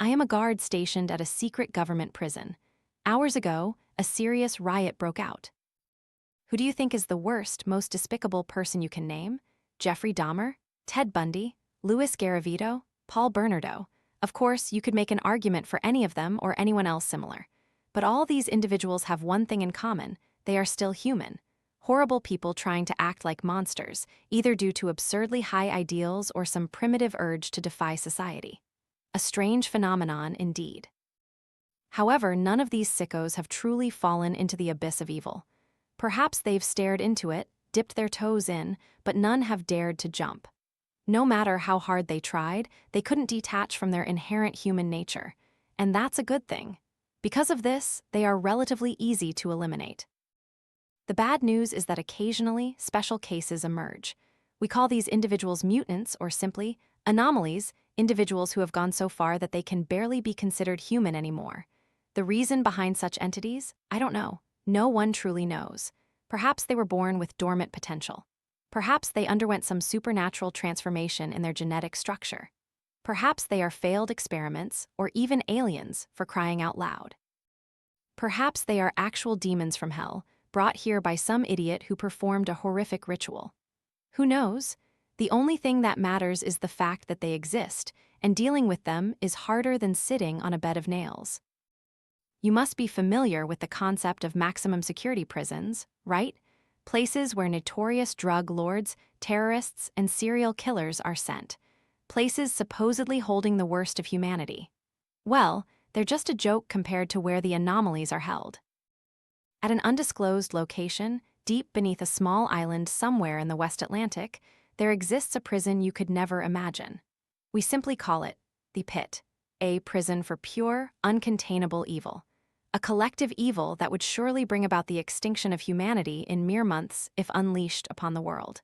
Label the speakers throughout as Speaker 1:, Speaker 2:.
Speaker 1: I am a guard stationed at a secret government prison. Hours ago, a serious riot broke out. Who do you think is the worst, most despicable person you can name? Jeffrey Dahmer? Ted Bundy? Louis Garavito? Paul Bernardo? Of course, you could make an argument for any of them or anyone else similar. But all these individuals have one thing in common: they are still human. Horrible people trying to act like monsters, either due to absurdly high ideals or some primitive urge to defy society. A strange phenomenon indeed. However, none of these sickos have truly fallen into the abyss of evil. Perhaps they've stared into it, dipped their toes in, but none have dared to jump. No matter how hard they tried, they couldn't detach from their inherent human nature. And that's a good thing. Because of this, they are relatively easy to eliminate. The bad news is that occasionally, special cases emerge. We call these individuals mutants, or simply anomalies, individuals who have gone so far that they can barely be considered human anymore. The reason behind such entities? I don't know. No one truly knows. Perhaps they were born with dormant potential. Perhaps they underwent some supernatural transformation in their genetic structure. Perhaps they are failed experiments, or even aliens, for crying out loud. Perhaps they are actual demons from hell, brought here by some idiot who performed a horrific ritual. Who knows? The only thing that matters is the fact that they exist, and dealing with them is harder than sitting on a bed of nails. You must be familiar with the concept of maximum security prisons, right? Places where notorious drug lords, terrorists, and serial killers are sent. Places supposedly holding the worst of humanity. Well, they're just a joke compared to where the anomalies are held. At an undisclosed location, deep beneath a small island somewhere in the West Atlantic, there exists a prison you could never imagine. We simply call it the Pit, a prison for pure, uncontainable evil. A collective evil that would surely bring about the extinction of humanity in mere months if unleashed upon the world.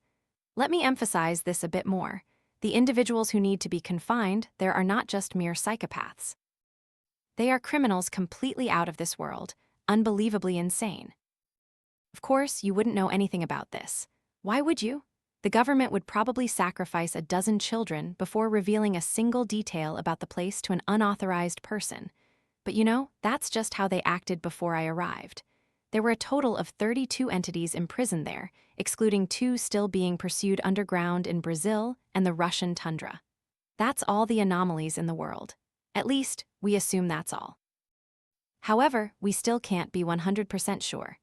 Speaker 1: Let me emphasize this a bit more. The individuals who need to be confined there are not just mere psychopaths. They are criminals completely out of this world, unbelievably insane. Of course, you wouldn't know anything about this. Why would you? The government would probably sacrifice a dozen children before revealing a single detail about the place to an unauthorized person. But you know, that's just how they acted before I arrived. There were a total of 32 entities imprisoned there, excluding 2 still being pursued underground in Brazil and the Russian tundra. That's all the anomalies in the world. At least, we assume that's all. However, we still can't be 100% sure.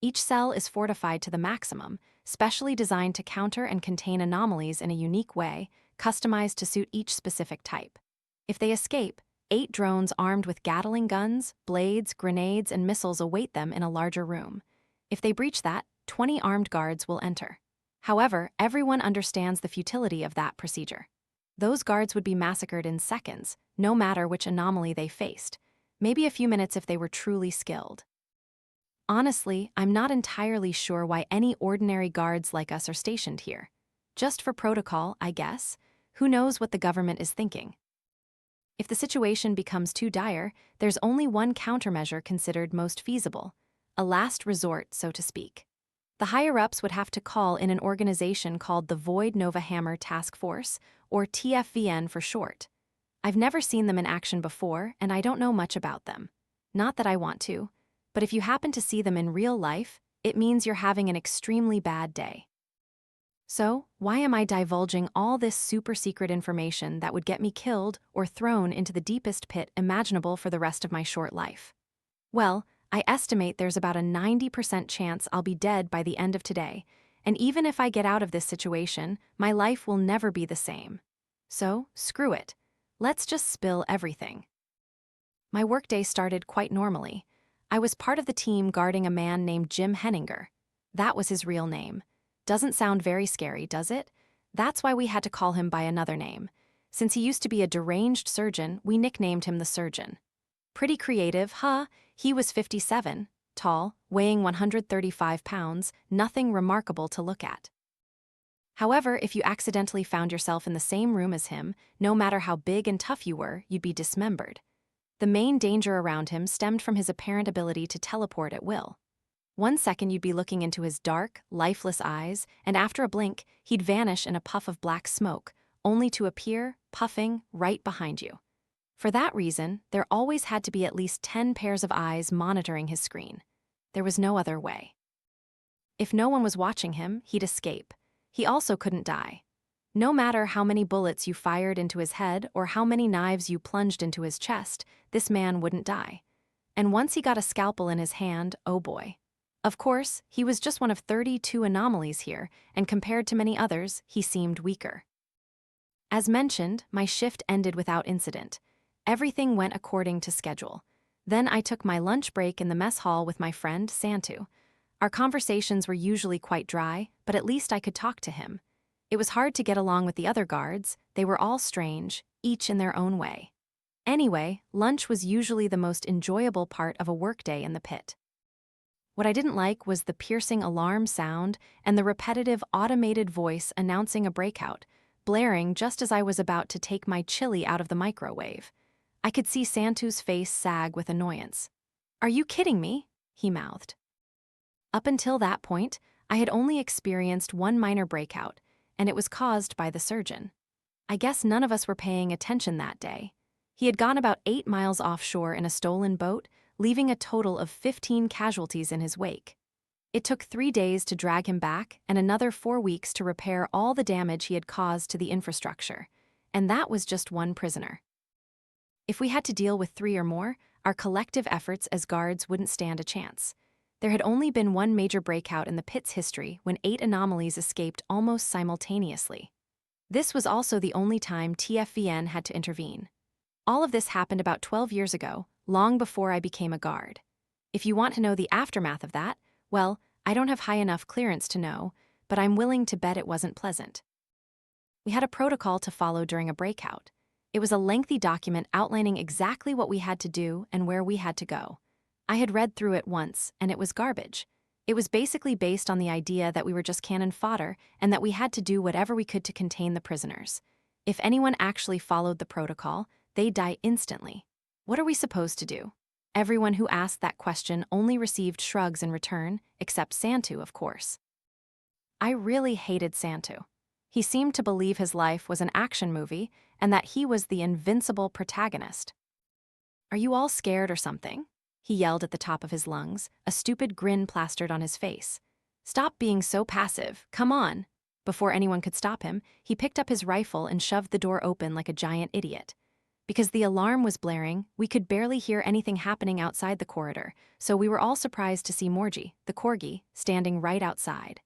Speaker 1: Each cell is fortified to the maximum, specially designed to counter and contain anomalies in a unique way, customized to suit each specific type. If they escape, 8 drones armed with Gatling guns, blades, grenades, and missiles await them in a larger room. If they breach that, 20 armed guards will enter. However, everyone understands the futility of that procedure. Those guards would be massacred in seconds, no matter which anomaly they faced. Maybe a few minutes if they were truly skilled. Honestly, I'm not entirely sure why any ordinary guards like us are stationed here. Just for protocol, I guess. Who knows what the government is thinking? If the situation becomes too dire, there's only one countermeasure considered most feasible. A last resort, so to speak. The higher-ups would have to call in an organization called the Void Nova Hammer Task Force, or TFVN for short. I've never seen them in action before, and I don't know much about them. Not that I want to, but if you happen to see them in real life, it means you're having an extremely bad day. So, why am I divulging all this super-secret information that would get me killed or thrown into the deepest pit imaginable for the rest of my short life? Well, I estimate there's about a 90% chance I'll be dead by the end of today, and even if I get out of this situation, my life will never be the same. So, screw it. Let's just spill everything. My workday started quite normally. I was part of the team guarding a man named Jim Henninger. That was his real name. Doesn't sound very scary, does it? That's why we had to call him by another name. Since he used to be a deranged surgeon, we nicknamed him the Surgeon. Pretty creative, huh? He was 57, tall, weighing 135 pounds, nothing remarkable to look at. However, if you accidentally found yourself in the same room as him, no matter how big and tough you were, you'd be dismembered. The main danger around him stemmed from his apparent ability to teleport at will. One second you'd be looking into his dark, lifeless eyes, and after a blink, he'd vanish in a puff of black smoke, only to appear, puffing, right behind you. For that reason, there always had to be at least 10 pairs of eyes monitoring his screen. There was no other way. If no one was watching him, he'd escape. He also couldn't die. No matter how many bullets you fired into his head or how many knives you plunged into his chest, this man wouldn't die. And once he got a scalpel in his hand, oh boy. Of course, he was just one of 32 anomalies here, and compared to many others, he seemed weaker. As mentioned, my shift ended without incident. Everything went according to schedule. Then I took my lunch break in the mess hall with my friend, Santu. Our conversations were usually quite dry, but at least I could talk to him. It was hard to get along with the other guards. They were all strange, each in their own way. Anyway, lunch was usually the most enjoyable part of a workday in the pit. What I didn't like was the piercing alarm sound and the repetitive automated voice announcing a breakout, blaring just as I was about to take my chili out of the microwave. I could see Santu's face sag with annoyance. "Are you kidding me?" he mouthed. Up until that point, I had only experienced one minor breakout, and it was caused by the surgeon. I guess none of us were paying attention that day. He had gone about 8 miles offshore in a stolen boat, leaving a total of 15 casualties in his wake. It took 3 days to drag him back and another 4 weeks to repair all the damage he had caused to the infrastructure. And that was just one prisoner. If we had to deal with 3 or more, our collective efforts as guards wouldn't stand a chance. There had only been one major breakout in the pit's history when 8 anomalies escaped almost simultaneously. This was also the only time TFVN had to intervene. All of this happened about 12 years ago, long before I became a guard. If you want to know the aftermath of that, well, I don't have high enough clearance to know, but I'm willing to bet it wasn't pleasant. We had a protocol to follow during a breakout. It was a lengthy document outlining exactly what we had to do and where we had to go. I had read through it once, and it was garbage. It was basically based on the idea that we were just cannon fodder and that we had to do whatever we could to contain the prisoners. If anyone actually followed the protocol, they'd die instantly. What are we supposed to do? Everyone who asked that question only received shrugs in return, except Santu, of course. I really hated Santu. He seemed to believe his life was an action movie and that he was the invincible protagonist. "Are you all scared or something?" he yelled at the top of his lungs, a stupid grin plastered on his face. "Stop being so passive, come on." Before anyone could stop him, he picked up his rifle and shoved the door open like a giant idiot. Because the alarm was blaring, we could barely hear anything happening outside the corridor, so we were all surprised to see Morgi, the corgi, standing right outside.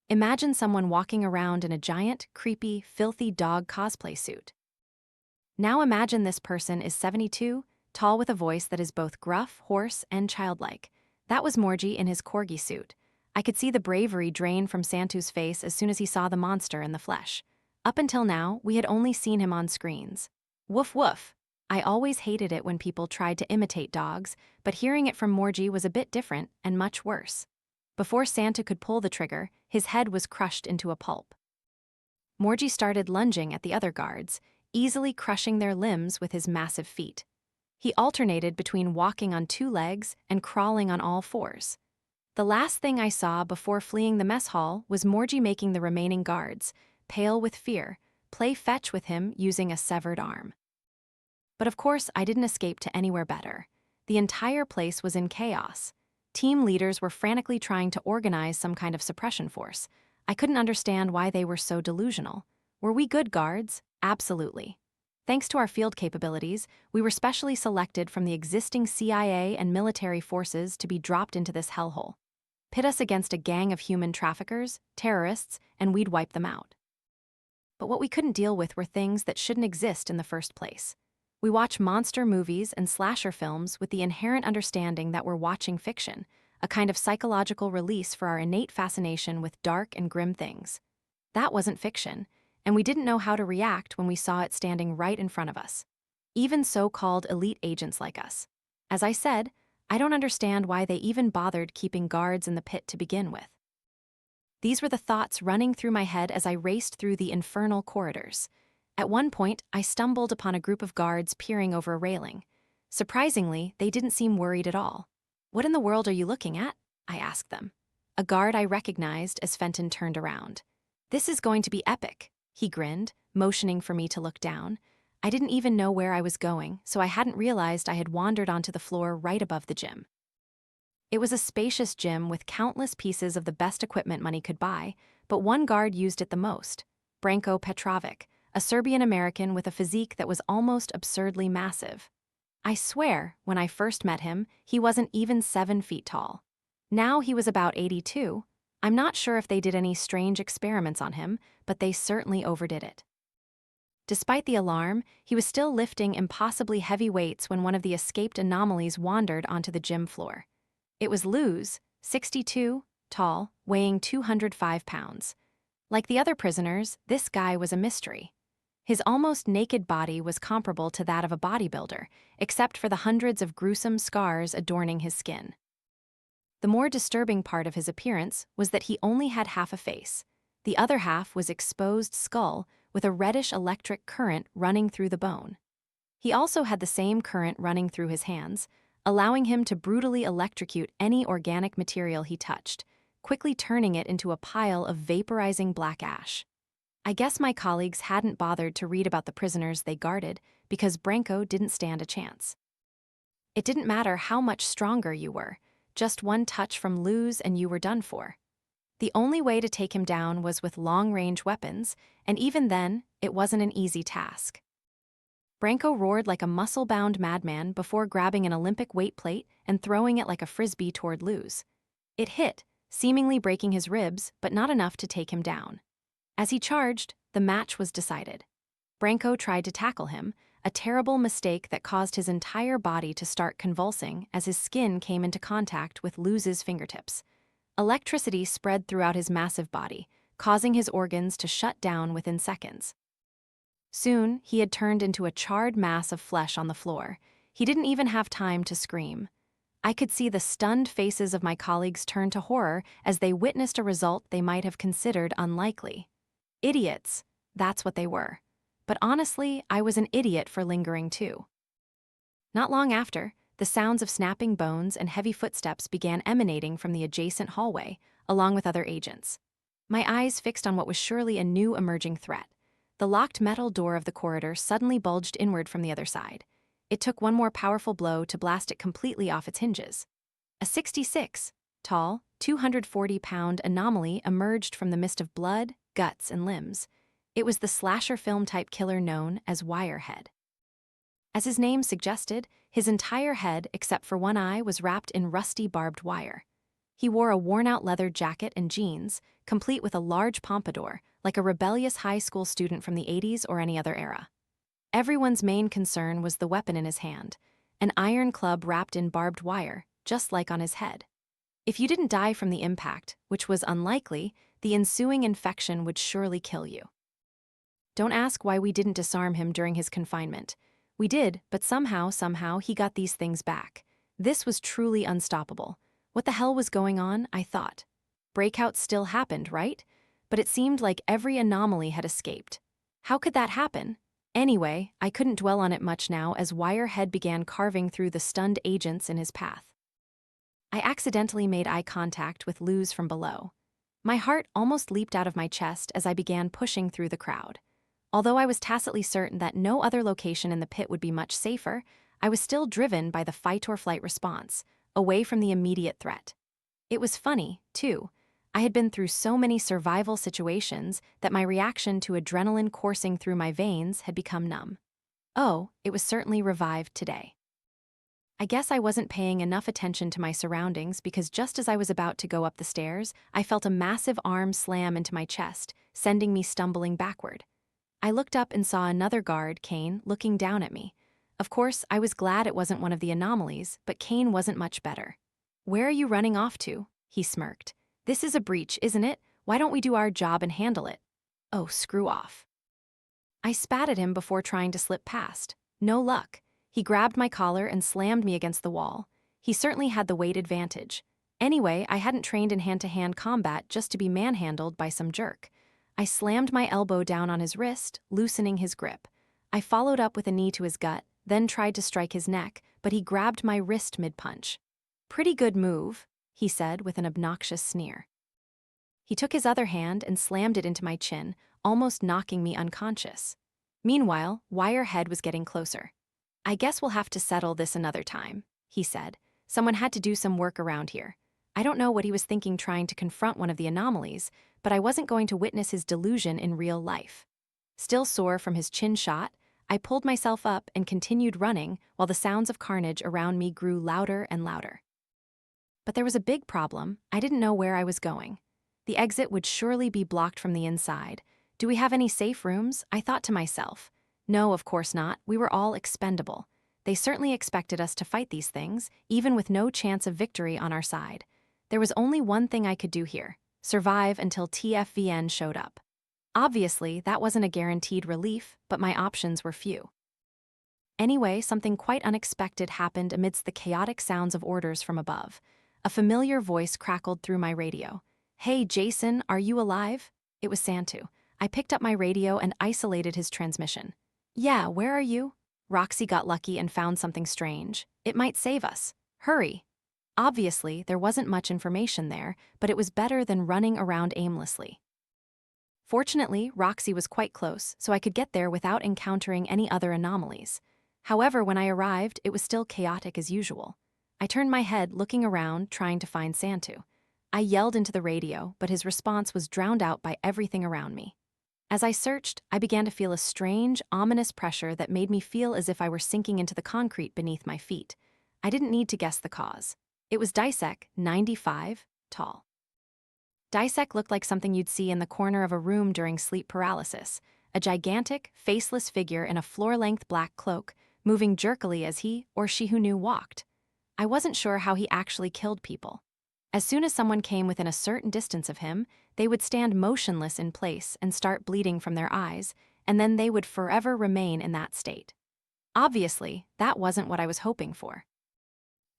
Speaker 1: Imagine someone walking around in a giant, creepy, filthy dog cosplay suit. Now imagine this person is 72, tall with a voice that is both gruff, hoarse, and childlike. That was Morgi in his corgi suit. I could see the bravery drain from Santu's face as soon as he saw the monster in the flesh. Up until now, we had only seen him on screens. Woof woof. I always hated it when people tried to imitate dogs, but hearing it from Morgi was a bit different and much worse. Before Santu could pull the trigger, his head was crushed into a pulp. Morgi started lunging at the other guards, easily crushing their limbs with his massive feet. He alternated between walking on 2 legs and crawling on all 4s. The last thing I saw before fleeing the mess hall was Morgi making the remaining guards, pale with fear, play fetch with him using a severed arm. But of course, I didn't escape to anywhere better. The entire place was in chaos. Team leaders were frantically trying to organize some kind of suppression force. I couldn't understand why they were so delusional. Were we good guards? Absolutely. Thanks to our field capabilities, we were specially selected from the existing CIA and military forces to be dropped into this hellhole. Pit us against a gang of human traffickers, terrorists, and we'd wipe them out. But what we couldn't deal with were things that shouldn't exist in the first place. We watch monster movies and slasher films with the inherent understanding that we're watching fiction, a kind of psychological release for our innate fascination with dark and grim things. That wasn't fiction, and we didn't know how to react when we saw it standing right in front of us. Even so-called elite agents like us. As I said, I don't understand why they even bothered keeping guards in the pit to begin with. These were the thoughts running through my head as I raced through the infernal corridors. At one point, I stumbled upon a group of guards peering over a railing. Surprisingly, they didn't seem worried at all. "What in the world are you looking at?" I asked them. A guard I recognized as Fenton turned around. "This is going to be epic," he grinned, motioning for me to look down. I didn't even know where I was going, so I hadn't realized I had wandered onto the floor right above the gym. It was a spacious gym with countless pieces of the best equipment money could buy, but one guard used it the most, Branko Petrovic, a Serbian-American with a physique that was almost absurdly massive. I swear, when I first met him, he wasn't even 7 feet tall. Now he was about 82. I'm not sure if they did any strange experiments on him, but they certainly overdid it. Despite the alarm, he was still lifting impossibly heavy weights when one of the escaped anomalies wandered onto the gym floor. It was Luz, 62, tall, weighing 205 pounds. Like the other prisoners, this guy was a mystery. His almost naked body was comparable to that of a bodybuilder, except for the hundreds of gruesome scars adorning his skin. The more disturbing part of his appearance was that he only had half a face. The other half was exposed skull with a reddish electric current running through the bone. He also had the same current running through his hands, allowing him to brutally electrocute any organic material he touched, quickly turning it into a pile of vaporizing black ash. I guess my colleagues hadn't bothered to read about the prisoners they guarded because Branko didn't stand a chance. It didn't matter how much stronger you were, just one touch from Luz and you were done for. The only way to take him down was with long-range weapons, and even then, it wasn't an easy task. Branko roared like a muscle-bound madman before grabbing an Olympic weight plate and throwing it like a frisbee toward Luz. It hit, seemingly breaking his ribs, but not enough to take him down. As he charged, the match was decided. Branko tried to tackle him, a terrible mistake that caused his entire body to start convulsing as his skin came into contact with Luz's fingertips. Electricity spread throughout his massive body, causing his organs to shut down within seconds. Soon, he had turned into a charred mass of flesh on the floor. He didn't even have time to scream. I could see the stunned faces of my colleagues turn to horror as they witnessed a result they might have considered unlikely. Idiots, that's what they were. But honestly, I was an idiot for lingering too. Not long after, the sounds of snapping bones and heavy footsteps began emanating from the adjacent hallway, along with other agents. My eyes fixed on what was surely a new emerging threat. The locked metal door of the corridor suddenly bulged inward from the other side. It took one more powerful blow to blast it completely off its hinges. A 66, tall, 240-pound anomaly emerged from the mist of blood, guts, and limbs. It was the slasher film-type killer known as Wirehead. As his name suggested, his entire head, except for one eye, was wrapped in rusty barbed wire. He wore a worn-out leather jacket and jeans, complete with a large pompadour, like a rebellious high school student from the 80s or any other era. Everyone's main concern was the weapon in his hand, an iron club wrapped in barbed wire, just like on his head. If you didn't die from the impact, which was unlikely, the ensuing infection would surely kill you. Don't ask why we didn't disarm him during his confinement. We did, but somehow he got these things back. This was truly unstoppable. What the hell was going on, I thought. Breakouts still happened, right? But it seemed like every anomaly had escaped. How could that happen? Anyway, I couldn't dwell on it much now as Wirehead began carving through the stunned agents in his path. I accidentally made eye contact with Luz from below. My heart almost leaped out of my chest as I began pushing through the crowd. Although I was tacitly certain that no other location in the pit would be much safer, I was still driven by the fight-or-flight response, away from the immediate threat. It was funny, too. I had been through so many survival situations that my reaction to adrenaline coursing through my veins had become numb. Oh, it was certainly revived today. I guess I wasn't paying enough attention to my surroundings because just as I was about to go up the stairs, I felt a massive arm slam into my chest, sending me stumbling backward. I looked up and saw another guard, Kane, looking down at me. Of course, I was glad it wasn't one of the anomalies, but Kane wasn't much better. "Where are you running off to?" he smirked. "This is a breach, isn't it? Why don't we do our job and handle it?" "Oh, screw off." I spat at him before trying to slip past. No luck. He grabbed my collar and slammed me against the wall. He certainly had the weight advantage. Anyway, I hadn't trained in hand-to-hand combat just to be manhandled by some jerk. I slammed my elbow down on his wrist, loosening his grip. I followed up with a knee to his gut, then tried to strike his neck, but he grabbed my wrist mid-punch. "Pretty good move," he said with an obnoxious sneer. He took his other hand and slammed it into my chin, almost knocking me unconscious. Meanwhile, Wirehead was getting closer. "I guess we'll have to settle this another time," he said. "Someone had to do some work around here." I don't know what he was thinking trying to confront one of the anomalies, but I wasn't going to witness his delusion in real life. Still sore from his chin shot, I pulled myself up and continued running while the sounds of carnage around me grew louder and louder. But there was a big problem. I didn't know where I was going. The exit would surely be blocked from the inside. Do we have any safe rooms? I thought to myself. No, of course not. We were all expendable. They certainly expected us to fight these things, even with no chance of victory on our side. There was only one thing I could do here: survive until TFVN showed up. Obviously, that wasn't a guaranteed relief, but my options were few. Anyway, something quite unexpected happened amidst the chaotic sounds of orders from above. A familiar voice crackled through my radio. "Hey, Jason, are you alive?" It was Santu. I picked up my radio and isolated his transmission. "Yeah, where are you?" "Roxy got lucky and found something strange. It might save us. Hurry." Obviously, there wasn't much information there, but it was better than running around aimlessly. Fortunately, Roxy was quite close, so I could get there without encountering any other anomalies. However, when I arrived, it was still chaotic as usual. I turned my head, looking around, trying to find Santu. I yelled into the radio, but his response was drowned out by everything around me. As I searched, I began to feel a strange, ominous pressure that made me feel as if I were sinking into the concrete beneath my feet. I didn't need to guess the cause. It was Dissek, 95, tall. Dissek looked like something you'd see in the corner of a room during sleep paralysis, a gigantic, faceless figure in a floor-length black cloak, moving jerkily as he, or she who knew, walked. I wasn't sure how he actually killed people. As soon as someone came within a certain distance of him, they would stand motionless in place and start bleeding from their eyes, and then they would forever remain in that state. Obviously, that wasn't what I was hoping for.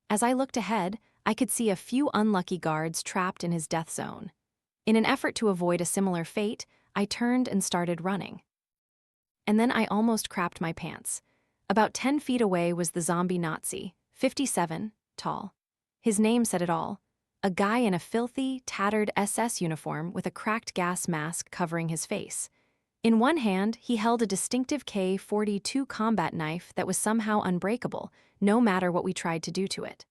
Speaker 1: As I looked ahead, I could see a few unlucky guards trapped in his death zone. In an effort to avoid a similar fate, I turned and started running. And then I almost crapped my pants. About 10 feet away was the zombie Nazi, 57, tall. His name said it all. A guy in a filthy, tattered SS uniform with a cracked gas mask covering his face. In one hand, he held a distinctive K-42 combat knife that was somehow unbreakable, no matter what we tried to do to it.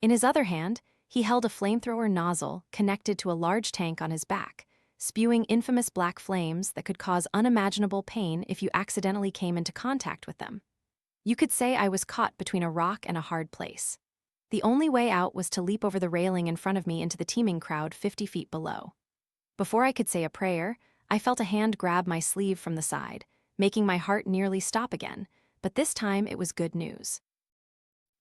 Speaker 1: In his other hand, he held a flamethrower nozzle connected to a large tank on his back, spewing infamous black flames that could cause unimaginable pain if you accidentally came into contact with them. You could say I was caught between a rock and a hard place. The only way out was to leap over the railing in front of me into the teeming crowd 50 feet below. Before I could say a prayer, I felt a hand grab my sleeve from the side, making my heart nearly stop again, but this time it was good news.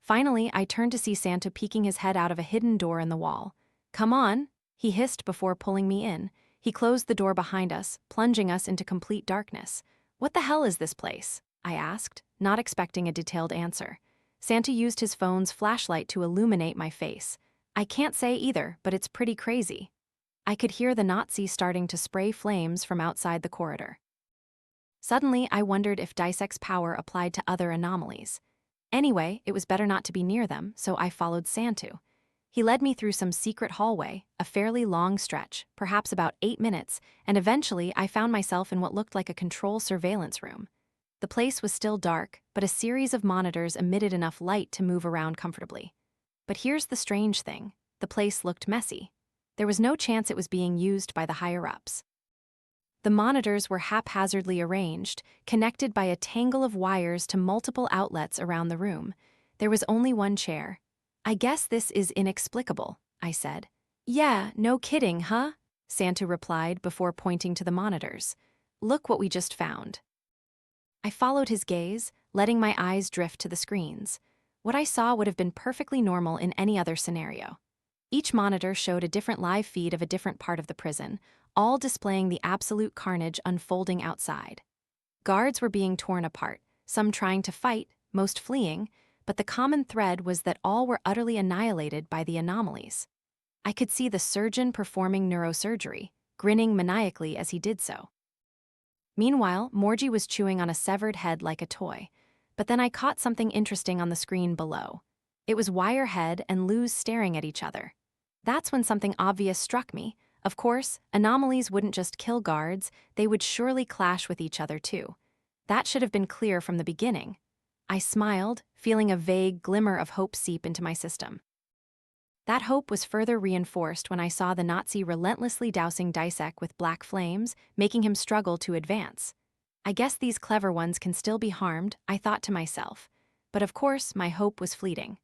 Speaker 1: Finally, I turned to see Santa peeking his head out of a hidden door in the wall. "Come on," he hissed before pulling me in. He closed the door behind us, plunging us into complete darkness. "What the hell is this place?" I asked, not expecting a detailed answer. Santa used his phone's flashlight to illuminate my face. "I can't say either, but it's pretty crazy." I could hear the Nazi starting to spray flames from outside the corridor. Suddenly, I wondered if Dissek's power applied to other anomalies. Anyway, it was better not to be near them, so I followed Santu. He led me through some secret hallway, a fairly long stretch, perhaps about 8 minutes, and eventually I found myself in what looked like a control surveillance room. The place was still dark, but a series of monitors emitted enough light to move around comfortably. But here's the strange thing: the place looked messy. There was no chance it was being used by the higher-ups. The monitors were haphazardly arranged, connected by a tangle of wires to multiple outlets around the room. There was only one chair. "I guess this is inexplicable," I said. "Yeah, no kidding, huh?" Santu replied before pointing to the monitors. "Look what we just found." I followed his gaze, letting my eyes drift to the screens. What I saw would have been perfectly normal in any other scenario. Each monitor showed a different live feed of a different part of the prison, all displaying the absolute carnage unfolding outside. Guards were being torn apart, some trying to fight, most fleeing, but the common thread was that all were utterly annihilated by the anomalies. I could see the surgeon performing neurosurgery, grinning maniacally as he did so. Meanwhile, Morgie was chewing on a severed head like a toy, but then I caught something interesting on the screen below. It was Wirehead and Luz staring at each other. That's when something obvious struck me. Of course, anomalies wouldn't just kill guards, they would surely clash with each other too. That should have been clear from the beginning. I smiled, feeling a vague glimmer of hope seep into my system. That hope was further reinforced when I saw the Nazi relentlessly dousing Dysek with black flames, making him struggle to advance. I guess these clever ones can still be harmed, I thought to myself. But of course, my hope was fleeting.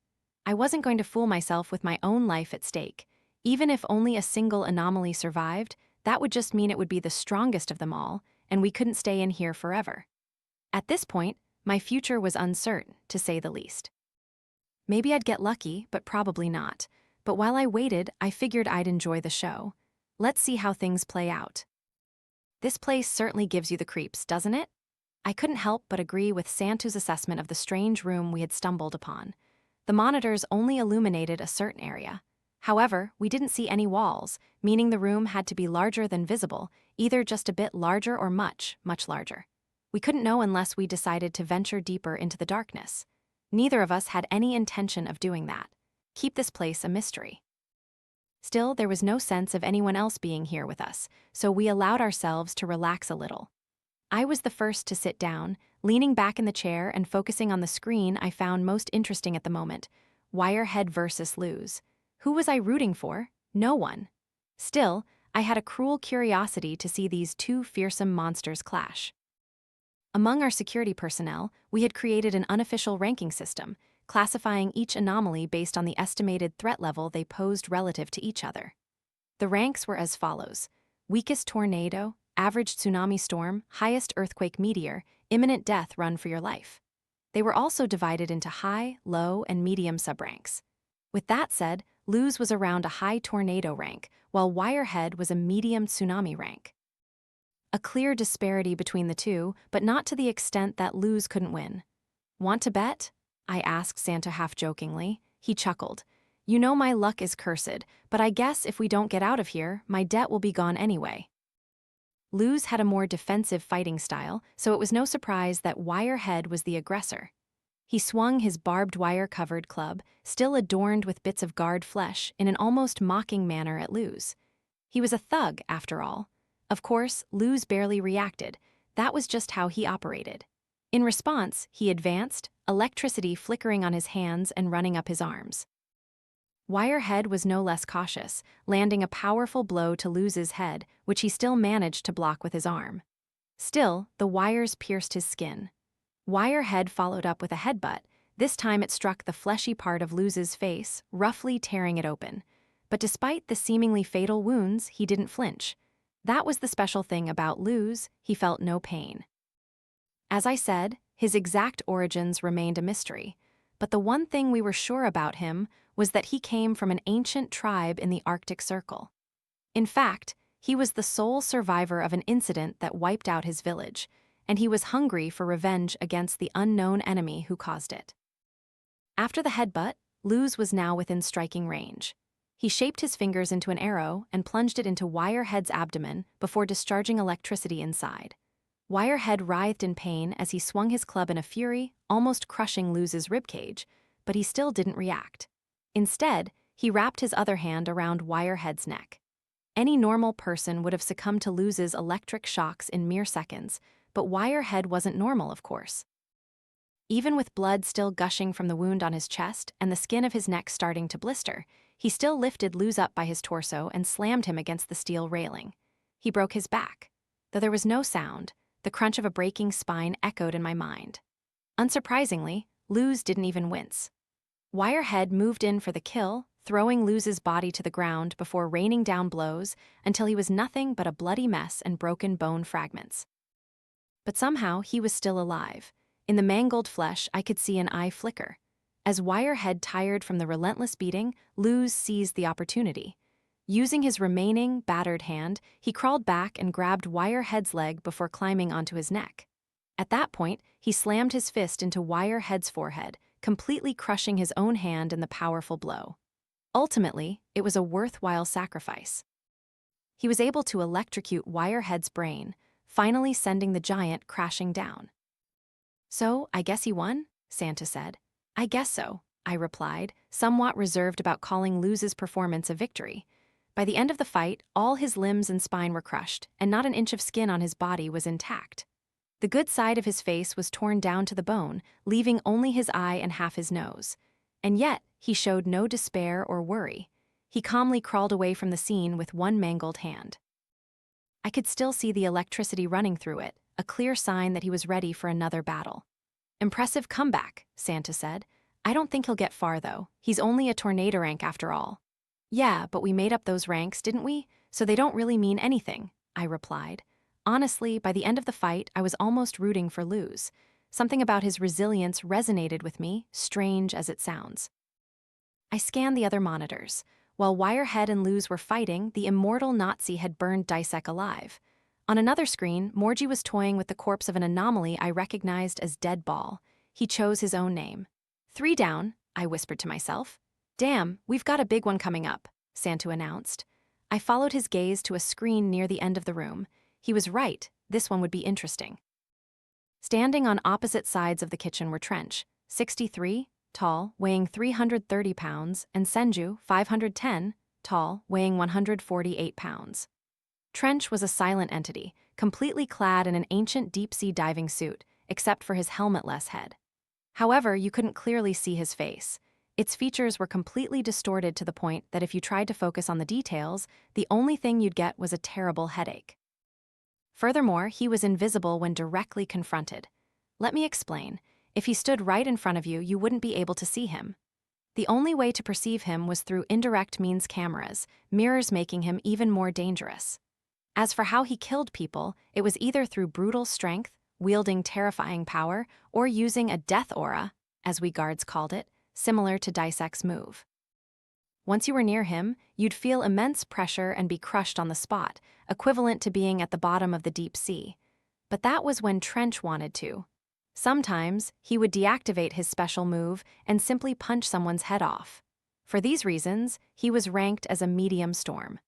Speaker 1: I wasn't going to fool myself with my own life at stake. Even if only a single anomaly survived, that would just mean it would be the strongest of them all, and we couldn't stay in here forever. At this point, my future was uncertain, to say the least. Maybe I'd get lucky, but probably not. But while I waited, I figured I'd enjoy the show. Let's see how things play out. This place certainly gives you the creeps, doesn't it? I couldn't help but agree with Santu's assessment of the strange room we had stumbled upon. The monitors only illuminated a certain area. However, we didn't see any walls, meaning the room had to be larger than visible, either just a bit larger or much, much larger. We couldn't know unless we decided to venture deeper into the darkness. Neither of us had any intention of doing that. Keep this place a mystery. Still, there was no sense of anyone else being here with us, so we allowed ourselves to relax a little. I was the first to sit down, leaning back in the chair and focusing on the screen I found most interesting at the moment. Wirehead versus Luz. Who was I rooting for? No one. Still, I had a cruel curiosity to see these two fearsome monsters clash. Among our security personnel, we had created an unofficial ranking system, classifying each anomaly based on the estimated threat level they posed relative to each other. The ranks were as follows: weakest tornado, average tsunami storm, highest earthquake meteor, imminent death, run for your life. They were also divided into high, low, and medium subranks. With that said, Luz was around a high tornado rank, while Wirehead was a medium tsunami rank. A clear disparity between the two, but not to the extent that Luz couldn't win. Want to bet? I asked Santa half-jokingly. He chuckled. You know my luck is cursed, but I guess if we don't get out of here, my debt will be gone anyway. Luz had a more defensive fighting style, so it was no surprise that Wirehead was the aggressor. He swung his barbed wire-covered club, still adorned with bits of guard flesh, in an almost mocking manner at Luz. He was a thug, after all. Of course, Luz barely reacted. That was just how he operated. In response, he advanced, electricity flickering on his hands and running up his arms. Wirehead was no less cautious, landing a powerful blow to Luz's head, which he still managed to block with his arm. Still, the wires pierced his skin. Wirehead followed up with a headbutt. This time it struck the fleshy part of Luz's face, roughly tearing it open. But despite the seemingly fatal wounds, he didn't flinch. That was the special thing about Luz, he felt no pain. As I said, his exact origins remained a mystery, but the one thing we were sure about him was that he came from an ancient tribe in the Arctic Circle. In fact, he was the sole survivor of an incident that wiped out his village, and he was hungry for revenge against the unknown enemy who caused it. After the headbutt, Luz was now within striking range. He shaped his fingers into an arrow and plunged it into Wirehead's abdomen before discharging electricity inside. Wirehead writhed in pain as he swung his club in a fury, almost crushing Luz's ribcage, but he still didn't react. Instead, he wrapped his other hand around Wirehead's neck. Any normal person would have succumbed to Luz's electric shocks in mere seconds, but Wirehead wasn't normal, of course. Even with blood still gushing from the wound on his chest and the skin of his neck starting to blister, he still lifted Luz up by his torso and slammed him against the steel railing. He broke his back. Though there was no sound, the crunch of a breaking spine echoed in my mind. Unsurprisingly, Luz didn't even wince. Wirehead moved in for the kill, throwing Luz's body to the ground before raining down blows until he was nothing but a bloody mess and broken bone fragments. But somehow he was still alive. In the mangled flesh, I could see an eye flicker. As Wirehead tired from the relentless beating, Luz seized the opportunity. Using his remaining, battered hand, he crawled back and grabbed Wirehead's leg before climbing onto his neck. At that point, he slammed his fist into Wirehead's forehead, completely crushing his own hand in the powerful blow. Ultimately, it was a worthwhile sacrifice. He was able to electrocute Wirehead's brain, finally sending the giant crashing down. So, I guess he won? Santa said. I guess so, I replied, somewhat reserved about calling Luz's performance a victory. By the end of the fight, all his limbs and spine were crushed, and not an inch of skin on his body was intact. The good side of his face was torn down to the bone, leaving only his eye and half his nose. And yet, he showed no despair or worry. He calmly crawled away from the scene with one mangled hand. I could still see the electricity running through it, a clear sign that he was ready for another battle. "Impressive comeback," Santa said. "I don't think he'll get far, though. He's only a tornado rank after all." "Yeah, but we made up those ranks, didn't we? So they don't really mean anything," I replied. Honestly, by the end of the fight, I was almost rooting for Luz. Something about his resilience resonated with me, strange as it sounds. I scanned the other monitors. While Wirehead and Luz were fighting, the immortal Nazi had burned Dissek alive. On another screen, Morgie was toying with the corpse of an anomaly I recognized as Deadball. He chose his own name. "3 down," I whispered to myself. "Damn, we've got a big one coming up," Santu announced. I followed his gaze to a screen near the end of the room. He was right, this one would be interesting. Standing on opposite sides of the kitchen were Trench, 63, tall, weighing 330 pounds, and Senju, 510, tall, weighing 148 pounds. Trench was a silent entity, completely clad in an ancient deep-sea diving suit, except for his helmetless head. However, you couldn't clearly see his face. Its features were completely distorted to the point that if you tried to focus on the details, the only thing you'd get was a terrible headache. Furthermore, he was invisible when directly confronted. Let me explain. If he stood right in front of you, you wouldn't be able to see him. The only way to perceive him was through indirect means cameras, mirrors making him even more dangerous. As for how he killed people, it was either through brutal strength, wielding terrifying power, or using a death aura, as we guards called it, similar to Dissek's move. Once you were near him, you'd feel immense pressure and be crushed on the spot, equivalent to being at the bottom of the deep sea. But that was when Trench wanted to. Sometimes, he would deactivate his special move and simply punch someone's head off. For these reasons, he was ranked as a medium storm.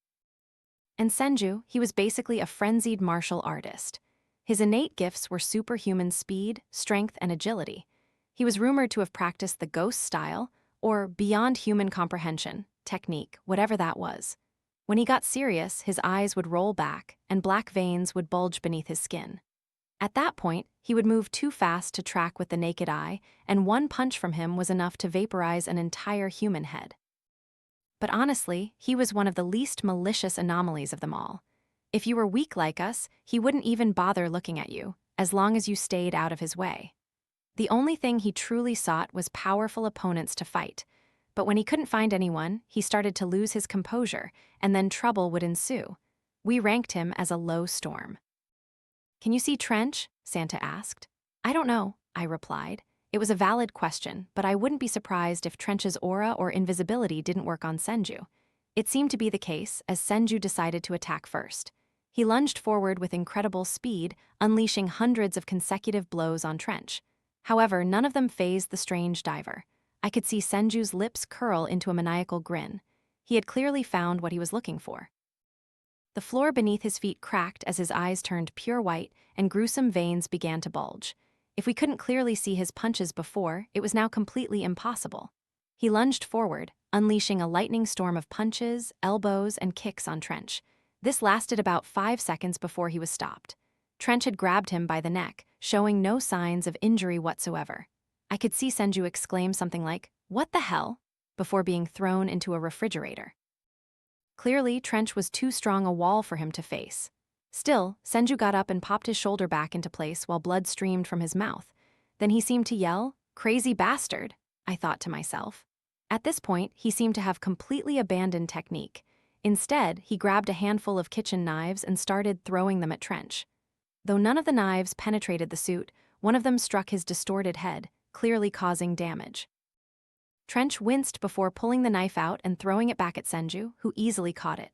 Speaker 1: And Senju, he was basically a frenzied martial artist. His innate gifts were superhuman speed, strength, and agility. He was rumored to have practiced the ghost style, or beyond human comprehension, technique, whatever that was. When he got serious, his eyes would roll back, and black veins would bulge beneath his skin. At that point, he would move too fast to track with the naked eye, and one punch from him was enough to vaporize an entire human head. But honestly, he was one of the least malicious anomalies of them all. If you were weak like us, he wouldn't even bother looking at you, as long as you stayed out of his way. The only thing he truly sought was powerful opponents to fight. But when he couldn't find anyone, he started to lose his composure, and then trouble would ensue. We ranked him as a low storm. "Can you see Trench?" Santa asked. "I don't know," I replied. It was a valid question, but I wouldn't be surprised if Trench's aura or invisibility didn't work on Senju. It seemed to be the case, as Senju decided to attack first. He lunged forward with incredible speed, unleashing hundreds of consecutive blows on Trench. However, none of them fazed the strange diver. I could see Senju's lips curl into a maniacal grin. He had clearly found what he was looking for. The floor beneath his feet cracked as his eyes turned pure white and gruesome veins began to bulge. If we couldn't clearly see his punches before, it was now completely impossible. He lunged forward, unleashing a lightning storm of punches, elbows, and kicks on Trench. This lasted about 5 seconds before he was stopped. Trench had grabbed him by the neck, showing no signs of injury whatsoever. I could see Senju exclaim something like, "What the hell?" before being thrown into a refrigerator. Clearly, Trench was too strong a wall for him to face. Still, Senju got up and popped his shoulder back into place while blood streamed from his mouth. Then he seemed to yell, "Crazy bastard," I thought to myself. At this point, he seemed to have completely abandoned technique. Instead, he grabbed a handful of kitchen knives and started throwing them at Trench. Though none of the knives penetrated the suit, one of them struck his distorted head, clearly causing damage. Trench winced before pulling the knife out and throwing it back at Senju, who easily caught it.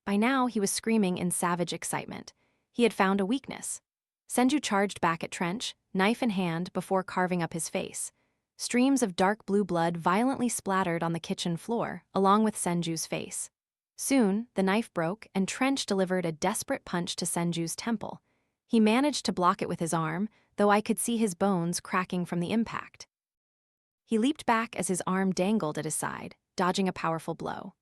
Speaker 1: By now, he was screaming in savage excitement. He had found a weakness. Senju charged back at Trench, knife in hand, before carving up his face. Streams of dark blue blood violently splattered on the kitchen floor, along with Senju's face. Soon, the knife broke, and Trench delivered a desperate punch to Senju's temple. He managed to block it with his arm, though I could see his bones cracking from the impact. He leaped back as his arm dangled at his side, dodging a powerful blow.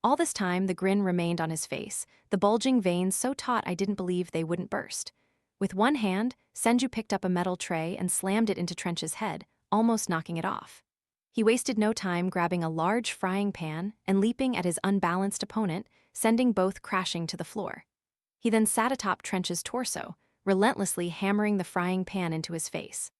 Speaker 1: All this time, the grin remained on his face, the bulging veins so taut I didn't believe they wouldn't burst. With one hand, Senju picked up a metal tray and slammed it into Trench's head, almost knocking it off. He wasted no time grabbing a large frying pan and leaping at his unbalanced opponent, sending both crashing to the floor. He then sat atop Trench's torso, relentlessly hammering the frying pan into his face.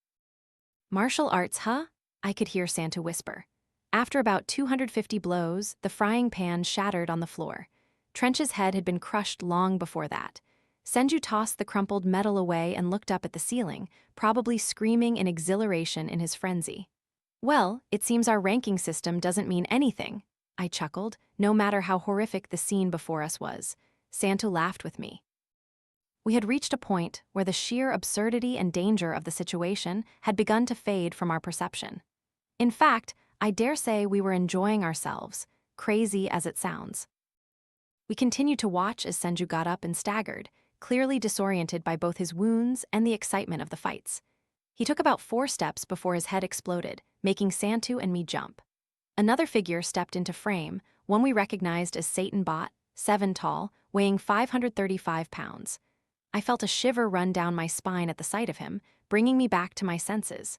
Speaker 1: "Martial arts, huh?" I could hear Santu whisper. After about 250 blows, the frying pan shattered on the floor. Trench's head had been crushed long before that. Senju tossed the crumpled metal away and looked up at the ceiling, probably screaming in exhilaration in his frenzy. "Well, it seems our ranking system doesn't mean anything," I chuckled, no matter how horrific the scene before us was. Santu laughed with me. We had reached a point where the sheer absurdity and danger of the situation had begun to fade from our perception. In fact, I dare say we were enjoying ourselves, crazy as it sounds. We continued to watch as Senju got up and staggered, clearly disoriented by both his wounds and the excitement of the fights. He took about 4 steps before his head exploded, making Santu and me jump. Another figure stepped into frame, one we recognized as Satan Bot, 7 tall, weighing 535 pounds. I felt a shiver run down my spine at the sight of him, bringing me back to my senses.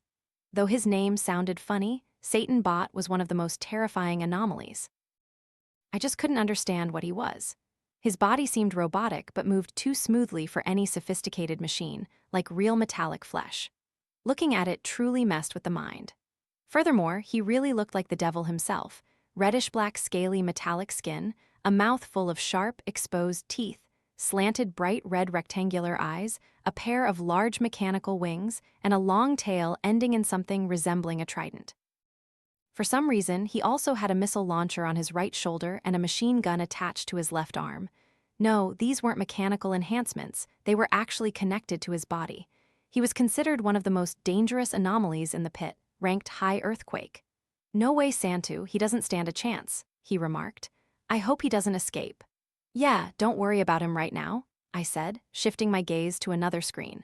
Speaker 1: Though his name sounded funny, Satan Bot was one of the most terrifying anomalies. I just couldn't understand what he was. His body seemed robotic but moved too smoothly for any sophisticated machine, like real metallic flesh. Looking at it truly messed with the mind. Furthermore, he really looked like the devil himself: reddish-black scaly metallic skin, a mouth full of sharp, exposed teeth, slanted bright red rectangular eyes, a pair of large mechanical wings, and a long tail ending in something resembling a trident. For some reason, he also had a missile launcher on his right shoulder and a machine gun attached to his left arm. No, these weren't mechanical enhancements, they were actually connected to his body. He was considered one of the most dangerous anomalies in the pit, ranked high earthquake. "No way, Santu, he doesn't stand a chance," he remarked. "I hope he doesn't escape." "Yeah, don't worry about him right now," I said, shifting my gaze to another screen.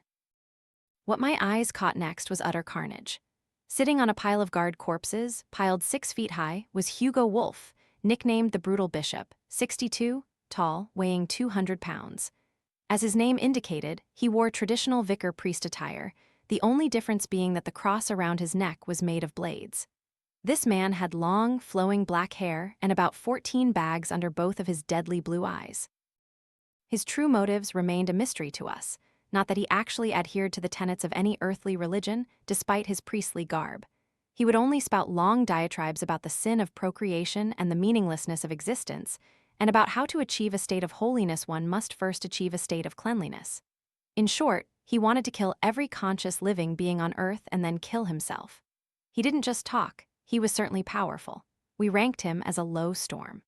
Speaker 1: What my eyes caught next was utter carnage. Sitting on a pile of guard corpses, piled 6 feet high, was Hugo Wolf, nicknamed the Brutal Bishop, 62, tall, weighing 200 pounds. As his name indicated, he wore traditional vicar priest attire, the only difference being that the cross around his neck was made of blades. This man had long, flowing black hair and about 14 bags under both of his deadly blue eyes. His true motives remained a mystery to us, not that he actually adhered to the tenets of any earthly religion, despite his priestly garb. He would only spout long diatribes about the sin of procreation and the meaninglessness of existence, and about how to achieve a state of holiness one must first achieve a state of cleanliness. In short, he wanted to kill every conscious living being on earth and then kill himself. He didn't just talk, he was certainly powerful. We ranked him as a low storm.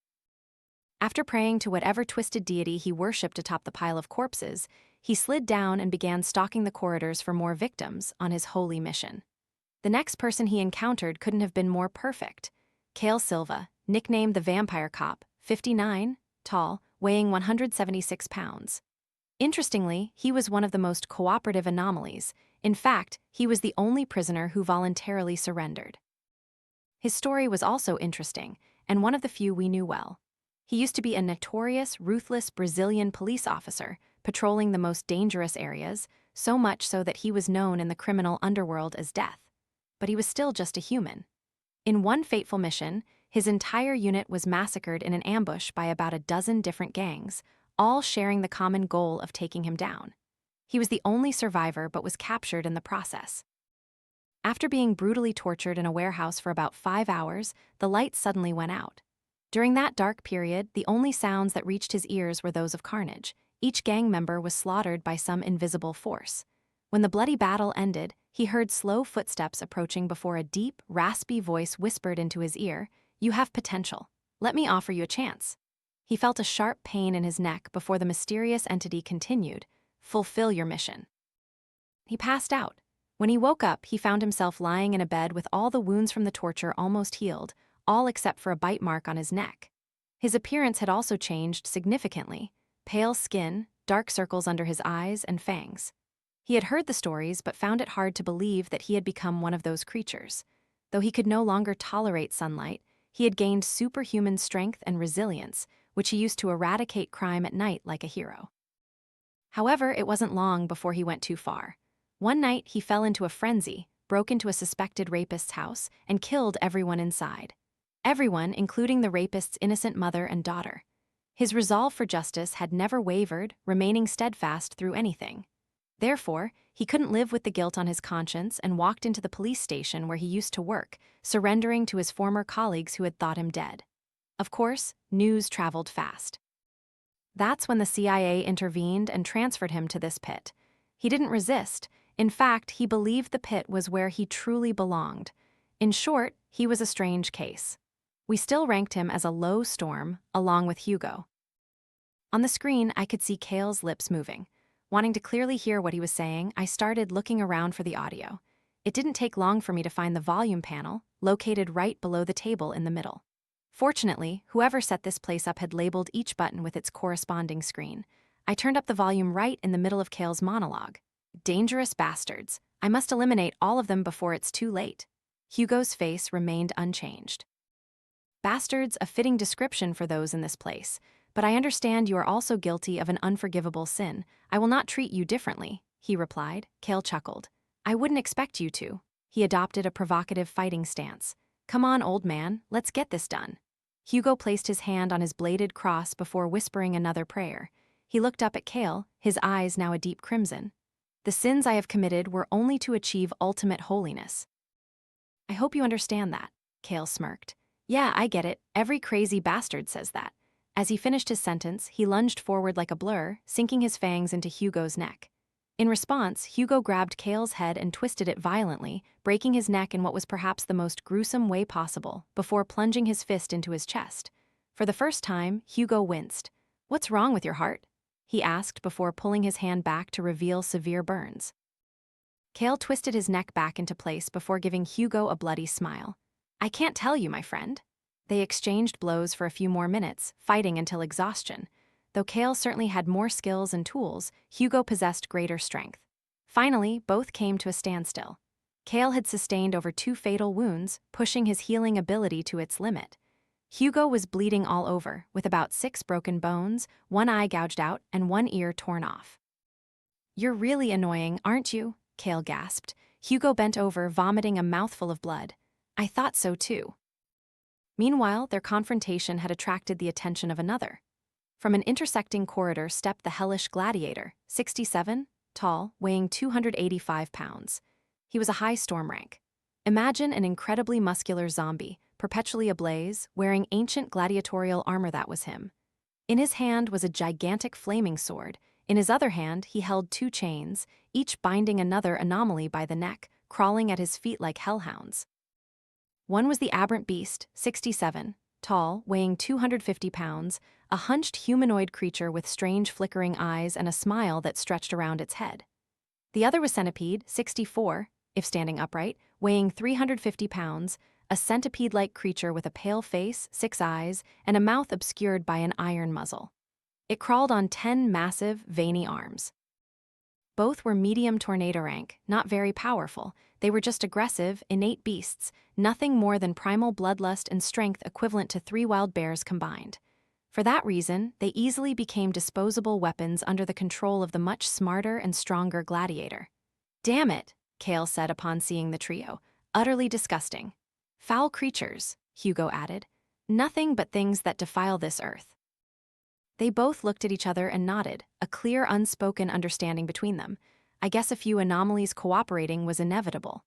Speaker 1: After praying to whatever twisted deity he worshipped atop the pile of corpses, he slid down and began stalking the corridors for more victims on his holy mission. The next person he encountered couldn't have been more perfect. Kale Silva, nicknamed the Vampire Cop, 59, tall, weighing 176 pounds. Interestingly, he was one of the most cooperative anomalies. In fact, he was the only prisoner who voluntarily surrendered. His story was also interesting, and one of the few we knew well. He used to be a notorious, ruthless Brazilian police officer, patrolling the most dangerous areas, so much so that he was known in the criminal underworld as Death. But he was still just a human. In one fateful mission, his entire unit was massacred in an ambush by about a dozen different gangs, all sharing the common goal of taking him down. He was the only survivor but was captured in the process. After being brutally tortured in a warehouse for about 5 hours, the lights suddenly went out. During that dark period, the only sounds that reached his ears were those of carnage. Each gang member was slaughtered by some invisible force. When the bloody battle ended, he heard slow footsteps approaching before a deep, raspy voice whispered into his ear, "You have potential. Let me offer you a chance." He felt a sharp pain in his neck before the mysterious entity continued, "Fulfill your mission." He passed out. When he woke up, he found himself lying in a bed with all the wounds from the torture almost healed, all except for a bite mark on his neck. His appearance had also changed significantly: pale skin, dark circles under his eyes, and fangs. He had heard the stories but found it hard to believe that he had become one of those creatures. Though he could no longer tolerate sunlight, he had gained superhuman strength and resilience, which he used to eradicate crime at night like a hero. However, it wasn't long before he went too far. One night, he fell into a frenzy, broke into a suspected rapist's house, and killed everyone inside. Everyone, including the rapist's innocent mother and daughter. His resolve for justice had never wavered, remaining steadfast through anything. Therefore, he couldn't live with the guilt on his conscience and walked into the police station where he used to work, surrendering to his former colleagues who had thought him dead. Of course, news traveled fast. That's when the CIA intervened and transferred him to this pit. He didn't resist. In fact, he believed the pit was where he truly belonged. In short, he was a strange case. We still ranked him as a low storm, along with Hugo. On the screen, I could see Cale's lips moving. Wanting to clearly hear what he was saying, I started looking around for the audio. It didn't take long for me to find the volume panel, located right below the table in the middle. Fortunately, whoever set this place up had labeled each button with its corresponding screen. I turned up the volume right in the middle of Cale's monologue. Dangerous bastards. I must eliminate all of them before it's too late. Hugo's face remained unchanged. Bastards, a fitting description for those in this place. But I understand you are also guilty of an unforgivable sin. I will not treat you differently, he replied. Cale chuckled. I wouldn't expect you to. He adopted a provocative fighting stance. Come on, old man, let's get this done. Hugo placed his hand on his bladed cross before whispering another prayer. He looked up at Cale, his eyes now a deep crimson. The sins I have committed were only to achieve ultimate holiness. I hope you understand that, Cale smirked. Yeah, I get it. Every crazy bastard says that. As he finished his sentence, he lunged forward like a blur, sinking his fangs into Hugo's neck. In response, Hugo grabbed Cale's head and twisted it violently, breaking his neck in what was perhaps the most gruesome way possible, before plunging his fist into his chest. For the first time, Hugo winced. What's wrong with your heart? He asked before pulling his hand back to reveal severe burns. Cale twisted his neck back into place before giving Hugo a bloody smile. I can't tell you, my friend. They exchanged blows for a few more minutes, fighting until exhaustion. Though Cale certainly had more skills and tools, Hugo possessed greater strength. Finally, both came to a standstill. Cale had sustained over 2 fatal wounds, pushing his healing ability to its limit. Hugo was bleeding all over, with about 6 broken bones, 1 eye gouged out, and 1 ear torn off. You're really annoying, aren't you? Cale gasped. Hugo bent over, vomiting a mouthful of blood. I thought so too. Meanwhile, their confrontation had attracted the attention of another. From an intersecting corridor stepped the hellish gladiator, 67, tall, weighing 285 pounds. He was a high storm rank. Imagine an incredibly muscular zombie, perpetually ablaze, wearing ancient gladiatorial armor. That was him. In his hand was a gigantic flaming sword. In his other hand, he held 2 chains, each binding another anomaly by the neck, crawling at his feet like hellhounds. One was the aberrant beast, 67, tall, weighing 250 pounds, a hunched humanoid creature with strange flickering eyes and a smile that stretched around its head. The other was Centipede, 64, if standing upright, weighing 350 pounds, a centipede-like creature with a pale face, 6 eyes, and a mouth obscured by an iron muzzle. It crawled on 10 massive, veiny arms. Both were medium tornado rank, not very powerful. They were just aggressive, innate beasts, nothing more than primal bloodlust and strength equivalent to 3 wild bears combined. For that reason, they easily became disposable weapons under the control of the much smarter and stronger gladiator. Damn it, Cale said upon seeing the trio. Utterly disgusting. Foul creatures, Hugo added. Nothing but things that defile this earth. They both looked at each other and nodded, a clear unspoken understanding between them. I guess a few anomalies cooperating was inevitable.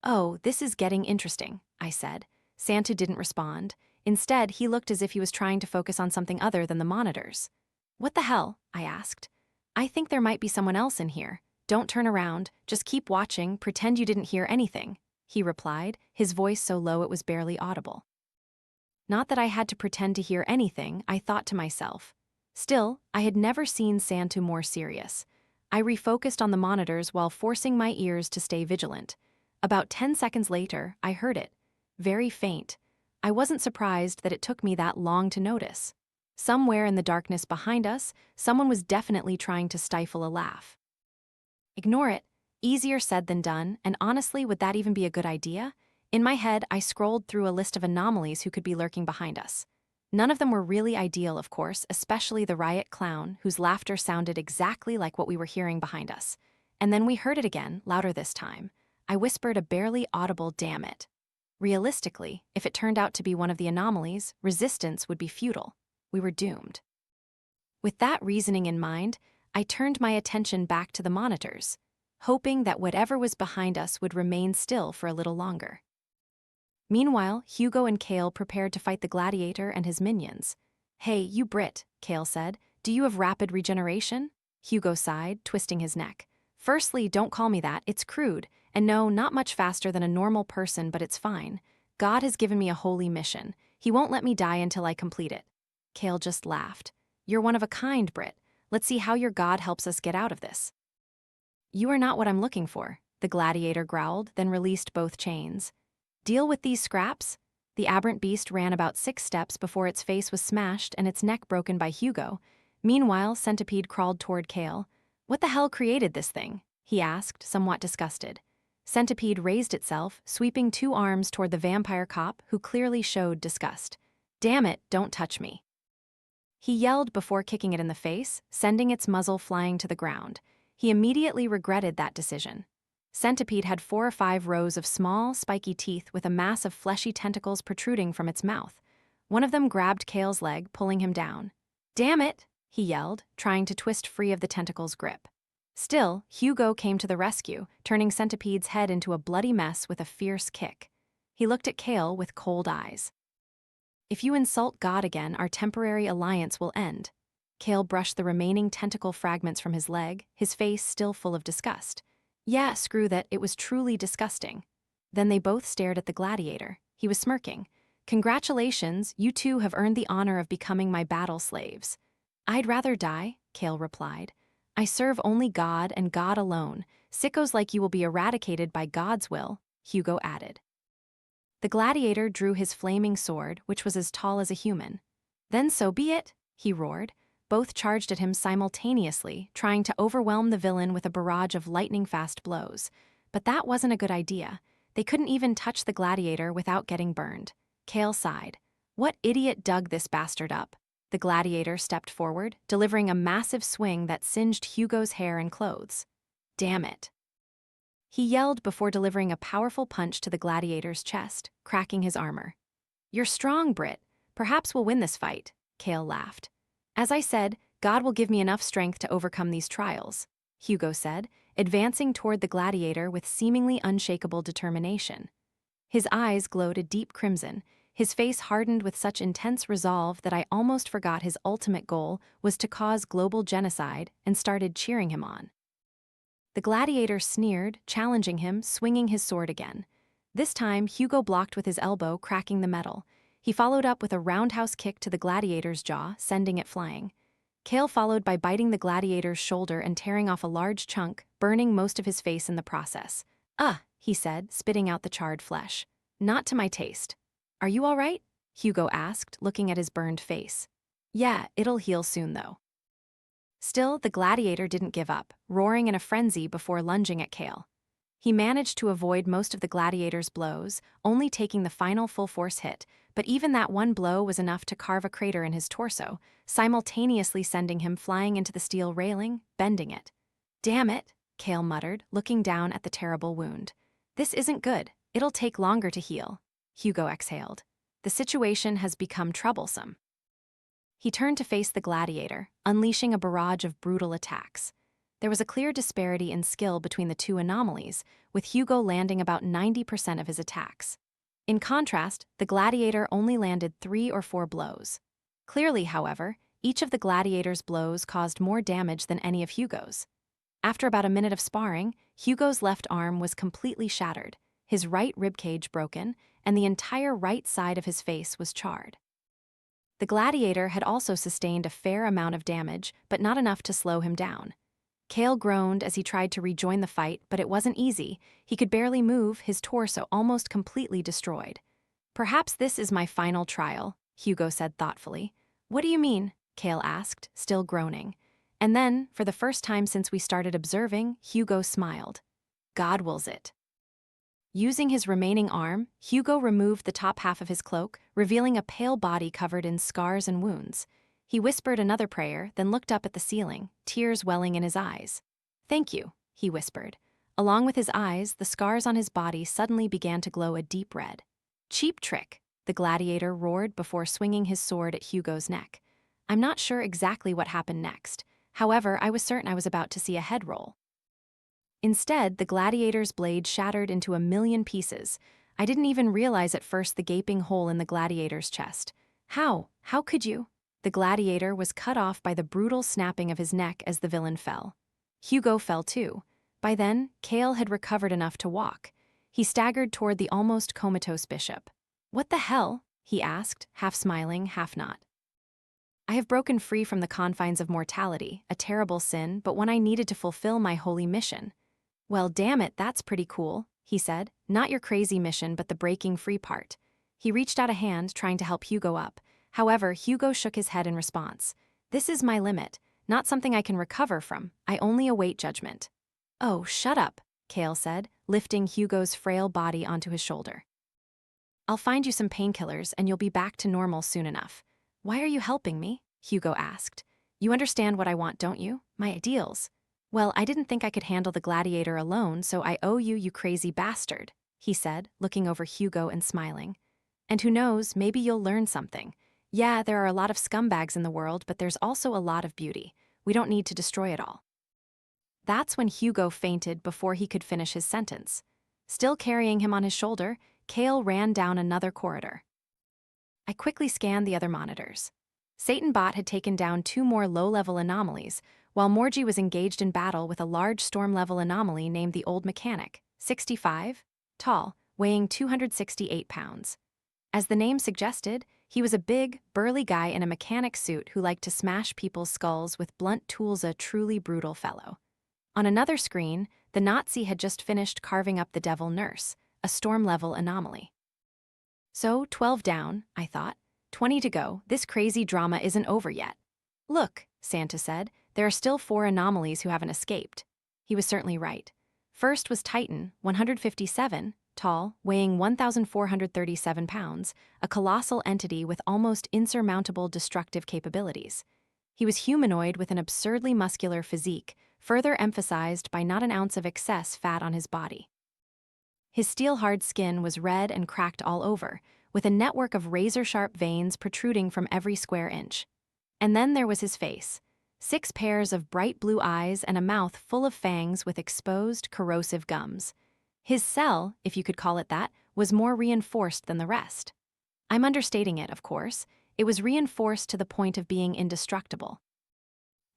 Speaker 1: Oh, this is getting interesting, I said. Santu didn't respond. Instead, he looked as if he was trying to focus on something other than the monitors. What the hell? I asked. I think there might be someone else in here. Don't turn around, just keep watching, pretend you didn't hear anything, he replied, his voice so low it was barely audible. Not that I had to pretend to hear anything, I thought to myself. Still, I had never seen Santu more serious. I refocused on the monitors while forcing my ears to stay vigilant. About 10 seconds later, I heard it. Very faint. I wasn't surprised that it took me that long to notice. Somewhere in the darkness behind us, someone was definitely trying to stifle a laugh. Ignore it. Easier said than done, and honestly, would that even be a good idea? In my head, I scrolled through a list of anomalies who could be lurking behind us. None of them were really ideal, of course, especially the riot clown, whose laughter sounded exactly like what we were hearing behind us. And then we heard it again, louder this time. I whispered a barely audible "damn it." Realistically, if it turned out to be one of the anomalies, resistance would be futile. We were doomed. With that reasoning in mind, I turned my attention back to the monitors, hoping that whatever was behind us would remain still for a little longer. Meanwhile, Hugo and Kale prepared to fight the gladiator and his minions. "Hey, you Brit," Kale said. "Do you have rapid regeneration?" Hugo sighed, twisting his neck. "Firstly, don't call me that, it's crude, and no, not much faster than a normal person, but it's fine. God has given me a holy mission. He won't let me die until I complete it." Kale just laughed. "You're one of a kind, Brit. Let's see how your God helps us get out of this." "You are not what I'm looking for," the gladiator growled, then released both chains. "Deal with these scraps?" The aberrant beast ran about 6 steps before its face was smashed and its neck broken by Hugo. Meanwhile, Centipede crawled toward Kale. "What the hell created this thing?" he asked, somewhat disgusted. Centipede raised itself, sweeping 2 arms toward the vampire cop, who clearly showed disgust. "Damn it, don't touch me," he yelled before kicking it in the face, sending its muzzle flying to the ground. He immediately regretted that decision. Centipede had 4 or 5 rows of small, spiky teeth with a mass of fleshy tentacles protruding from its mouth. One of them grabbed Kale's leg, pulling him down. "Damn it!" he yelled, trying to twist free of the tentacle's grip. Still, Hugo came to the rescue, turning Centipede's head into a bloody mess with a fierce kick. He looked at Kale with cold eyes. "If you insult God again, our temporary alliance will end." Kale brushed the remaining tentacle fragments from his leg, his face still full of disgust. "Yeah, screw that, it was truly disgusting." Then they both stared at the gladiator. He was smirking. "Congratulations, you two have earned the honor of becoming my battle slaves." "I'd rather die," Kale replied. "I serve only God and God alone. Sickos like you will be eradicated by God's will," Hugo added. The gladiator drew his flaming sword, which was as tall as a human. "Then so be it," he roared. Both charged at him simultaneously, trying to overwhelm the villain with a barrage of lightning-fast blows. But that wasn't a good idea. They couldn't even touch the gladiator without getting burned. Kale sighed. "What idiot dug this bastard up?" The gladiator stepped forward, delivering a massive swing that singed Hugo's hair and clothes. "Damn it," he yelled before delivering a powerful punch to the gladiator's chest, cracking his armor. "You're strong, Brit. Perhaps we'll win this fight," Kale laughed. "As I said, God will give me enough strength to overcome these trials," Hugo said, advancing toward the gladiator with seemingly unshakable determination. His eyes glowed a deep crimson, his face hardened with such intense resolve that I almost forgot his ultimate goal was to cause global genocide and started cheering him on. The gladiator sneered, challenging him, swinging his sword again. This time, Hugo blocked with his elbow, cracking the metal. He followed up with a roundhouse kick to the gladiator's jaw, sending it flying. Kale followed by biting the gladiator's shoulder and tearing off a large chunk, burning most of his face in the process. He said, spitting out the charred flesh. "Not to my taste." "Are you all right?" Hugo asked, looking at his burned face. "Yeah, it'll heal soon, though." Still, the gladiator didn't give up, roaring in a frenzy before lunging at Kale. He managed to avoid most of the gladiator's blows, only taking the final full-force hit, but even that one blow was enough to carve a crater in his torso, simultaneously sending him flying into the steel railing, bending it. "Damn it," Kale muttered, looking down at the terrible wound. "This isn't good. It'll take longer to heal." Hugo exhaled. "The situation has become troublesome." He turned to face the gladiator, unleashing a barrage of brutal attacks. There was a clear disparity in skill between the two anomalies, with Hugo landing about 90% of his attacks. In contrast, the gladiator only landed 3 or 4 blows. Clearly, however, each of the gladiator's blows caused more damage than any of Hugo's. After about a minute of sparring, Hugo's left arm was completely shattered, his right ribcage broken, and the entire right side of his face was charred. The gladiator had also sustained a fair amount of damage, but not enough to slow him down. Kale groaned as he tried to rejoin the fight, but it wasn't easy. He could barely move, his torso almost completely destroyed. "Perhaps this is my final trial," Hugo said thoughtfully. "What do you mean?" Kale asked, still groaning. And then, for the first time since we started observing, Hugo smiled. "God wills it." Using his remaining arm, Hugo removed the top half of his cloak, revealing a pale body covered in scars and wounds. He whispered another prayer, then looked up at the ceiling, tears welling in his eyes. "Thank you," he whispered. Along with his eyes, the scars on his body suddenly began to glow a deep red. "Cheap trick," the gladiator roared before swinging his sword at Hugo's neck. I'm not sure exactly what happened next. However, I was certain I was about to see a head roll. Instead, the gladiator's blade shattered into a million pieces. I didn't even realize at first the gaping hole in the gladiator's chest. How? How could you? The gladiator was cut off by the brutal snapping of his neck as the villain fell. Hugo fell too. By then, Cale had recovered enough to walk. He staggered toward the almost comatose bishop. "What the hell?" he asked, half smiling, half not. "I have broken free from the confines of mortality, a terrible sin, but one I needed to fulfill my holy mission." "Well, damn it, that's pretty cool," he said. "Not your crazy mission, but the breaking free part." He reached out a hand, trying to help Hugo up. However, Hugo shook his head in response. "This is my limit, not something I can recover from. I only await judgment." "Oh, shut up," Cale said, lifting Hugo's frail body onto his shoulder. "I'll find you some painkillers and you'll be back to normal soon enough." "Why are you helping me?" Hugo asked. "You understand what I want, don't you? My ideals." "Well, I didn't think I could handle the gladiator alone, so I owe you, you crazy bastard," he said, looking over Hugo and smiling. "And who knows, maybe you'll learn something. Yeah, there are a lot of scumbags in the world, but there's also a lot of beauty. We don't need to destroy it all." That's when Hugo fainted before he could finish his sentence. Still carrying him on his shoulder, Cale ran down another corridor. I quickly scanned the other monitors. Satan Bot had taken down 2 more low-level anomalies, while Morgi was engaged in battle with a large storm-level anomaly named the Old Mechanic, 65, tall, weighing 268 pounds. As the name suggested, he was a big, burly guy in a mechanic suit who liked to smash people's skulls with blunt tools, a truly brutal fellow. On another screen, the Nazi had just finished carving up the Devil Nurse, a storm-level anomaly. So, 12 down, I thought. 20 to go, this crazy drama isn't over yet. "Look," Santa said, "there are still 4 anomalies who haven't escaped." He was certainly right. First was Titan, 157, tall, weighing 1,437 pounds, a colossal entity with almost insurmountable destructive capabilities. He was humanoid with an absurdly muscular physique, further emphasized by not an ounce of excess fat on his body. His steel-hard skin was red and cracked all over, with a network of razor-sharp veins protruding from every square inch. And then there was his face. 6 pairs of bright blue eyes and a mouth full of fangs with exposed, corrosive gums. His cell, if you could call it that, was more reinforced than the rest. I'm understating it, of course. It was reinforced to the point of being indestructible.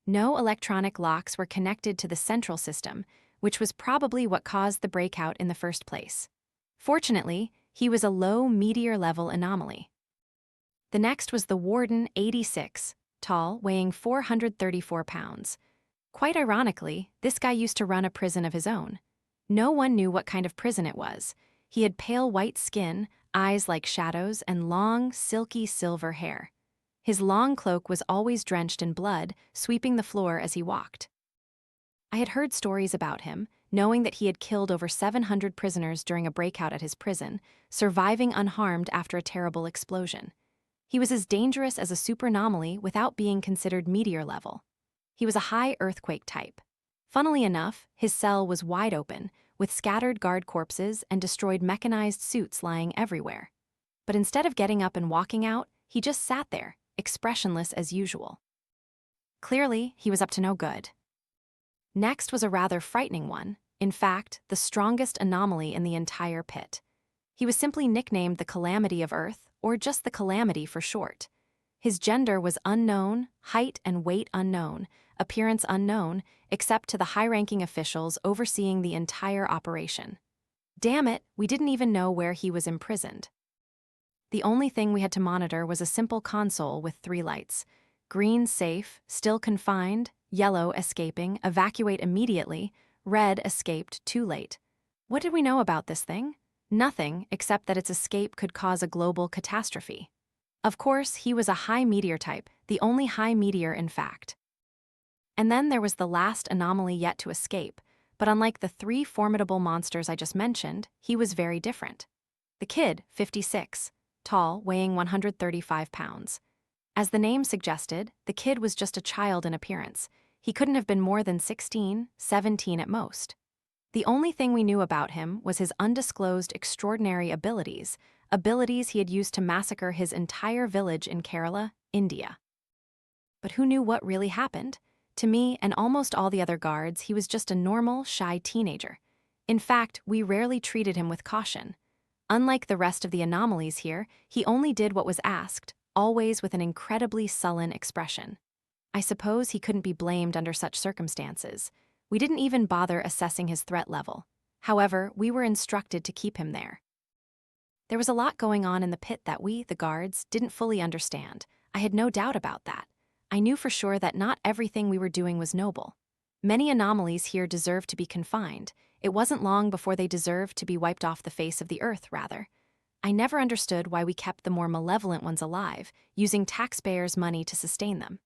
Speaker 1: No electronic locks were connected to the central system, which was probably what caused the breakout in the first place. Fortunately, he was a low meteor-level anomaly. The next was the Warden, 86, tall, weighing 434 pounds. Quite ironically, this guy used to run a prison of his own. No one knew what kind of prison it was. He had pale white skin, eyes like shadows, and long, silky silver hair. His long cloak was always drenched in blood, sweeping the floor as he walked. I had heard stories about him, knowing that he had killed over 700 prisoners during a breakout at his prison, surviving unharmed after a terrible explosion. He was as dangerous as a superanomaly without being considered meteor level. He was a high earthquake type. Funnily enough, his cell was wide open, with scattered guard corpses and destroyed mechanized suits lying everywhere. But instead of getting up and walking out, he just sat there, expressionless as usual. Clearly, he was up to no good. Next was a rather frightening one, in fact, the strongest anomaly in the entire pit. He was simply nicknamed the Calamity of Earth, or just the Calamity for short. His gender was unknown, height and weight unknown, appearance unknown, except to the high-ranking officials overseeing the entire operation. Damn it, we didn't even know where he was imprisoned. The only thing we had to monitor was a simple console with 3 lights. Green, safe, still confined; yellow, escaping, evacuate immediately; red, escaped, too late. What did we know about this thing? Nothing, except that its escape could cause a global catastrophe. Of course, he was a high meteor type, the only high meteor in fact. And then there was the last anomaly yet to escape, but unlike the three formidable monsters I just mentioned, he was very different. The kid, 56, tall, weighing 135 pounds. As the name suggested, the kid was just a child in appearance. He couldn't have been more than 16, 17 at most. The only thing we knew about him was his undisclosed extraordinary abilities he had used to massacre his entire village in Kerala, India. But who knew what really happened? To me and almost all the other guards, he was just a normal, shy teenager. In fact, we rarely treated him with caution. Unlike the rest of the anomalies here, he only did what was asked, always with an incredibly sullen expression. I suppose he couldn't be blamed under such circumstances. We didn't even bother assessing his threat level. However, we were instructed to keep him there. There was a lot going on in the pit that we, the guards, didn't fully understand. I had no doubt about that. I knew for sure that not everything we were doing was noble. Many anomalies here deserved to be confined. It wasn't long before they deserved to be wiped off the face of the earth, rather. I never understood why we kept the more malevolent ones alive, using taxpayers' money to sustain them.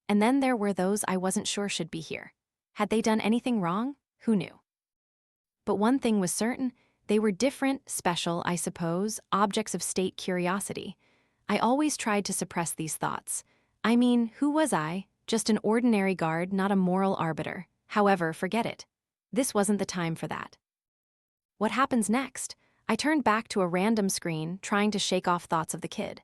Speaker 1: And then there were those I wasn't sure should be here. Had they done anything wrong? Who knew? But one thing was certain, they were different, special, I suppose, objects of state curiosity. I always tried to suppress these thoughts. I mean, who was I? Just an ordinary guard, not a moral arbiter. However, forget it. This wasn't the time for that. What happens next? I turned back to a random screen, trying to shake off thoughts of the kid.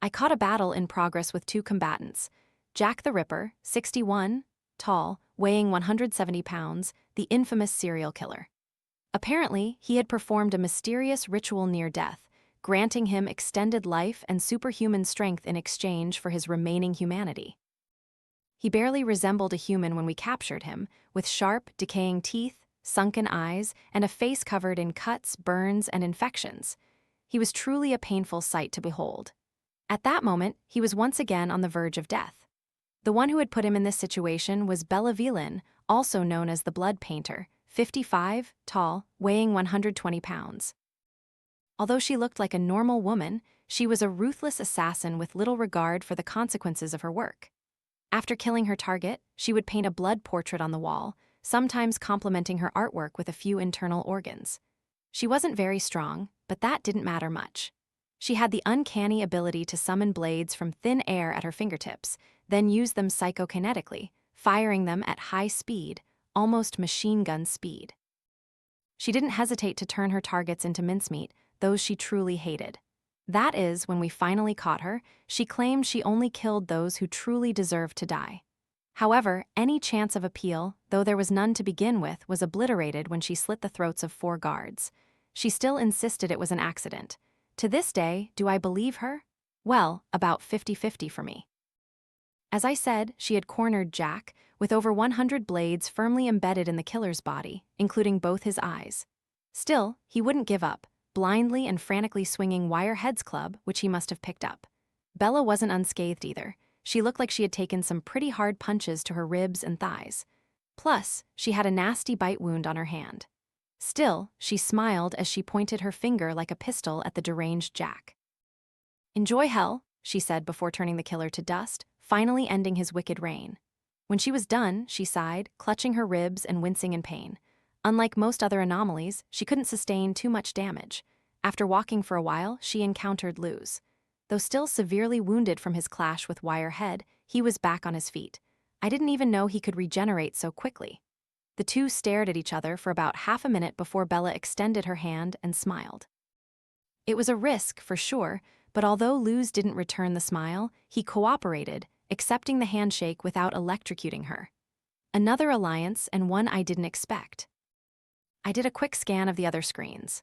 Speaker 1: I caught a battle in progress with two combatants. Jack the Ripper, 61, tall, weighing 170 pounds, the infamous serial killer. Apparently, he had performed a mysterious ritual near death, granting him extended life and superhuman strength in exchange for his remaining humanity. He barely resembled a human when we captured him, with sharp, decaying teeth, sunken eyes, and a face covered in cuts, burns, and infections. He was truly a painful sight to behold. At that moment, he was once again on the verge of death. The one who had put him in this situation was Bella Villain, also known as the Blood Painter, 55, tall, weighing 120 pounds. Although she looked like a normal woman, she was a ruthless assassin with little regard for the consequences of her work. After killing her target, she would paint a blood portrait on the wall, sometimes complementing her artwork with a few internal organs. She wasn't very strong, but that didn't matter much. She had the uncanny ability to summon blades from thin air at her fingertips, then use them psychokinetically, firing them at high speed, almost machine gun speed. She didn't hesitate to turn her targets into mincemeat, those she truly hated. That is, when we finally caught her, she claimed she only killed those who truly deserved to die. However, any chance of appeal, though there was none to begin with, was obliterated when she slit the throats of 4 guards. She still insisted it was an accident. To this day, do I believe her? Well, about 50-50 for me. As I said, she had cornered Jack, with over 100 blades firmly embedded in the killer's body, including both his eyes. Still, he wouldn't give up, blindly and frantically swinging wire heads club, which he must have picked up. Bella wasn't unscathed either. She looked like she had taken some pretty hard punches to her ribs and thighs. Plus, she had a nasty bite wound on her hand. Still, she smiled as she pointed her finger like a pistol at the deranged Jack. "Enjoy hell," she said before turning the killer to dust, finally ending his wicked reign. When she was done, she sighed, clutching her ribs and wincing in pain. Unlike most other anomalies, she couldn't sustain too much damage. After walking for a while, she encountered Luz. Though still severely wounded from his clash with Wirehead, he was back on his feet. I didn't even know he could regenerate so quickly. The two stared at each other for about half a minute before Bella extended her hand and smiled. It was a risk, for sure, but although Luz didn't return the smile, he cooperated, accepting the handshake without electrocuting her. Another alliance, and one I didn't expect. I did a quick scan of the other screens.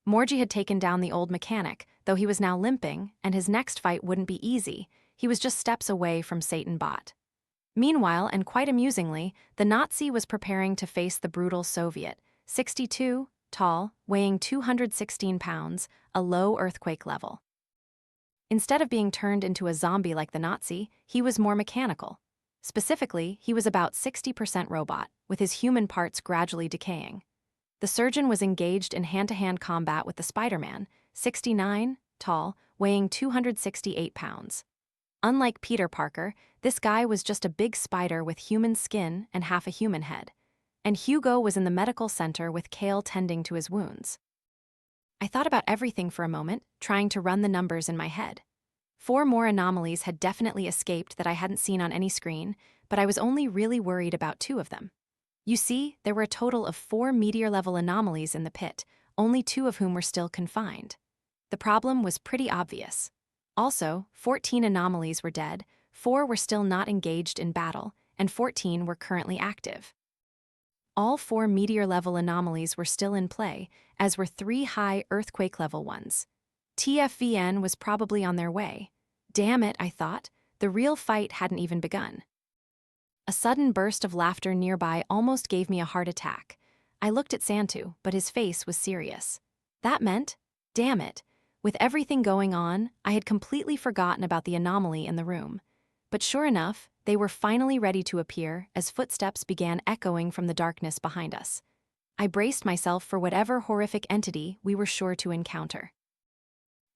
Speaker 1: Morgie had taken down the old mechanic, though he was now limping, and his next fight wouldn't be easy. He was just steps away from Satan Bot. Meanwhile, and quite amusingly, the Nazi was preparing to face the brutal Soviet, 62, tall, weighing 216 pounds, a low earthquake level. Instead of being turned into a zombie like the Nazi, he was more mechanical. Specifically, he was about 60% robot, with his human parts gradually decaying. The surgeon was engaged in hand-to-hand combat with the Spider-Man, 69, tall, weighing 268 pounds. Unlike Peter Parker, this guy was just a big spider with human skin and half a human head. and Hugo was in the medical center with Kale tending to his wounds. I thought about everything for a moment, trying to run the numbers in my head. 4 more anomalies had definitely escaped that I hadn't seen on any screen, but I was only really worried about 2 of them. You see, there were a total of 4 meteor-level anomalies in the pit, only 2 of whom were still confined. The problem was pretty obvious. Also, 14 anomalies were dead, 4 were still not engaged in battle, and 14 were currently active. All 4 meteor-level anomalies were still in play, as were 3 high earthquake-level ones. TFVN was probably on their way. Damn it, I thought. The real fight hadn't even begun. A sudden burst of laughter nearby almost gave me a heart attack. I looked at Santu, but his face was serious. That meant, damn it, with everything going on, I had completely forgotten about the anomaly in the room. But sure enough, they were finally ready to appear as footsteps began echoing from the darkness behind us. I braced myself for whatever horrific entity we were sure to encounter.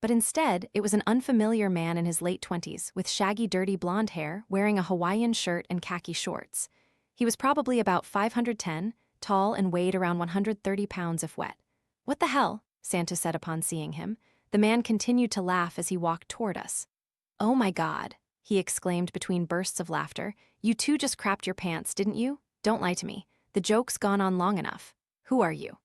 Speaker 1: But instead, it was an unfamiliar man in his late 20s with shaggy dirty blonde hair wearing a Hawaiian shirt and khaki shorts. He was probably about 5'10", tall and weighed around 130 pounds if wet. "What the hell?" Santa said upon seeing him. The man continued to laugh as he walked toward us. "Oh my God," he exclaimed between bursts of laughter. "You two just crapped your pants, didn't you? Don't lie to me. The joke's gone on long enough. Who are you?"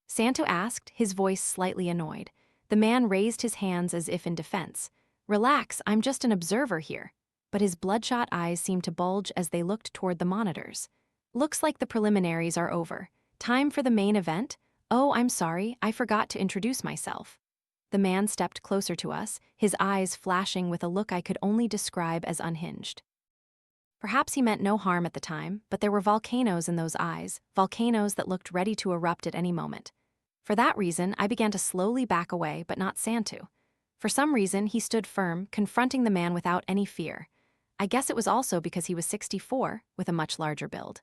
Speaker 1: Santo asked, his voice slightly annoyed. The man raised his hands as if in defense. "Relax, I'm just an observer here." But his bloodshot eyes seemed to bulge as they looked toward the monitors. "Looks like the preliminaries are over. Time for the main event? Oh, I'm sorry, I forgot to introduce myself." The man stepped closer to us, his eyes flashing with a look I could only describe as unhinged. Perhaps he meant no harm at the time, but there were volcanoes in those eyes, volcanoes that looked ready to erupt at any moment. For that reason, I began to slowly back away, but not Santu. For some reason, he stood firm, confronting the man without any fear. I guess it was also because he was 64, with a much larger build.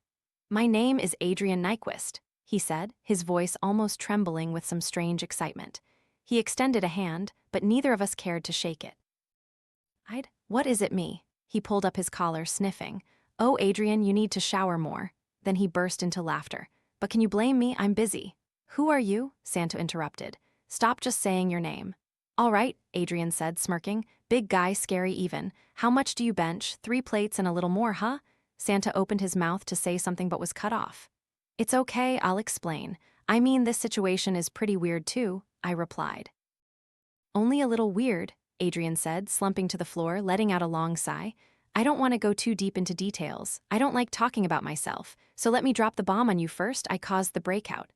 Speaker 1: "My name is Adrian Nyquist," he said, his voice almost trembling with some strange excitement. He extended a hand, but neither of us cared to shake it. What is it me?" He pulled up his collar, sniffing. "Oh, Adrian, you need to shower more." Then he burst into laughter. "But can you blame me? I'm busy." "Who are you?" Santo interrupted. "Stop just saying your name." "All right," Adrian said, smirking. "Big guy, scary even. How much do you bench? 3 plates and a little more, huh?" Santa opened his mouth to say something but was cut off. "It's okay, I'll explain. I mean, this situation is pretty weird too," I replied. "Only a little weird," Adrian said, slumping to the floor, letting out a long sigh. "I don't want to go too deep into details. I don't like talking about myself, so let me drop the bomb on you first. I caused the breakout."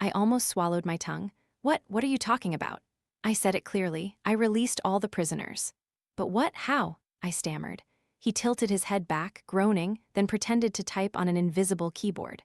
Speaker 1: I almost swallowed my tongue. What are you talking about?" I said it clearly. "I released all the prisoners." "But what? How?" I stammered. He tilted his head back, groaning, then pretended to type on an invisible keyboard.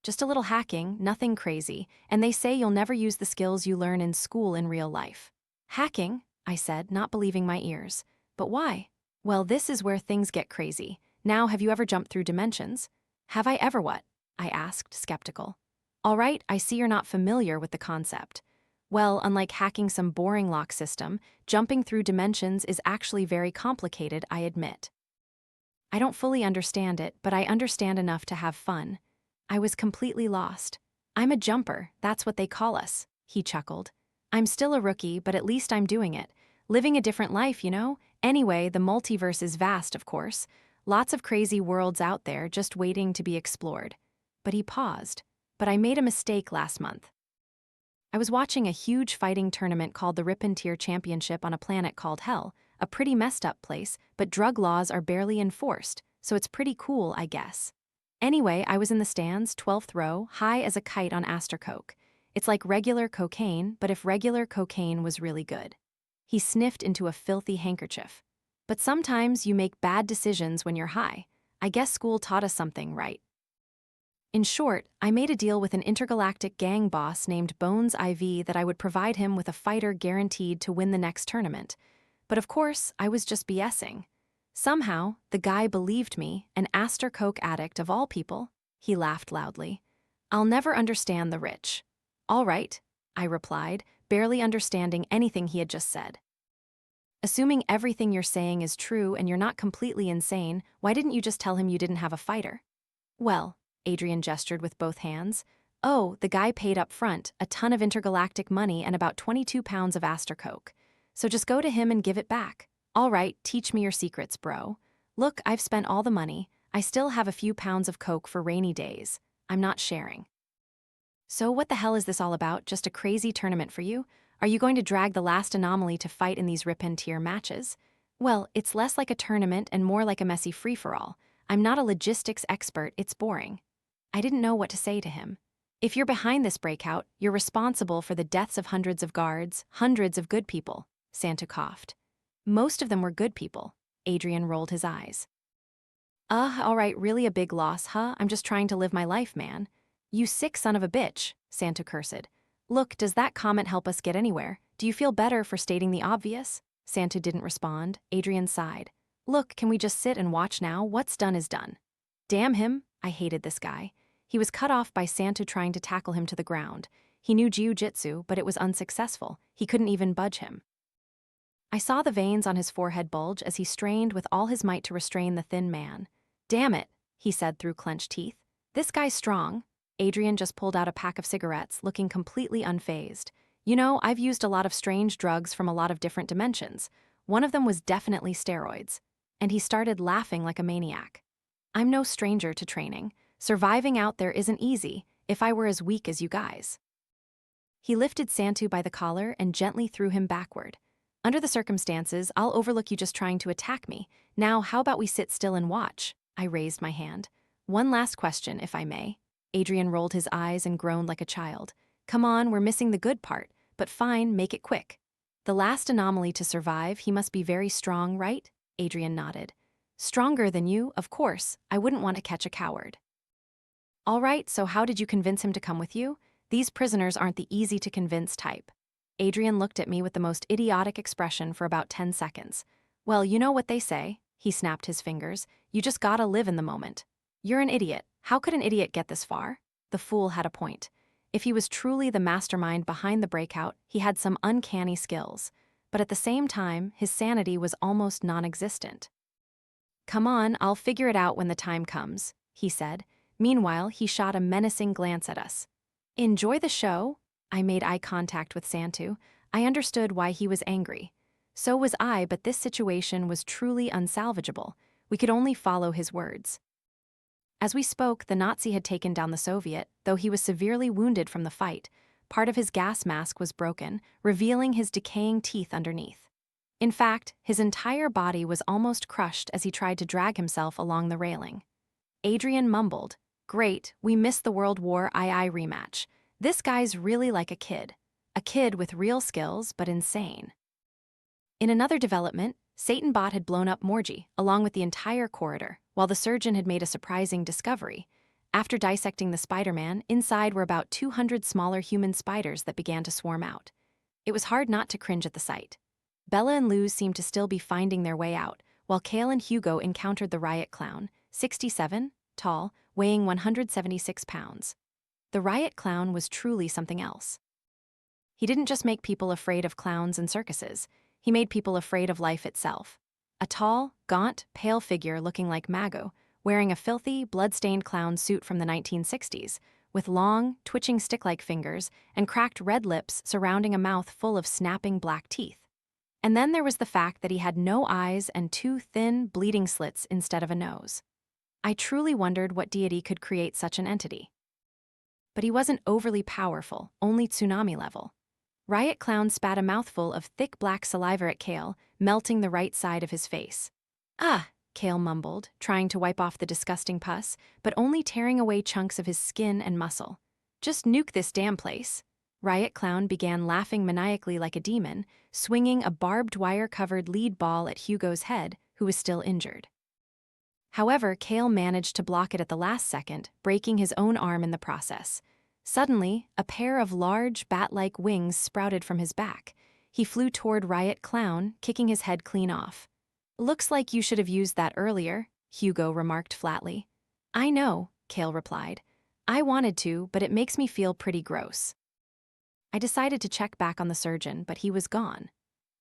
Speaker 1: "Just a little hacking, nothing crazy, and they say you'll never use the skills you learn in school in real life." "Hacking?" I said, not believing my ears. "But why?" "Well, this is where things get crazy. Now, have you ever jumped through dimensions?" "Have I ever what?" I asked, skeptical. "All right, I see you're not familiar with the concept. Well, unlike hacking some boring lock system, jumping through dimensions is actually very complicated, I admit. I don't fully understand it, but I understand enough to have fun." I was completely lost. "I'm a jumper, that's what they call us," he chuckled. "I'm still a rookie, but at least I'm doing it. Living a different life, you know? Anyway, the multiverse is vast, of course. Lots of crazy worlds out there just waiting to be explored." But he paused. "But I made a mistake last month. I was watching a huge fighting tournament called the Ripentier Championship on a planet called Hell, a pretty messed up place, but drug laws are barely enforced, so it's pretty cool, I guess. Anyway, I was in the stands, 12th row, high as a kite on Aster Coke. It's like regular cocaine, but if regular cocaine was really good." He sniffed into a filthy handkerchief. "But sometimes you make bad decisions when you're high. I guess school taught us something, right?" In short, I made a deal with an intergalactic gang boss named Bones IV that I would provide him with a fighter guaranteed to win the next tournament. But of course, I was just BSing. Somehow, the guy believed me, an Aster Coke addict of all people. He laughed loudly. "I'll never understand the rich." "All right," I replied, barely understanding anything he had just said. "Assuming everything you're saying is true and you're not completely insane, why didn't you just tell him you didn't have a fighter?" "Well," Adrian gestured with both hands. Oh, the guy paid up front, a ton of intergalactic money and about 22 pounds of Aster Coke. So just go to him and give it back. All right, teach me your secrets, bro. Look, I've spent all the money. I still have a few pounds of Coke for rainy days. I'm not sharing. So what the hell is this all about? Just a crazy tournament for you? Are you going to drag the last anomaly to fight in these rip-and-tear matches? Well, it's less like a tournament and more like a messy free-for-all. I'm not a logistics expert, it's boring. I didn't know what to say to him. If you're behind this breakout, you're responsible for the deaths of hundreds of guards, hundreds of good people, Santu coughed. Most of them were good people. Adrian rolled his eyes. All right, really a big loss, huh? I'm just trying to live my life, man. You sick son of a bitch, Santu cursed. Look, does that comment help us get anywhere? Do you feel better for stating the obvious? Santu didn't respond. Adrian sighed. Look, can we just sit and watch now? What's done is done. Damn him, I hated this guy. He was cut off by Santu trying to tackle him to the ground. He knew jiu-jitsu, but it was unsuccessful. He couldn't even budge him. I saw the veins on his forehead bulge as he strained with all his might to restrain the thin man. Damn it, he said through clenched teeth. This guy's strong. Adrian just pulled out a pack of cigarettes, looking completely unfazed. You know, I've used a lot of strange drugs from a lot of different dimensions. One of them was definitely steroids. And he started laughing like a maniac. I'm no stranger to training. Surviving out there isn't easy, if I were as weak as you guys. He lifted Santu by the collar and gently threw him backward. Under the circumstances, I'll overlook you just trying to attack me. Now, how about we sit still and watch? I raised my hand. One last question, if I may. Adrian rolled his eyes and groaned like a child. Come on, we're missing the good part, but fine, make it quick. The last anomaly to survive, he must be very strong, right? Adrian nodded. Stronger than you, of course. I wouldn't want to catch a coward. All right, so how did you convince him to come with you? These prisoners aren't the easy-to-convince type. Adrian looked at me with the most idiotic expression for about 10 seconds. Well, you know what they say. He snapped his fingers. You just gotta live in the moment. You're an idiot. How could an idiot get this far? The fool had a point. If he was truly the mastermind behind the breakout, he had some uncanny skills. But at the same time, his sanity was almost non-existent. Come on, I'll figure it out when the time comes, he said. Meanwhile, he shot a menacing glance at us. Enjoy the show? I made eye contact with Santu. I understood why he was angry. So was I, but this situation was truly unsalvageable. We could only follow his words. As we spoke, the Nazi had taken down the Soviet, though he was severely wounded from the fight. Part of his gas mask was broken, revealing his decaying teeth underneath. In fact, his entire body was almost crushed as he tried to drag himself along the railing. Adrian mumbled, Great, we missed the World War II rematch. This guy's really like a kid. A kid with real skills, but insane. In another development, Satanbot had blown up Morgie, along with the entire corridor, while the surgeon had made a surprising discovery. After dissecting the Spider-Man, inside were about 200 smaller human spiders that began to swarm out. It was hard not to cringe at the sight. Bella and Luz seemed to still be finding their way out, while Kale and Hugo encountered the riot clown, 67, tall, weighing 176 pounds. The riot clown was truly something else. He didn't just make people afraid of clowns and circuses, he made people afraid of life itself. A tall, gaunt, pale figure looking like Mago, wearing a filthy, blood-stained clown suit from the 1960s, with long, twitching stick-like fingers and cracked red lips surrounding a mouth full of snapping black teeth. And then there was the fact that he had no eyes and two thin, bleeding slits instead of a nose. I truly wondered what deity could create such an entity. But he wasn't overly powerful, only tsunami level. Riot Clown spat a mouthful of thick black saliva at Kale, melting the right side of his face. Ah, Kale mumbled, trying to wipe off the disgusting pus, but only tearing away chunks of his skin and muscle. Just nuke this damn place. Riot Clown began laughing maniacally like a demon, swinging a barbed wire-covered lead ball at Hugo's head, who was still injured. However, Kale managed to block it at the last second, breaking his own arm in the process. Suddenly, a pair of large, bat-like wings sprouted from his back. He flew toward Riot Clown, kicking his head clean off. Looks like you should have used that earlier, Hugo remarked flatly. I know, Kale replied. I wanted to, but it makes me feel pretty gross. I decided to check back on the surgeon, but he was gone.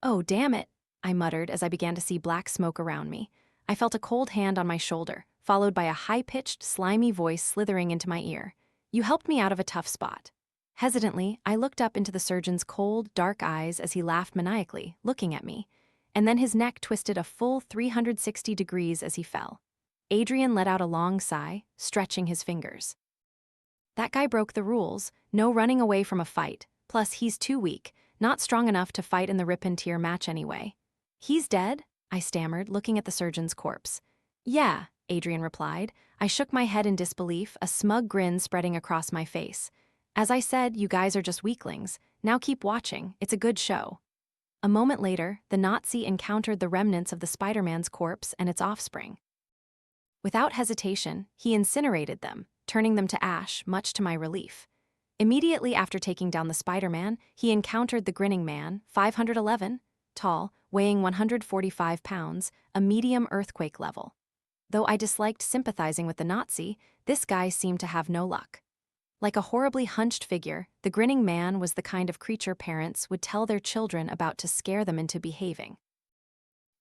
Speaker 1: Oh, damn it, I muttered as I began to see black smoke around me. I felt a cold hand on my shoulder, followed by a high-pitched, slimy voice slithering into my ear. "You helped me out of a tough spot." Hesitantly, I looked up into the surgeon's cold, dark eyes as he laughed maniacally, looking at me, and then his neck twisted a full 360 degrees as he fell. Adrian let out a long sigh, stretching his fingers. "That guy broke the rules, no running away from a fight, plus he's too weak, not strong enough to fight in the rip and tear match anyway." "He's dead?" I stammered, looking at the surgeon's corpse. "Yeah," Adrian replied. I shook my head in disbelief, a smug grin spreading across my face. "As I said, you guys are just weaklings. Now keep watching, it's a good show." A moment later, the Nazi encountered the remnants of the Spider-Man's corpse and its offspring. Without hesitation, he incinerated them, turning them to ash, much to my relief. Immediately after taking down the Spider-Man, he encountered the grinning man, 511, tall, weighing 145 pounds, a medium earthquake level. Though I disliked sympathizing with the Nazi, this guy seemed to have no luck. Like a horribly hunched figure, the grinning man was the kind of creature parents would tell their children about to scare them into behaving.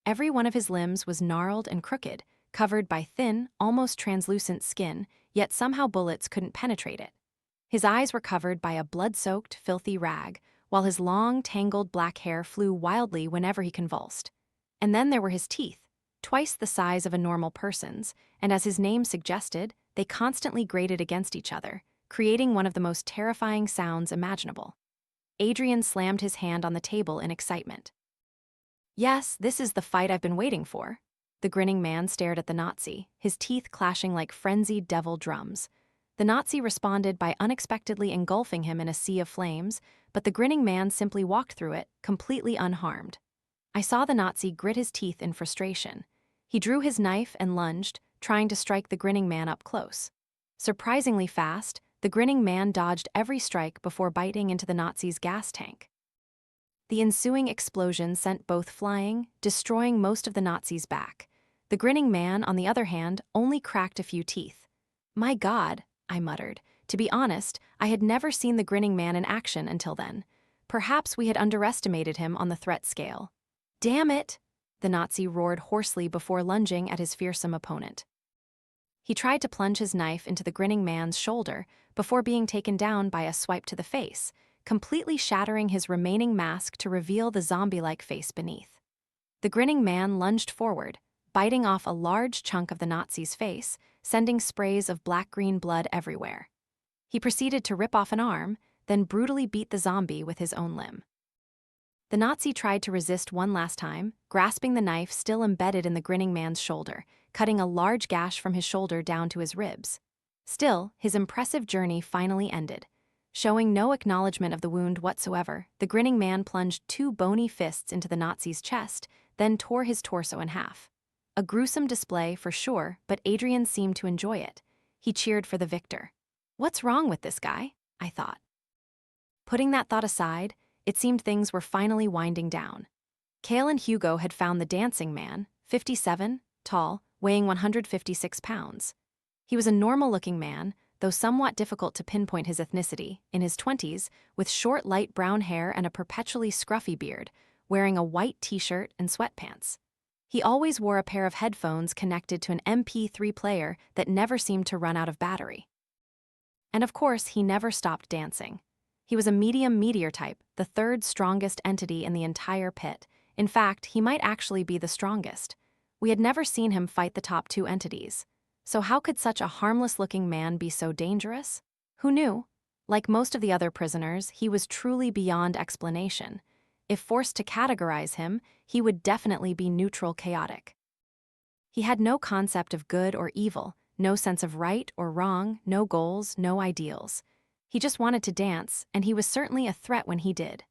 Speaker 1: Every one of his limbs was gnarled and crooked, covered by thin, almost translucent skin, yet somehow bullets couldn't penetrate it. His eyes were covered by a blood-soaked, filthy rag, while his long, tangled black hair flew wildly whenever he convulsed. And then there were his teeth, twice the size of a normal person's, and as his name suggested, they constantly grated against each other, creating one of the most terrifying sounds imaginable. Adrian slammed his hand on the table in excitement. "Yes, this is the fight I've been waiting for." The grinning man stared at the Nazi, his teeth clashing like frenzied devil drums. The Nazi responded by unexpectedly engulfing him in a sea of flames, but the grinning man simply walked through it, completely unharmed. I saw the Nazi grit his teeth in frustration. He drew his knife and lunged, trying to strike the grinning man up close. Surprisingly fast, the grinning man dodged every strike before biting into the Nazi's gas tank. The ensuing explosion sent both flying, destroying most of the Nazi's back. The grinning man, on the other hand, only cracked a few teeth. "My God," I muttered. To be honest, I had never seen the grinning man in action until then. Perhaps we had underestimated him on the threat scale. "Damn it!" the Nazi roared hoarsely before lunging at his fearsome opponent. He tried to plunge his knife into the grinning man's shoulder before being taken down by a swipe to the face, completely shattering his remaining mask to reveal the zombie-like face beneath. The grinning man lunged forward, biting off a large chunk of the Nazi's face, sending sprays of black-green blood everywhere. He proceeded to rip off an arm, then brutally beat the zombie with his own limb. The Nazi tried to resist one last time, grasping the knife still embedded in the grinning man's shoulder, cutting a large gash from his shoulder down to his ribs. Still, his impressive journey finally ended. Showing no acknowledgement of the wound whatsoever, the grinning man plunged two bony fists into the Nazi's chest, then tore his torso in half. A gruesome display for sure, but Adrian seemed to enjoy it. He cheered for the victor. What's wrong with this guy? I thought. Putting that thought aside, it seemed things were finally winding down. Cale and Hugo had found the dancing man, 57, tall, weighing 156 pounds. He was a normal-looking man, though somewhat difficult to pinpoint his ethnicity, in his 20s, with short light brown hair and a perpetually scruffy beard, wearing a white t-shirt and sweatpants. He always wore a pair of headphones connected to an MP3 player that never seemed to run out of battery. And of course, he never stopped dancing. He was a medium meteor type, the third strongest entity in the entire pit. In fact, he might actually be the strongest. We had never seen him fight the top two entities. So how could such a harmless-looking man be so dangerous? Who knew? Like most of the other prisoners, he was truly beyond explanation. If forced to categorize him, he would definitely be neutral chaotic. He had no concept of good or evil, no sense of right or wrong, no goals, no ideals. He just wanted to dance, and he was certainly a threat when he did.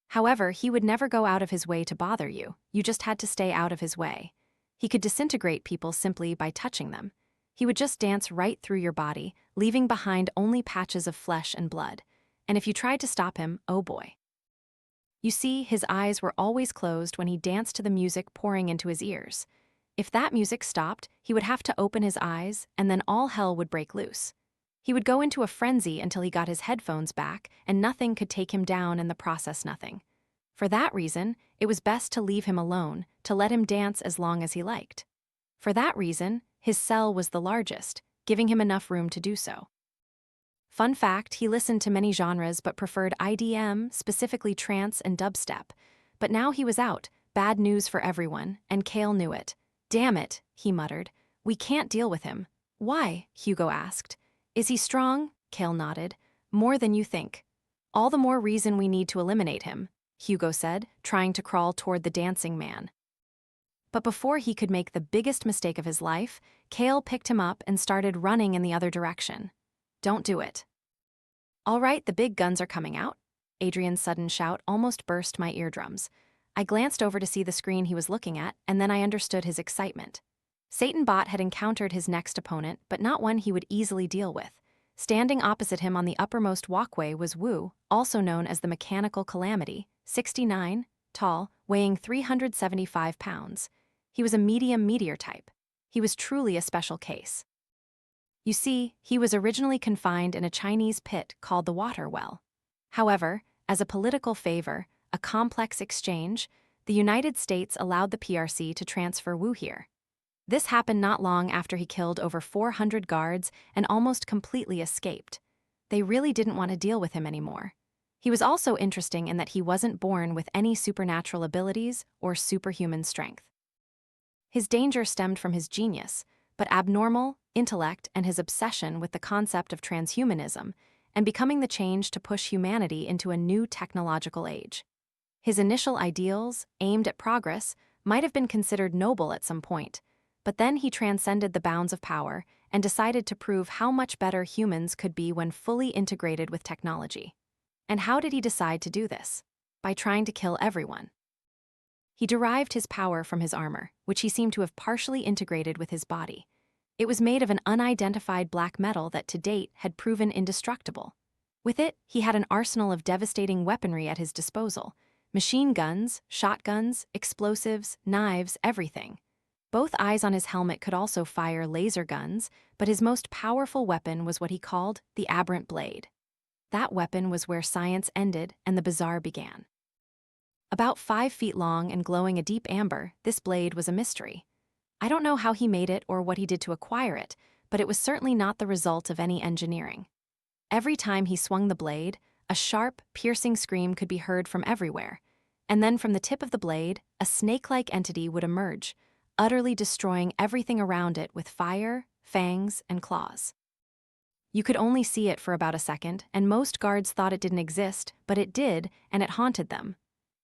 Speaker 1: However, he would never go out of his way to bother you, you just had to stay out of his way. He could disintegrate people simply by touching them. He would just dance right through your body, leaving behind only patches of flesh and blood. And if you tried to stop him, oh boy. You see, his eyes were always closed when he danced to the music pouring into his ears. If that music stopped, he would have to open his eyes, and then all hell would break loose. He would go into a frenzy until he got his headphones back, and nothing could take him down in the process nothing. For that reason, it was best to leave him alone, to let him dance as long as he liked. For that reason, his cell was the largest, giving him enough room to do so. Fun fact, he listened to many genres but preferred IDM, specifically trance and dubstep. But now he was out, bad news for everyone, and Cale knew it. "Damn it," he muttered. "We can't deal with him." "Why?" Hugo asked. "Is he strong?" Cale nodded. "More than you think." "All the more reason we need to eliminate him," Hugo said, trying to crawl toward the dancing man. But before he could make the biggest mistake of his life, Cale picked him up and started running in the other direction. "Don't do it." "All right, the big guns are coming out." Adrian's sudden shout almost burst my eardrums. I glanced over to see the screen he was looking at, and then I understood his excitement. Satan Bot had encountered his next opponent, but not one he would easily deal with. Standing opposite him on the uppermost walkway was Wu, also known as the Mechanical Calamity, 69, tall, weighing 375 pounds. He was a medium meteor type. He was truly a special case. You see, he was originally confined in a Chinese pit called the Water Well. However, as a political favor, a complex exchange, the United States allowed the PRC to transfer Wu here. This happened not long after he killed over 400 guards and almost completely escaped. They really didn't want to deal with him anymore. He was also interesting in that he wasn't born with any supernatural abilities or superhuman strength. His danger stemmed from his genius, but abnormal intellect and his obsession with the concept of transhumanism and becoming the change to push humanity into a new technological age. His initial ideals, aimed at progress, might have been considered noble at some point, but then he transcended the bounds of power and decided to prove how much better humans could be when fully integrated with technology. And how did he decide to do this? By trying to kill everyone. He derived his power from his armor, which he seemed to have partially integrated with his body. It was made of an unidentified black metal that to date had proven indestructible. With it, he had an arsenal of devastating weaponry at his disposal: machine guns, shotguns, explosives, knives, everything. Both eyes on his helmet could also fire laser guns, but his most powerful weapon was what he called the aberrant blade. That weapon was where science ended and the bizarre began. About 5 feet long and glowing a deep amber, this blade was a mystery. I don't know how he made it or what he did to acquire it, but it was certainly not the result of any engineering. Every time he swung the blade, a sharp, piercing scream could be heard from everywhere, and then from the tip of the blade, a snake-like entity would emerge, utterly destroying everything around it with fire, fangs, and claws. You could only see it for about a second, and most guards thought it didn't exist, but it did, and it haunted them.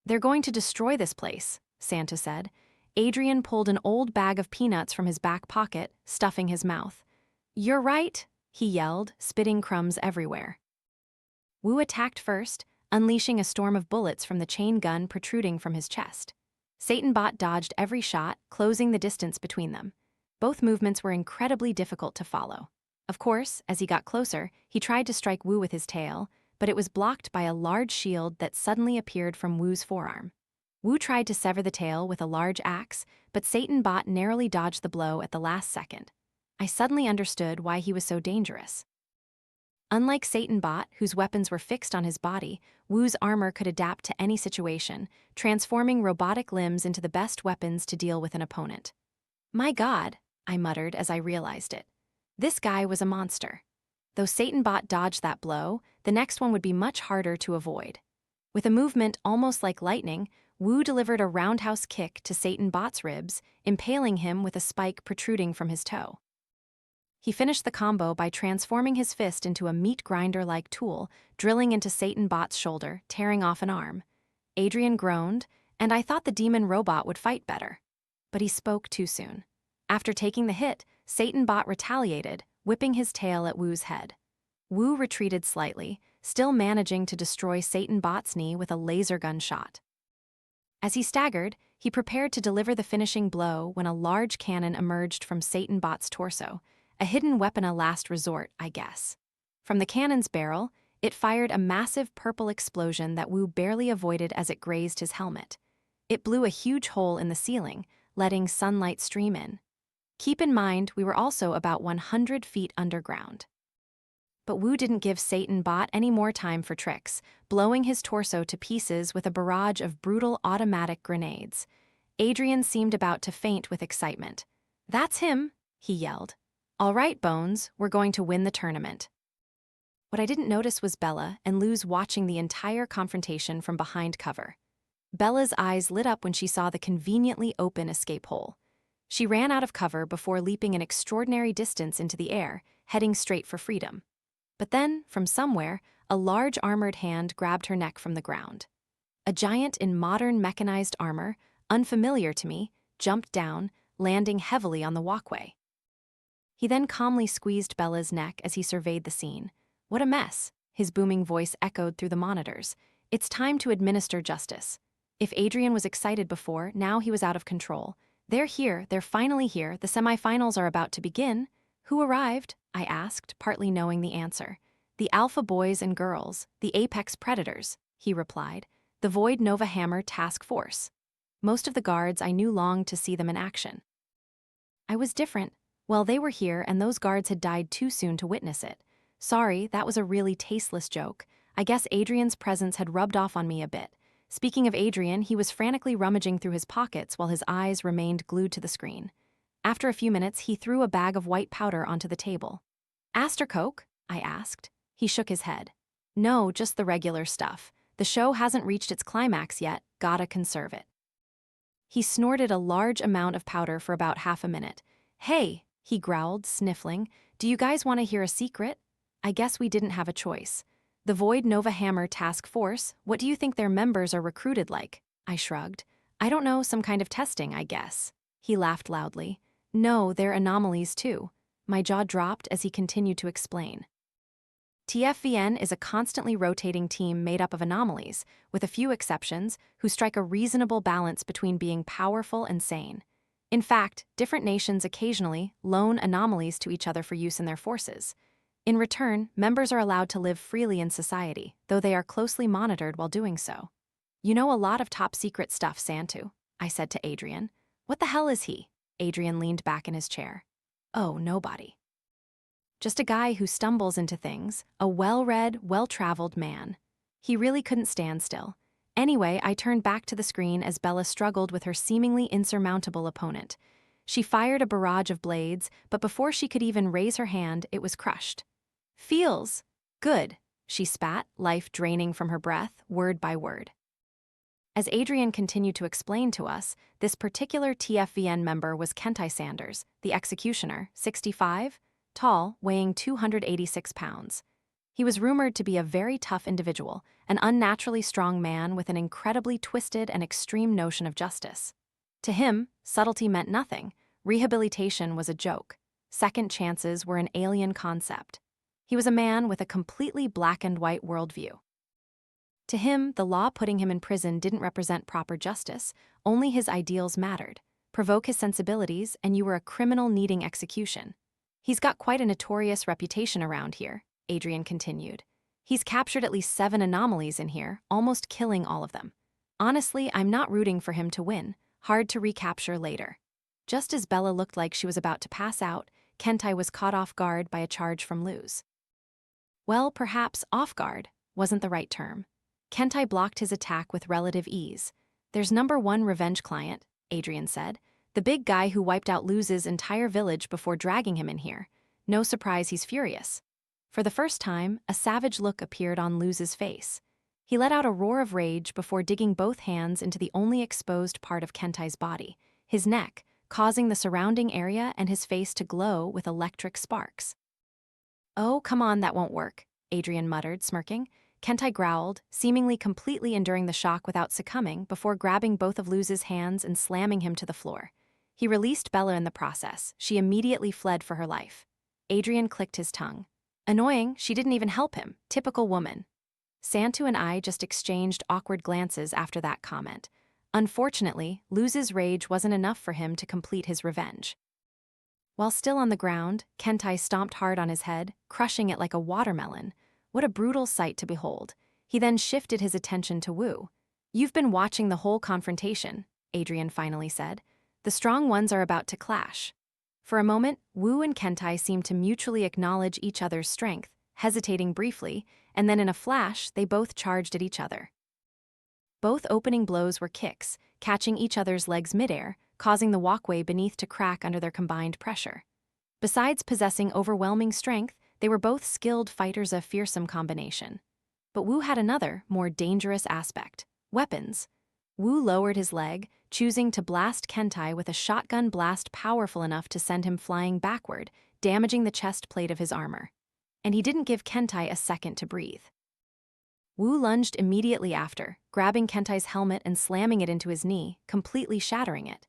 Speaker 1: "They're going to destroy this place," Santa said. Adrian pulled an old bag of peanuts from his back pocket, stuffing his mouth. "You're right," he yelled, spitting crumbs everywhere. Wu attacked first, unleashing a storm of bullets from the chain gun protruding from his chest. Satan Bot dodged every shot, closing the distance between them. Both movements were incredibly difficult to follow. Of course, as he got closer, he tried to strike Wu with his tail, but it was blocked by a large shield that suddenly appeared from Wu's forearm. Wu tried to sever the tail with a large axe, but Satan Bot narrowly dodged the blow at the last second. I suddenly understood why he was so dangerous. Unlike Satan Bot, whose weapons were fixed on his body, Wu's armor could adapt to any situation, transforming robotic limbs into the best weapons to deal with an opponent. "My God," I muttered as I realized it. This guy was a monster. Though Satan Bot dodged that blow, the next one would be much harder to avoid. With a movement almost like lightning, Wu delivered a roundhouse kick to Satan Bot's ribs, impaling him with a spike protruding from his toe. He finished the combo by transforming his fist into a meat grinder-like tool, drilling into Satan Bot's shoulder, tearing off an arm. Adrian groaned, and I thought the demon robot would fight better. But he spoke too soon. After taking the hit, Satan Bot retaliated, whipping his tail at Wu's head. Wu retreated slightly, still managing to destroy Satan Bot's knee with a laser gun shot. As he staggered, he prepared to deliver the finishing blow when a large cannon emerged from Satan Bot's torso, a hidden weapon of last resort, I guess. From the cannon's barrel, it fired a massive purple explosion that Wu barely avoided as it grazed his helmet. It blew a huge hole in the ceiling, letting sunlight stream in. Keep in mind, we were also about 100 feet underground. But Wu didn't give Satan Bot any more time for tricks, blowing his torso to pieces with a barrage of brutal automatic grenades. Adrian seemed about to faint with excitement. "That's him," he yelled. All right, Bones, we're going to win the tournament. What I didn't notice was Bella and Luz watching the entire confrontation from behind cover. Bella's eyes lit up when she saw the conveniently open escape hole. She ran out of cover before leaping an extraordinary distance into the air, heading straight for freedom. But then, from somewhere, a large armored hand grabbed her neck from the ground. A giant in modern mechanized armor, unfamiliar to me, jumped down, landing heavily on the walkway. He then calmly squeezed Bella's neck as he surveyed the scene. What a mess, his booming voice echoed through the monitors. It's time to administer justice. If Adrian was excited before, now he was out of control. They're here, they're finally here, the semifinals are about to begin. Who arrived? I asked, partly knowing the answer. The Alpha Boys and Girls, the Apex Predators, he replied. The Void Nova Hammer Task Force. Most of the guards I knew longed to see them in action. I was different. Well, they were here and those guards had died too soon to witness it. Sorry, that was a really tasteless joke. I guess Adrian's presence had rubbed off on me a bit. Speaking of Adrian, he was frantically rummaging through his pockets while his eyes remained glued to the screen. After a few minutes, he threw a bag of white powder onto the table. Aster Coke? I asked. He shook his head. No, just the regular stuff. The show hasn't reached its climax yet, gotta conserve it. He snorted a large amount of powder for about half a minute. Hey, he growled, sniffling, do you guys want to hear a secret? I guess we didn't have a choice. The Void Nova Hammer Task Force, what do you think their members are recruited like? I shrugged. I don't know, some kind of testing, I guess. He laughed loudly. No, they're anomalies too. My jaw dropped as he continued to explain. TFVN is a constantly rotating team made up of anomalies, with a few exceptions, who strike a reasonable balance between being powerful and sane. In fact, different nations occasionally loan anomalies to each other for use in their forces. In return, members are allowed to live freely in society, though they are closely monitored while doing so. You know a lot of top-secret stuff, Santu, I said to Adrian. What the hell is he? Adrian leaned back in his chair. Oh, nobody. Just a guy who stumbles into things, a well-read, well-traveled man. He really couldn't stand still. Anyway, I turned back to the screen as Bella struggled with her seemingly insurmountable opponent. She fired a barrage of blades, but before she could even raise her hand, it was crushed. Feels good, she spat, life draining from her breath, word by word. As Adrian continued to explain to us, this particular TFVN member was Kentai Sanders, the executioner, 65, tall, weighing 286 pounds. He was rumored to be a very tough individual, an unnaturally strong man with an incredibly twisted and extreme notion of justice. To him, subtlety meant nothing. Rehabilitation was a joke. Second chances were an alien concept. He was a man with a completely black and white worldview. To him, the law putting him in prison didn't represent proper justice, only his ideals mattered. Provoke his sensibilities, and you were a criminal needing execution. He's got quite a notorious reputation around here, Adrian continued. He's captured at least 7 anomalies in here, almost killing all of them. Honestly, I'm not rooting for him to win. Hard to recapture later. Just as Bella looked like she was about to pass out, Kentai was caught off guard by a charge from Luz. Well, perhaps off guard wasn't the right term. Kentai blocked his attack with relative ease. There's number 1 revenge client, Adrian said. The big guy who wiped out Luz's entire village before dragging him in here. No surprise he's furious. For the first time, a savage look appeared on Luz's face. He let out a roar of rage before digging both hands into the only exposed part of Kentai's body, his neck, causing the surrounding area and his face to glow with electric sparks. Oh, come on, that won't work, Adrian muttered, smirking. Kentai growled, seemingly completely enduring the shock without succumbing before grabbing both of Luz's hands and slamming him to the floor. He released Bella in the process. She immediately fled for her life. Adrian clicked his tongue. Annoying, she didn't even help him. Typical woman. Santu and I just exchanged awkward glances after that comment. Unfortunately, Luz's rage wasn't enough for him to complete his revenge. While still on the ground, Kentai stomped hard on his head, crushing it like a watermelon. What a brutal sight to behold. He then shifted his attention to Wu. You've been watching the whole confrontation, Adrian finally said. The strong ones are about to clash. For a moment, Wu and Kentai seemed to mutually acknowledge each other's strength, hesitating briefly, and then in a flash, they both charged at each other. Both opening blows were kicks, catching each other's legs midair, causing the walkway beneath to crack under their combined pressure. Besides possessing overwhelming strength, they were both skilled fighters, a fearsome combination. But Wu had another, more dangerous aspect: weapons. Wu lowered his leg, choosing to blast Kentai with a shotgun blast powerful enough to send him flying backward, damaging the chest plate of his armor. And he didn't give Kentai a second to breathe. Wu lunged immediately after, grabbing Kentai's helmet and slamming it into his knee, completely shattering it.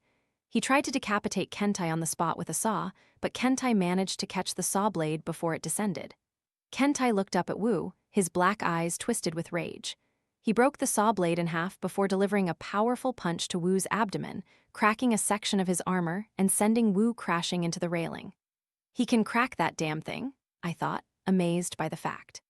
Speaker 1: He tried to decapitate Kentai on the spot with a saw, but Kentai managed to catch the saw blade before it descended. Kentai looked up at Wu, his black eyes twisted with rage. He broke the saw blade in half before delivering a powerful punch to Wu's abdomen, cracking a section of his armor and sending Wu crashing into the railing. He can crack that damn thing, I thought, amazed by the fact.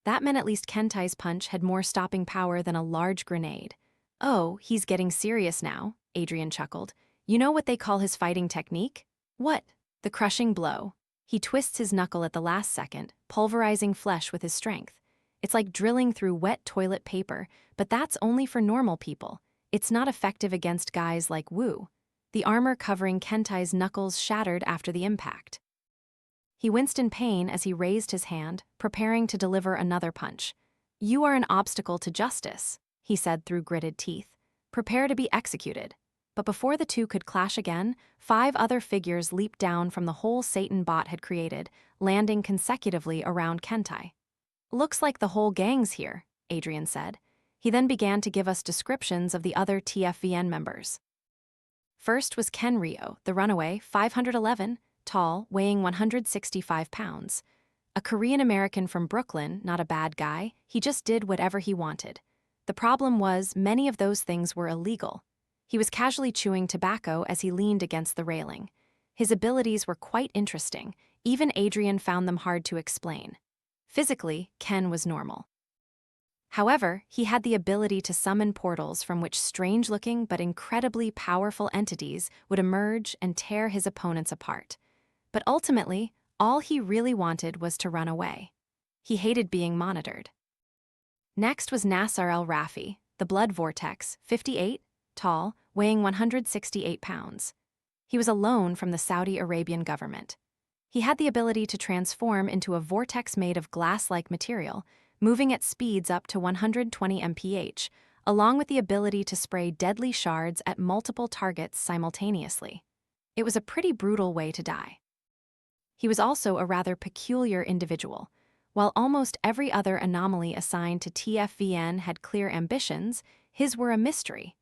Speaker 1: That meant at least Kentai's punch had more stopping power than a large grenade. Oh, he's getting serious now, Adrian chuckled. You know what they call his fighting technique? What? The crushing blow. He twists his knuckle at the last second, pulverizing flesh with his strength. It's like drilling through wet toilet paper, but that's only for normal people. It's not effective against guys like Wu. The armor covering Kentai's knuckles shattered after the impact. He winced in pain as he raised his hand, preparing to deliver another punch. You are an obstacle to justice, he said through gritted teeth. Prepare to be executed. But before the two could clash again, 5 other figures leaped down from the hole Satan bot had created, landing consecutively around Kentai. Looks like the whole gang's here, Adrian said. He then began to give us descriptions of the other TFVN members. First was Ken Ryo, the runaway, 511, tall, weighing 165 pounds. A Korean-American from Brooklyn, not a bad guy, he just did whatever he wanted. The problem was, many of those things were illegal. He was casually chewing tobacco as he leaned against the railing. His abilities were quite interesting. Even Adrian found them hard to explain. Physically, Ken was normal. However, he had the ability to summon portals from which strange-looking but incredibly powerful entities would emerge and tear his opponents apart. But ultimately, all he really wanted was to run away. He hated being monitored. Next was Nasser El-Rafi, the Blood Vortex, 58, tall, weighing 168 pounds. He was a loan from the Saudi Arabian government. He had the ability to transform into a vortex made of glass-like material, moving at speeds up to 120 mph, along with the ability to spray deadly shards at multiple targets simultaneously. It was a pretty brutal way to die. He was also a rather peculiar individual. While almost every other anomaly assigned to TFVN had clear ambitions, his were a mystery.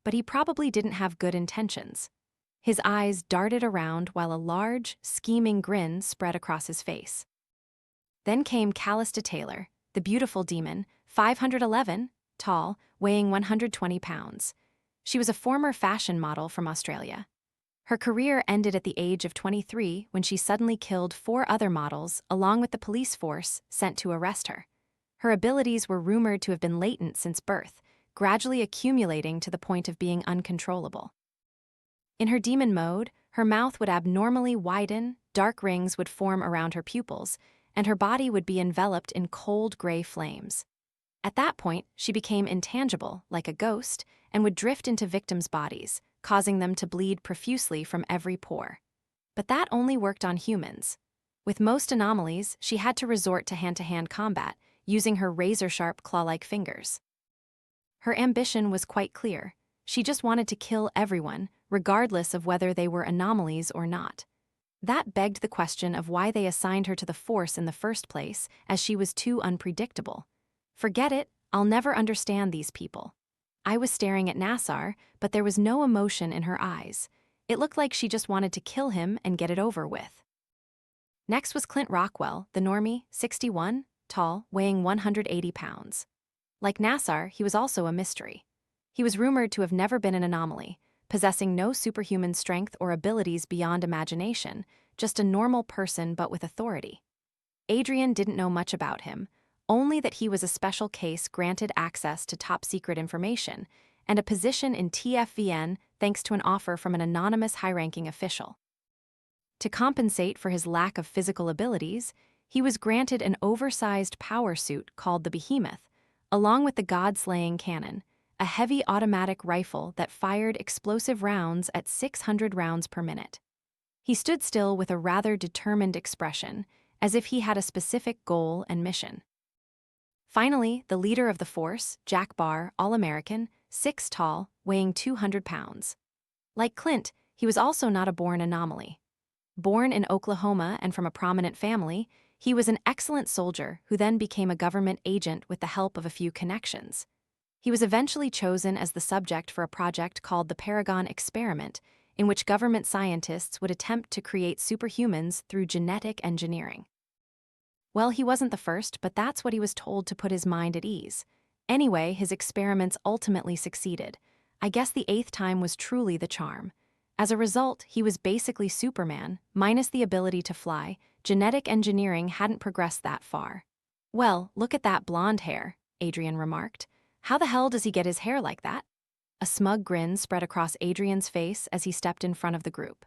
Speaker 1: But he probably didn't have good intentions. His eyes darted around while a large, scheming grin spread across his face. Then came Callista Taylor, the beautiful demon, 511, tall, weighing 120 pounds. She was a former fashion model from Australia. Her career ended at the age of 23 when she suddenly killed 4 other models along with the police force sent to arrest her. Her abilities were rumored to have been latent since birth, gradually accumulating to the point of being uncontrollable. In her demon mode, her mouth would abnormally widen, dark rings would form around her pupils, and her body would be enveloped in cold gray flames. At that point, she became intangible, like a ghost, and would drift into victims' bodies, causing them to bleed profusely from every pore. But that only worked on humans. With most anomalies, she had to resort to hand-to-hand combat, using her razor-sharp claw-like fingers. Her ambition was quite clear. She just wanted to kill everyone, regardless of whether they were anomalies or not. That begged the question of why they assigned her to the force in the first place, as she was too unpredictable. Forget it, I'll never understand these people. I was staring at Nassar, but there was no emotion in her eyes. It looked like she just wanted to kill him and get it over with. Next was Clint Rockwell, the normie, 61, tall, weighing 180 pounds. Like Nassar, he was also a mystery. He was rumored to have never been an anomaly, possessing no superhuman strength or abilities beyond imagination, just a normal person but with authority. Adrian didn't know much about him, only that he was a special case granted access to top-secret information and a position in TFVN thanks to an offer from an anonymous high-ranking official. To compensate for his lack of physical abilities, he was granted an oversized power suit called the Behemoth, along with the God-slaying cannon, a heavy automatic rifle that fired explosive rounds at 600 rounds per minute. He stood still with a rather determined expression, as if he had a specific goal and mission. Finally, the leader of the force, Jack Barr, all-American, 6 tall, weighing 200 pounds. Like Clint, he was also not a born anomaly. Born in Oklahoma and from a prominent family, he was an excellent soldier who then became a government agent with the help of a few connections. He was eventually chosen as the subject for a project called the Paragon Experiment, in which government scientists would attempt to create superhumans through genetic engineering. Well, he wasn't the first, but that's what he was told to put his mind at ease. Anyway, his experiments ultimately succeeded. I guess the 8th time was truly the charm. As a result, he was basically Superman, minus the ability to fly. Genetic engineering hadn't progressed that far. Well, look at that blonde hair, Adrian remarked. How the hell does he get his hair like that? A smug grin spread across Adrian's face as he stepped in front of the group.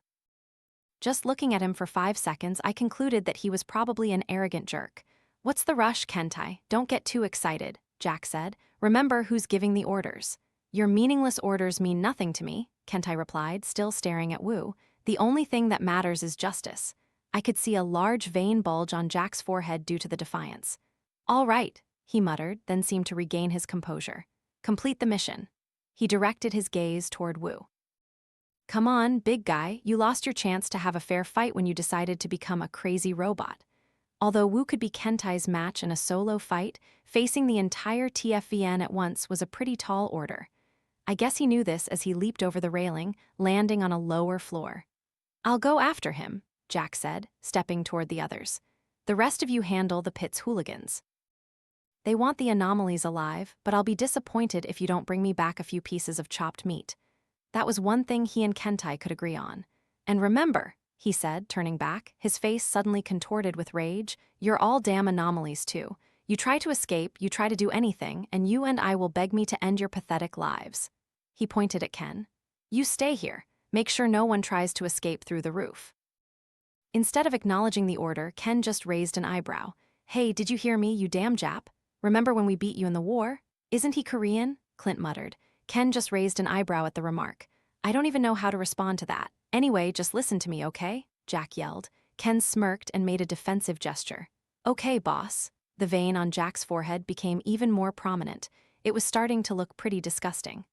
Speaker 1: Just looking at him for 5 seconds, I concluded that he was probably an arrogant jerk. What's the rush, Kentai? Don't get too excited, Jack said. Remember who's giving the orders. Your meaningless orders mean nothing to me, Kentai replied, still staring at Wu. The only thing that matters is justice. I could see a large vein bulge on Jack's forehead due to the defiance. All right, he muttered, then seemed to regain his composure. Complete the mission. He directed his gaze toward Wu. Come on, big guy, you lost your chance to have a fair fight when you decided to become a crazy robot. Although Wu could be Kentai's match in a solo fight, facing the entire TFVN at once was a pretty tall order. I guess he knew this as he leaped over the railing, landing on a lower floor. I'll go after him, Jack said, stepping toward the others. The rest of you handle the pit's hooligans. They want the Anomalies alive, but I'll be disappointed if you don't bring me back a few pieces of chopped meat. That was one thing he and Kentai could agree on. And remember, he said, turning back, his face suddenly contorted with rage, you're all damn Anomalies too. You try to escape, you try to do anything, and you and I will beg me to end your pathetic lives. He pointed at Ken. You stay here. Make sure no one tries to escape through the roof. Instead of acknowledging the order, Ken just raised an eyebrow. Hey, did you hear me, you damn Jap? Remember when we beat you in the war? Isn't he Korean? Clint muttered. Ken just raised an eyebrow at the remark. I don't even know how to respond to that. Anyway, just listen to me, okay? Jack yelled. Ken smirked and made a defensive gesture. Okay, boss. The vein on Jack's forehead became even more prominent. It was starting to look pretty disgusting.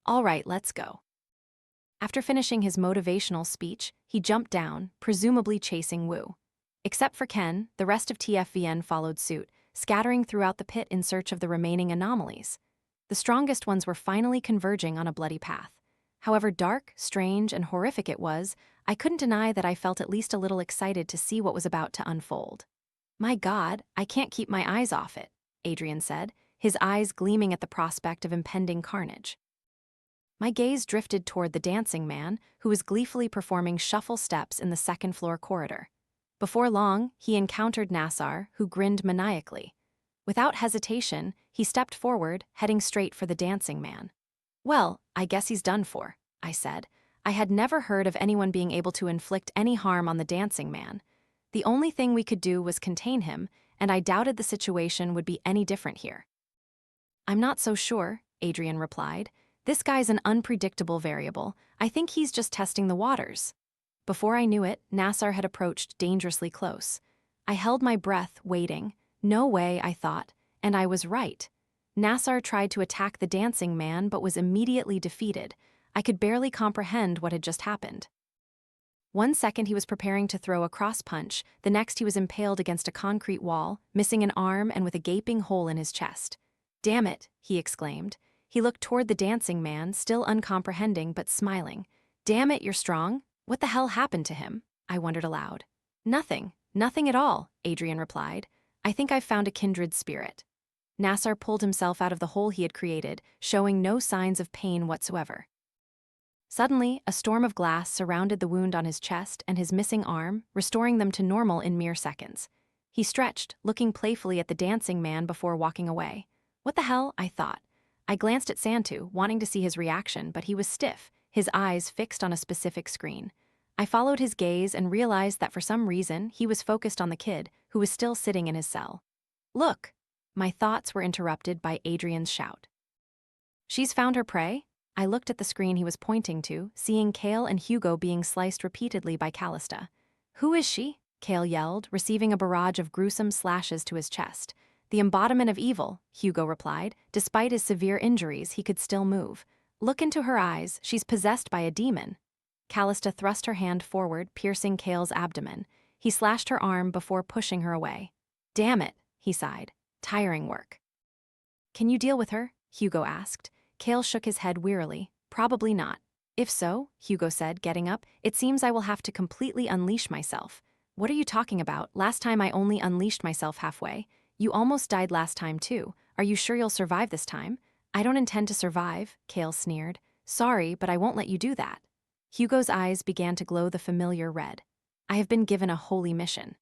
Speaker 1: All right, let's go. After finishing his motivational speech, he jumped down, presumably chasing Wu. Except for Ken, the rest of TFVN followed suit, scattering throughout the pit in search of the remaining Anomalies. The strongest ones were finally converging on a bloody path. However dark, strange, and horrific it was, I couldn't deny that I felt at least a little excited to see what was about to unfold. My God, I can't keep my eyes off it, Adrian said, his eyes gleaming at the prospect of impending carnage. My gaze drifted toward the dancing man, who was gleefully performing shuffle steps in the second-floor corridor. Before long, he encountered Nassar, who grinned maniacally. Without hesitation, he stepped forward, heading straight for the dancing man. Well, I guess he's done for, I said. I had never heard of anyone being able to inflict any harm on the dancing man. The only thing we could do was contain him, and I doubted the situation would be any different here. I'm not so sure, Adrian replied. This guy's an unpredictable variable. I think he's just testing the waters. Before I knew it, Nassar had approached dangerously close. I held my breath, waiting. No way, I thought, and I was right. Nassar tried to attack the dancing man but was immediately defeated. I could barely comprehend what had just happened. 1 second he was preparing to throw a cross punch, the next he was impaled against a concrete wall, missing an arm and with a gaping hole in his chest. Damn it, he exclaimed. He looked toward the dancing man, still uncomprehending but smiling. Damn it, you're strong? What the hell happened to him? I wondered aloud. Nothing at all, Adrian replied. I think I've found a kindred spirit. Nassar pulled himself out of the hole he had created, showing no signs of pain whatsoever. Suddenly, a storm of glass surrounded the wound on his chest and his missing arm, restoring them to normal in mere seconds. He stretched, looking playfully at the dancing man before walking away. What the hell, I thought. I glanced at Santu, wanting to see his reaction, but he was stiff, his eyes fixed on a specific screen. I followed his gaze and realized that for some reason he was focused on the kid, who was still sitting in his cell. Look! My thoughts were interrupted by Adrian's shout. She's found her prey? I looked at the screen he was pointing to, seeing Kale and Hugo being sliced repeatedly by Callista. "Who is she?" Kale yelled, receiving a barrage of gruesome slashes to his chest. "The embodiment of evil," Hugo replied. Despite his severe injuries, he could still move. "Look into her eyes, she's possessed by a demon." Callista thrust her hand forward, piercing Kale's abdomen. He slashed her arm before pushing her away. "Damn it," he sighed. "Tiring work." "Can you deal with her?" Hugo asked. Kale shook his head wearily. "Probably not." "If so," Hugo said, getting up, "it seems I will have to completely unleash myself." "What are you talking about? Last time I only unleashed myself halfway." "You almost died last time too. Are you sure you'll survive this time?" "I don't intend to survive," Kale sneered. "Sorry, but I won't let you do that." Hugo's eyes began to glow the familiar red. "I have been given a holy mission.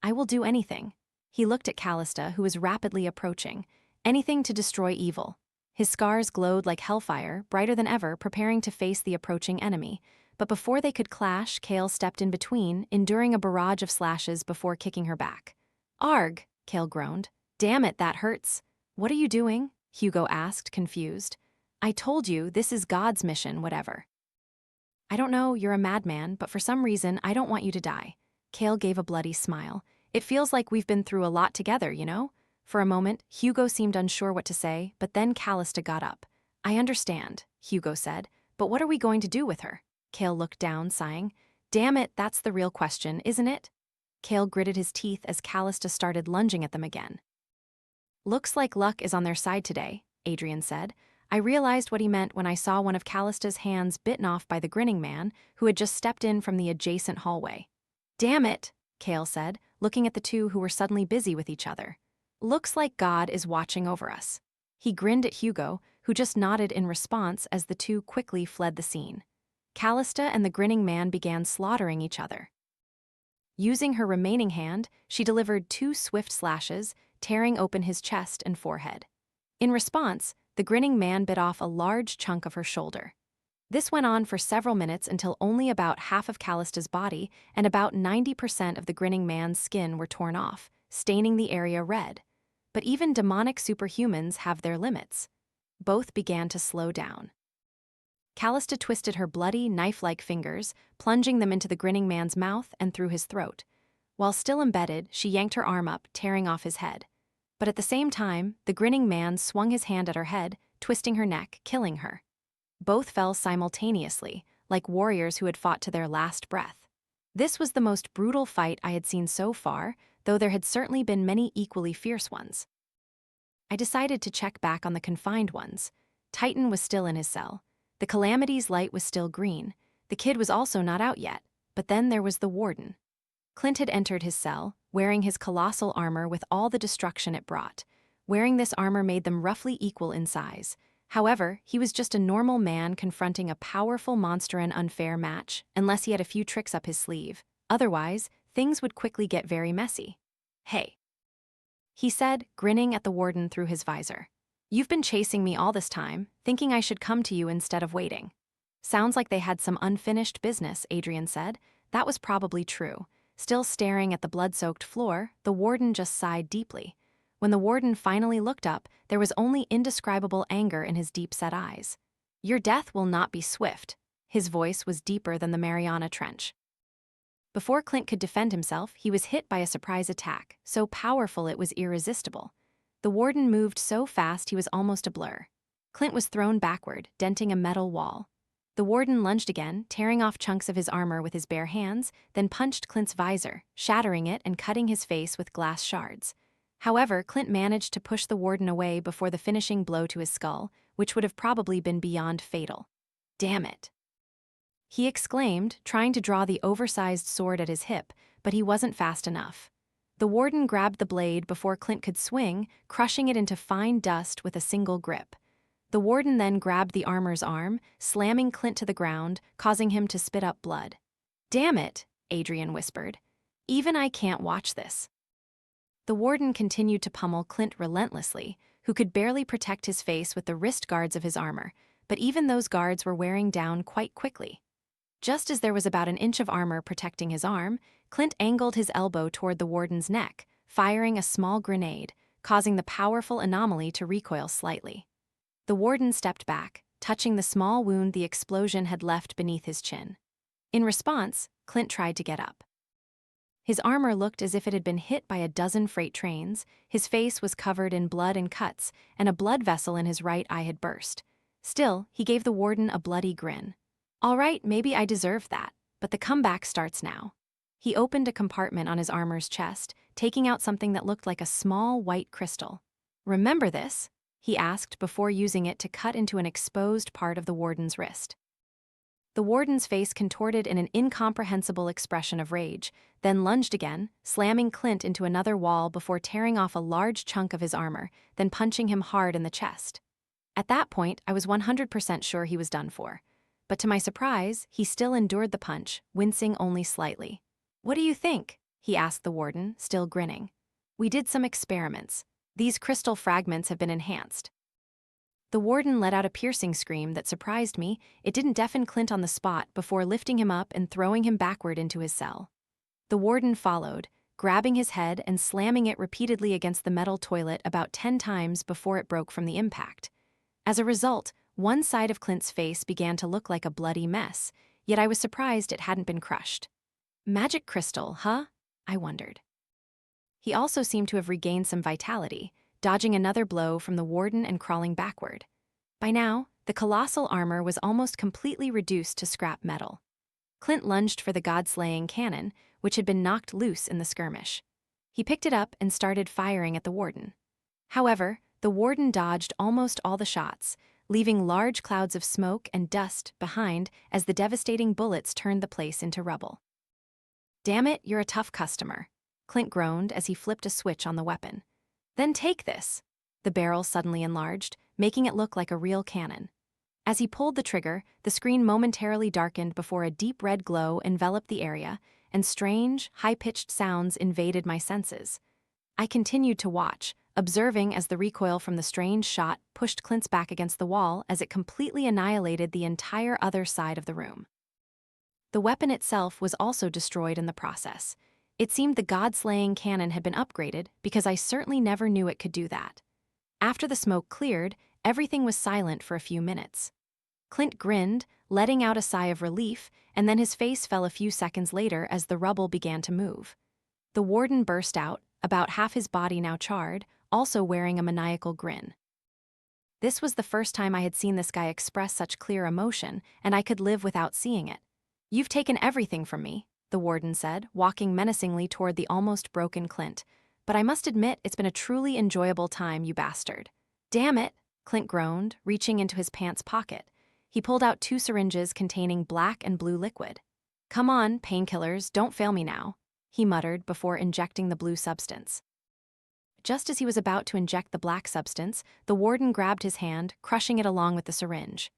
Speaker 1: I will do anything." He looked at Callista, who was rapidly approaching. "Anything to destroy evil." His scars glowed like hellfire, brighter than ever, preparing to face the approaching enemy. But before they could clash, Kale stepped in between, enduring a barrage of slashes before kicking her back. "Arg," Kale groaned. "Damn it, that hurts." "What are you doing?" Hugo asked, confused. "I told you, this is God's mission, whatever." "I don't know, you're a madman, but for some reason, I don't want you to die." Kale gave a bloody smile. "It feels like we've been through a lot together, you know?" For a moment, Hugo seemed unsure what to say, but then Callista got up. "I understand," Hugo said, "but what are we going to do with her?" Kale looked down, sighing. "Damn it, that's the real question, isn't it?" Kale gritted his teeth as Callista started lunging at them again. "Looks like luck is on their side today," Adrian said. "I realized what he meant when I saw one of Callista's hands bitten off by the grinning man, who had just stepped in from the adjacent hallway." "Damn it," Kale said, looking at the two who were suddenly busy with each other. "Looks like God is watching over us." He grinned at Hugo, who just nodded in response as the two quickly fled the scene. Callista and the grinning man began slaughtering each other. Using her remaining hand, she delivered 2 swift slashes, tearing open his chest and forehead. In response, the grinning man bit off a large chunk of her shoulder. This went on for several minutes until only about half of Callista's body and about 90% of the grinning man's skin were torn off, staining the area red. But even demonic superhumans have their limits. Both began to slow down. Callista twisted her bloody, knife-like fingers, plunging them into the grinning man's mouth and through his throat. While still embedded, she yanked her arm up, tearing off his head. But at the same time, the grinning man swung his hand at her head, twisting her neck, killing her. Both fell simultaneously, like warriors who had fought to their last breath. This was the most brutal fight I had seen so far, though there had certainly been many equally fierce ones. I decided to check back on the confined ones. Titan was still in his cell. The Calamity's light was still green. The kid was also not out yet, but then there was the warden. Clint had entered his cell, wearing his colossal armor with all the destruction it brought. Wearing this armor made them roughly equal in size. However, he was just a normal man confronting a powerful monster in unfair match, unless he had a few tricks up his sleeve. Otherwise, things would quickly get very messy. "Hey," he said, grinning at the warden through his visor. "You've been chasing me all this time, thinking I should come to you instead of waiting." "Sounds like they had some unfinished business," Adrian said. That was probably true. Still staring at the blood-soaked floor, the warden just sighed deeply. When the warden finally looked up, there was only indescribable anger in his deep-set eyes. "Your death will not be swift." His voice was deeper than the Mariana Trench. Before Clint could defend himself, he was hit by a surprise attack, so powerful it was irresistible. The warden moved so fast he was almost a blur. Clint was thrown backward, denting a metal wall. The warden lunged again, tearing off chunks of his armor with his bare hands, then punched Clint's visor, shattering it and cutting his face with glass shards. However, Clint managed to push the warden away before the finishing blow to his skull, which would have probably been beyond fatal. "Damn it," he exclaimed, trying to draw the oversized sword at his hip, but he wasn't fast enough. The warden grabbed the blade before Clint could swing, crushing it into fine dust with a single grip. The warden then grabbed the armor's arm, slamming Clint to the ground, causing him to spit up blood. "Damn it," Adrian whispered. "Even I can't watch this." The warden continued to pummel Clint relentlessly, who could barely protect his face with the wrist guards of his armor, but even those guards were wearing down quite quickly. Just as there was about an inch of armor protecting his arm, Clint angled his elbow toward the warden's neck, firing a small grenade, causing the powerful anomaly to recoil slightly. The warden stepped back, touching the small wound the explosion had left beneath his chin. In response, Clint tried to get up. His armor looked as if it had been hit by a dozen freight trains, his face was covered in blood and cuts, and a blood vessel in his right eye had burst. Still, he gave the warden a bloody grin. "All right, maybe I deserved that, but the comeback starts now." He opened a compartment on his armor's chest, taking out something that looked like a small white crystal. "Remember this?" he asked before using it to cut into an exposed part of the warden's wrist. The warden's face contorted in an incomprehensible expression of rage, then lunged again, slamming Clint into another wall before tearing off a large chunk of his armor, then punching him hard in the chest. At that point, I was 100% sure he was done for. But to my surprise, he still endured the punch, wincing only slightly. "What do you think?" he asked the warden, still grinning. "We did some experiments. These crystal fragments have been enhanced." The warden let out a piercing scream that surprised me. It didn't deafen Clint on the spot before lifting him up and throwing him backward into his cell. The warden followed, grabbing his head and slamming it repeatedly against the metal toilet about 10 times before it broke from the impact. As a result, one side of Clint's face began to look like a bloody mess, yet I was surprised it hadn't been crushed. Magic crystal, huh? I wondered. He also seemed to have regained some vitality, dodging another blow from the warden and crawling backward. By now, the colossal armor was almost completely reduced to scrap metal. Clint lunged for the god-slaying cannon, which had been knocked loose in the skirmish. He picked it up and started firing at the warden. However, the warden dodged almost all the shots, leaving large clouds of smoke and dust behind as the devastating bullets turned the place into rubble. "Damn it, you're a tough customer," Clint groaned as he flipped a switch on the weapon. "Then take this." The barrel suddenly enlarged, making it look like a real cannon. As he pulled the trigger, the screen momentarily darkened before a deep red glow enveloped the area, and strange, high-pitched sounds invaded my senses. I continued to watch, observing as the recoil from the strange shot pushed Clint's back against the wall as it completely annihilated the entire other side of the room. The weapon itself was also destroyed in the process. It seemed the god-slaying cannon had been upgraded because I certainly never knew it could do that. After the smoke cleared, everything was silent for a few minutes. Clint grinned, letting out a sigh of relief, and then his face fell a few seconds later as the rubble began to move. The warden burst out, about half his body now charred, also wearing a maniacal grin. This was the first time I had seen this guy express such clear emotion, and I could live without seeing it. "You've taken everything from me," the warden said, walking menacingly toward the almost broken Clint. "But I must admit it's been a truly enjoyable time, you bastard." "Damn it," Clint groaned, reaching into his pants pocket. He pulled out 2 syringes containing black and blue liquid. "Come on, painkillers, don't fail me now," he muttered before injecting the blue substance. Just as he was about to inject the black substance, the warden grabbed his hand, crushing it along with the syringe.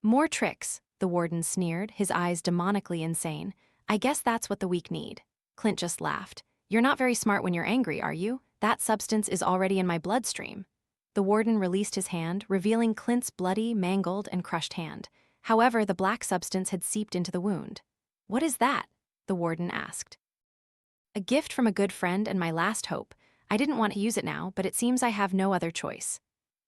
Speaker 1: "More tricks," the warden sneered, his eyes demonically insane. "I guess that's what the weak need." Clint just laughed. "You're not very smart when you're angry, are you? That substance is already in my bloodstream." The warden released his hand, revealing Clint's bloody, mangled, and crushed hand. However, the black substance had seeped into the wound. "What is that?" the warden asked. "A gift from a good friend and my last hope. I didn't want to use it now, but it seems I have no other choice."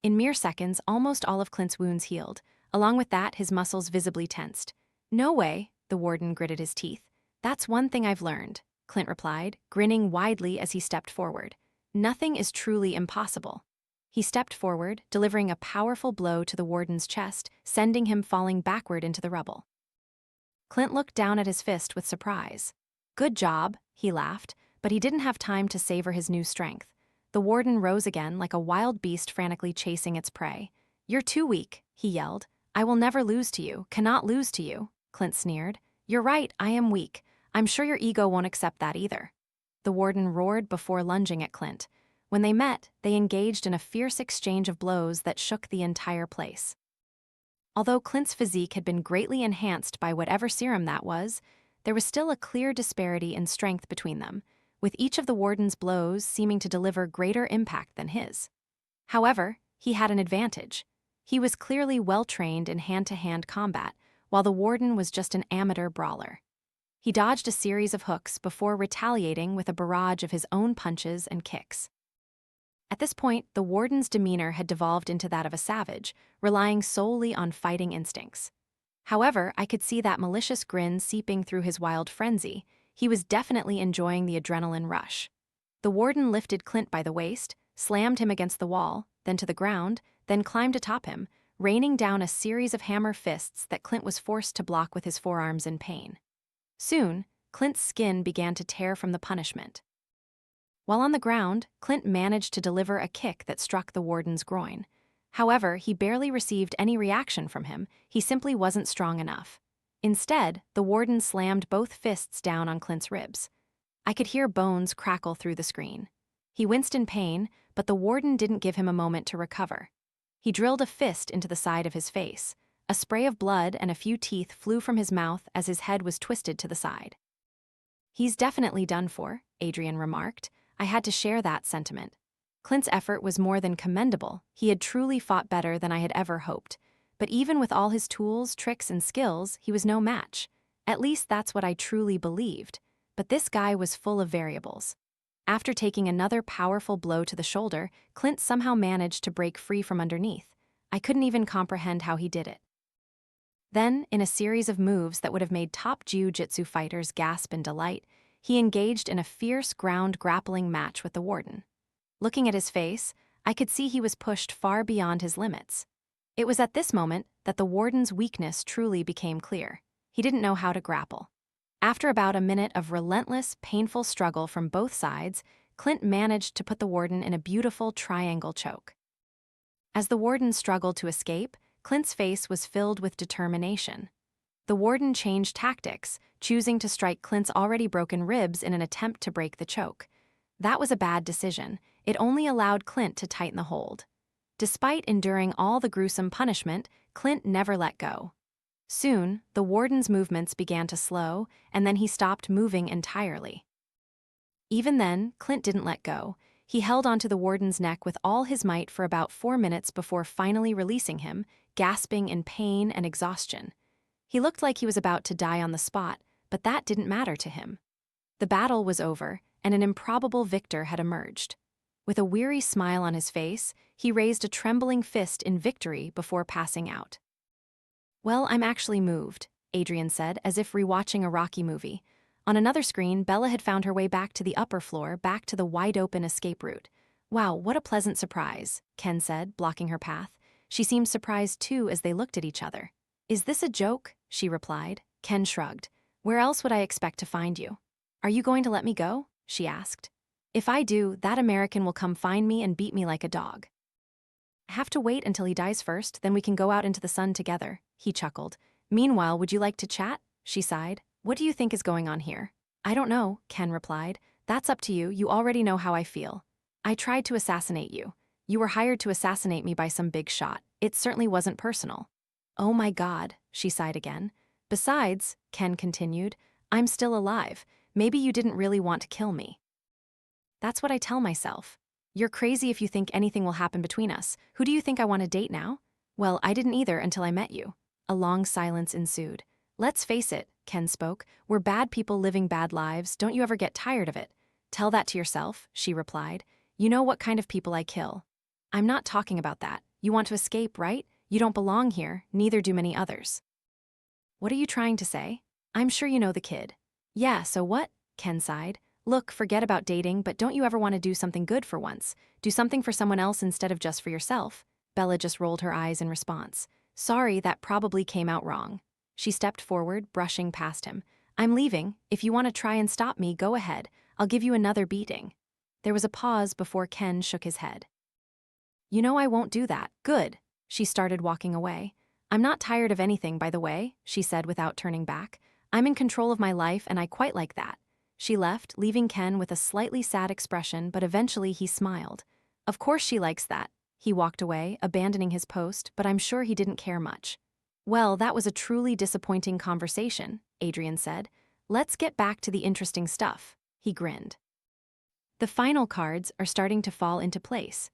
Speaker 1: In mere seconds, almost all of Clint's wounds healed. Along with that, his muscles visibly tensed. "No way," the warden gritted his teeth. "That's one thing I've learned," Clint replied, grinning widely as he stepped forward. "Nothing is truly impossible." He stepped forward, delivering a powerful blow to the warden's chest, sending him falling backward into the rubble. Clint looked down at his fist with surprise. "Good job," he laughed, but he didn't have time to savor his new strength. The warden rose again like a wild beast frantically chasing its prey. "You're too weak," he yelled. "I will never lose to you, cannot lose to you," Clint sneered. "You're right, I am weak. I'm sure your ego won't accept that either." The warden roared before lunging at Clint. When they met, they engaged in a fierce exchange of blows that shook the entire place. Although Clint's physique had been greatly enhanced by whatever serum that was, there was still a clear disparity in strength between them, with each of the warden's blows seeming to deliver greater impact than his. However, he had an advantage. He was clearly well-trained in hand-to-hand combat, while the warden was just an amateur brawler. He dodged a series of hooks before retaliating with a barrage of his own punches and kicks. At this point, the warden's demeanor had devolved into that of a savage, relying solely on fighting instincts. However, I could see that malicious grin seeping through his wild frenzy. He was definitely enjoying the adrenaline rush. The warden lifted Clint by the waist, slammed him against the wall, then to the ground, then climbed atop him, raining down a series of hammer fists that Clint was forced to block with his forearms in pain. Soon, Clint's skin began to tear from the punishment. While on the ground, Clint managed to deliver a kick that struck the warden's groin. However, he barely received any reaction from him. He simply wasn't strong enough. Instead, the warden slammed both fists down on Clint's ribs. I could hear bones crackle through the screen. He winced in pain, but the warden didn't give him a moment to recover. He drilled a fist into the side of his face. A spray of blood and a few teeth flew from his mouth as his head was twisted to the side. "He's definitely done for," Adrian remarked. I had to share that sentiment. Clint's effort was more than commendable. He had truly fought better than I had ever hoped. But even with all his tools, tricks, and skills, he was no match. At least that's what I truly believed. But this guy was full of variables. After taking another powerful blow to the shoulder, Clint somehow managed to break free from underneath. I couldn't even comprehend how he did it. Then, in a series of moves that would have made top jiu-jitsu fighters gasp in delight, he engaged in a fierce ground grappling match with the warden. Looking at his face, I could see he was pushed far beyond his limits. It was at this moment that the warden's weakness truly became clear. He didn't know how to grapple. After about a minute of relentless, painful struggle from both sides, Clint managed to put the warden in a beautiful triangle choke. As the warden struggled to escape, Clint's face was filled with determination. The warden changed tactics, choosing to strike Clint's already broken ribs in an attempt to break the choke. That was a bad decision. It only allowed Clint to tighten the hold. Despite enduring all the gruesome punishment, Clint never let go. Soon, the warden's movements began to slow, and then he stopped moving entirely. Even then, Clint didn't let go. He held onto the warden's neck with all his might for about 4 minutes before finally releasing him, gasping in pain and exhaustion. He looked like he was about to die on the spot, but that didn't matter to him. The battle was over, and an improbable victor had emerged. With a weary smile on his face, he raised a trembling fist in victory before passing out. "Well, I'm actually moved," Adrian said, as if rewatching a Rocky movie. On another screen, Bella had found her way back to the upper floor, back to the wide-open escape route. "Wow, what a pleasant surprise," Ken said, blocking her path. She seemed surprised too as they looked at each other. "Is this a joke?" she replied. Ken shrugged. "Where else would I expect to find you?" "Are you going to let me go?" she asked. "If I do, that American will come find me and beat me like a dog." "I have to wait until he dies first, then we can go out into the sun together," he chuckled. "Meanwhile, would you like to chat?" she sighed. "What do you think is going on here?" "I don't know," Ken replied. "That's up to you. You already know how I feel. I tried to assassinate you. You were hired to assassinate me by some big shot. It certainly wasn't personal." "Oh my God," she sighed again. "Besides," Ken continued, "I'm still alive. Maybe you didn't really want to kill me." "That's what I tell myself. You're crazy if you think anything will happen between us. Who do you think I want to date now?" "Well, I didn't either until I met you." A long silence ensued. "Let's face it," Ken spoke, "we're bad people living bad lives. Don't you ever get tired of it?" "Tell that to yourself," she replied. "You know what kind of people I kill." "I'm not talking about that. You want to escape, right? You don't belong here, neither do many others." "What are you trying to say?" "I'm sure you know the kid." "Yeah, so what?" Ken sighed. "Look, forget about dating, but don't you ever want to do something good for once? Do something for someone else instead of just for yourself?" Bella just rolled her eyes in response. "Sorry, that probably came out wrong." She stepped forward, brushing past him. "I'm leaving. If you want to try and stop me, go ahead. I'll give you another beating." There was a pause before Ken shook his head. "You know I won't do that." "Good." She started walking away. "I'm not tired of anything, by the way," she said without turning back. "I'm in control of my life, and I quite like that." She left, leaving Ken with a slightly sad expression, but eventually he smiled. "Of course she likes that." He walked away, abandoning his post, but I'm sure he didn't care much. "Well, that was a truly disappointing conversation," Adrian said. "Let's get back to the interesting stuff." He grinned. The final cards are starting to fall into place.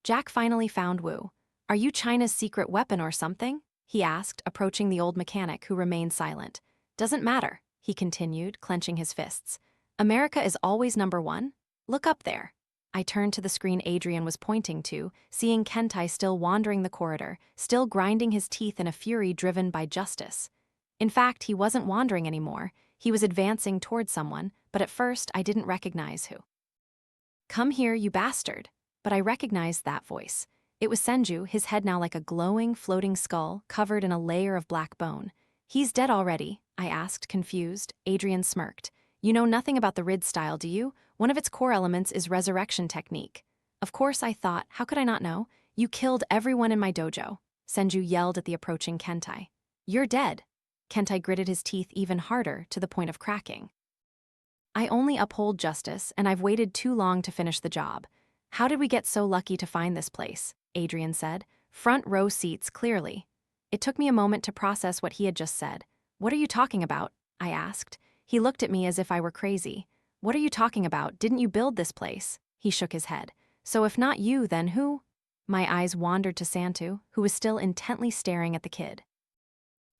Speaker 1: Jack finally found Wu. "Are you China's secret weapon or something?" he asked, approaching the old mechanic who remained silent. "Doesn't matter," he continued, clenching his fists. "America is always number one. Look up there." I turned to the screen Adrian was pointing to, seeing Kentai still wandering the corridor, still grinding his teeth in a fury driven by justice. In fact, he wasn't wandering anymore. He was advancing toward someone, but at first I didn't recognize who. "Come here, you bastard." But I recognized that voice. It was Senju, his head now like a glowing, floating skull, covered in a layer of black bone. "He's dead already?" I asked, confused. Adrian smirked. "You know nothing about the Rid style, do you? One of its core elements is resurrection technique." Of course, I thought, how could I not know? "You killed everyone in my dojo," Senju yelled at the approaching Kentai. "You're dead." Kentai gritted his teeth even harder, to the point of cracking. "I only uphold justice, and I've waited too long to finish the job." "How did we get so lucky to find this place?" Adrian said. "Front row seats, clearly." It took me a moment to process what he had just said. "What are you talking about?" I asked. He looked at me as if I were crazy. "What are you talking about? Didn't you build this place?" He shook his head. "So if not you, then who?" My eyes wandered to Santu, who was still intently staring at the kid.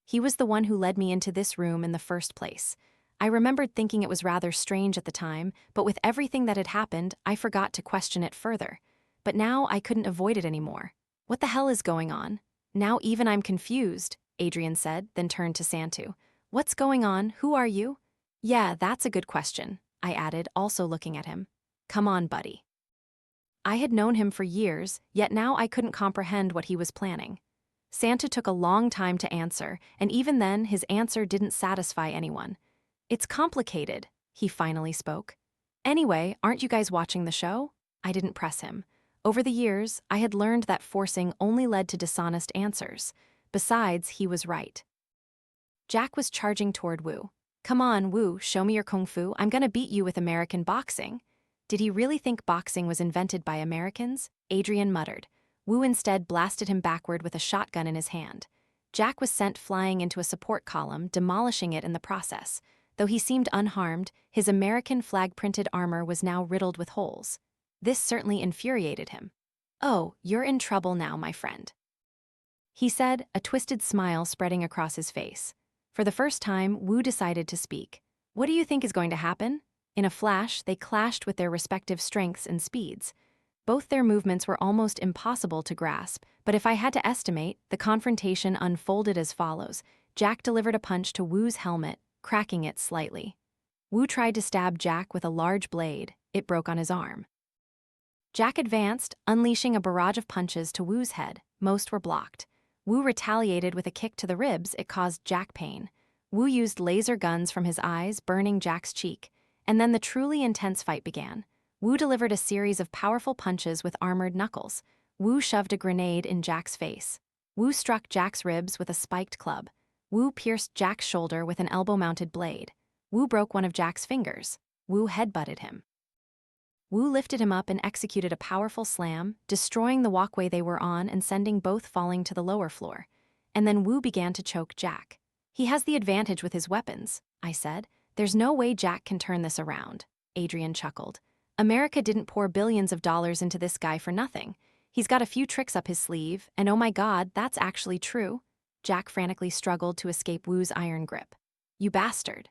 Speaker 1: "He was the one who led me into this room in the first place." I remembered thinking it was rather strange at the time, but with everything that had happened, I forgot to question it further. But now I couldn't avoid it anymore. "What the hell is going on?" "Now even I'm confused," Adrian said, then turned to Santu. "What's going on? Who are you?" "Yeah, that's a good question," I added, also looking at him. "Come on, buddy." I had known him for years, yet now I couldn't comprehend what he was planning. Santu took a long time to answer, and even then his answer didn't satisfy anyone. "It's complicated," he finally spoke. "Anyway, aren't you guys watching the show?" I didn't press him. Over the years, I had learned that forcing only led to dishonest answers. Besides, he was right. Jack was charging toward Wu. "Come on, Wu, show me your kung fu. I'm gonna beat you with American boxing." Did he really think boxing was invented by Americans? Adrian muttered. Wu instead blasted him backward with a shotgun in his hand. Jack was sent flying into a support column, demolishing it in the process. Though he seemed unharmed, his American flag-printed armor was now riddled with holes. This certainly infuriated him. "Oh, you're in trouble now, my friend," he said, a twisted smile spreading across his face. For the first time, Wu decided to speak. "What do you think is going to happen?" In a flash, they clashed with their respective strengths and speeds. Both their movements were almost impossible to grasp, but if I had to estimate, the confrontation unfolded as follows. Jack delivered a punch to Wu's helmet, cracking it slightly. Wu tried to stab Jack with a large blade. It broke on his arm. Jack advanced, unleashing a barrage of punches to Wu's head. Most were blocked. Wu retaliated with a kick to the ribs. It caused Jack pain. Wu used laser guns from his eyes, burning Jack's cheek. And then the truly intense fight began. Wu delivered a series of powerful punches with armored knuckles. Wu shoved a grenade in Jack's face. Wu struck Jack's ribs with a spiked club. Wu pierced Jack's shoulder with an elbow-mounted blade. Wu broke one of Jack's fingers. Wu headbutted him. Wu lifted him up and executed a powerful slam, destroying the walkway they were on and sending both falling to the lower floor. And then Wu began to choke Jack. "He has the advantage with his weapons," I said. "There's no way Jack can turn this around." Adrian chuckled. "America didn't pour billions of dollars into this guy for nothing. He's got a few tricks up his sleeve, and oh my god, that's actually true." Jack frantically struggled to escape Wu's iron grip. "You bastard,"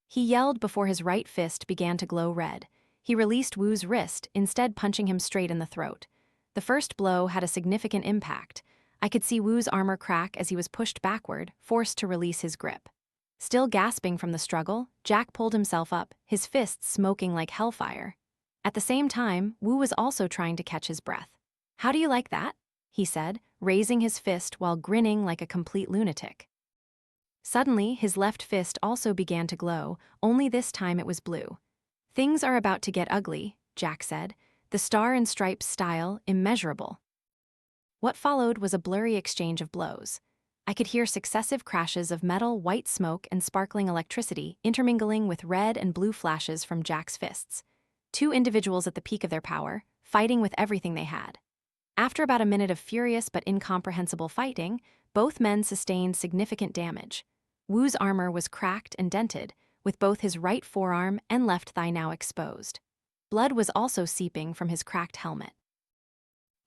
Speaker 1: he yelled before his right fist began to glow red. He released Wu's wrist, instead punching him straight in the throat. The first blow had a significant impact. I could see Wu's armor crack as he was pushed backward, forced to release his grip. Still gasping from the struggle, Jack pulled himself up, his fists smoking like hellfire. At the same time, Wu was also trying to catch his breath. "How do you like that?" he said, raising his fist while grinning like a complete lunatic. Suddenly, his left fist also began to glow, only this time it was blue. "Things are about to get ugly," Jack said, the star and stripes style immeasurable. What followed was a blurry exchange of blows. I could hear successive crashes of metal, white smoke, and sparkling electricity intermingling with red and blue flashes from Jack's fists. Two individuals at the peak of their power, fighting with everything they had. After about a minute of furious but incomprehensible fighting, both men sustained significant damage. Wu's armor was cracked and dented, with both his right forearm and left thigh now exposed. Blood was also seeping from his cracked helmet.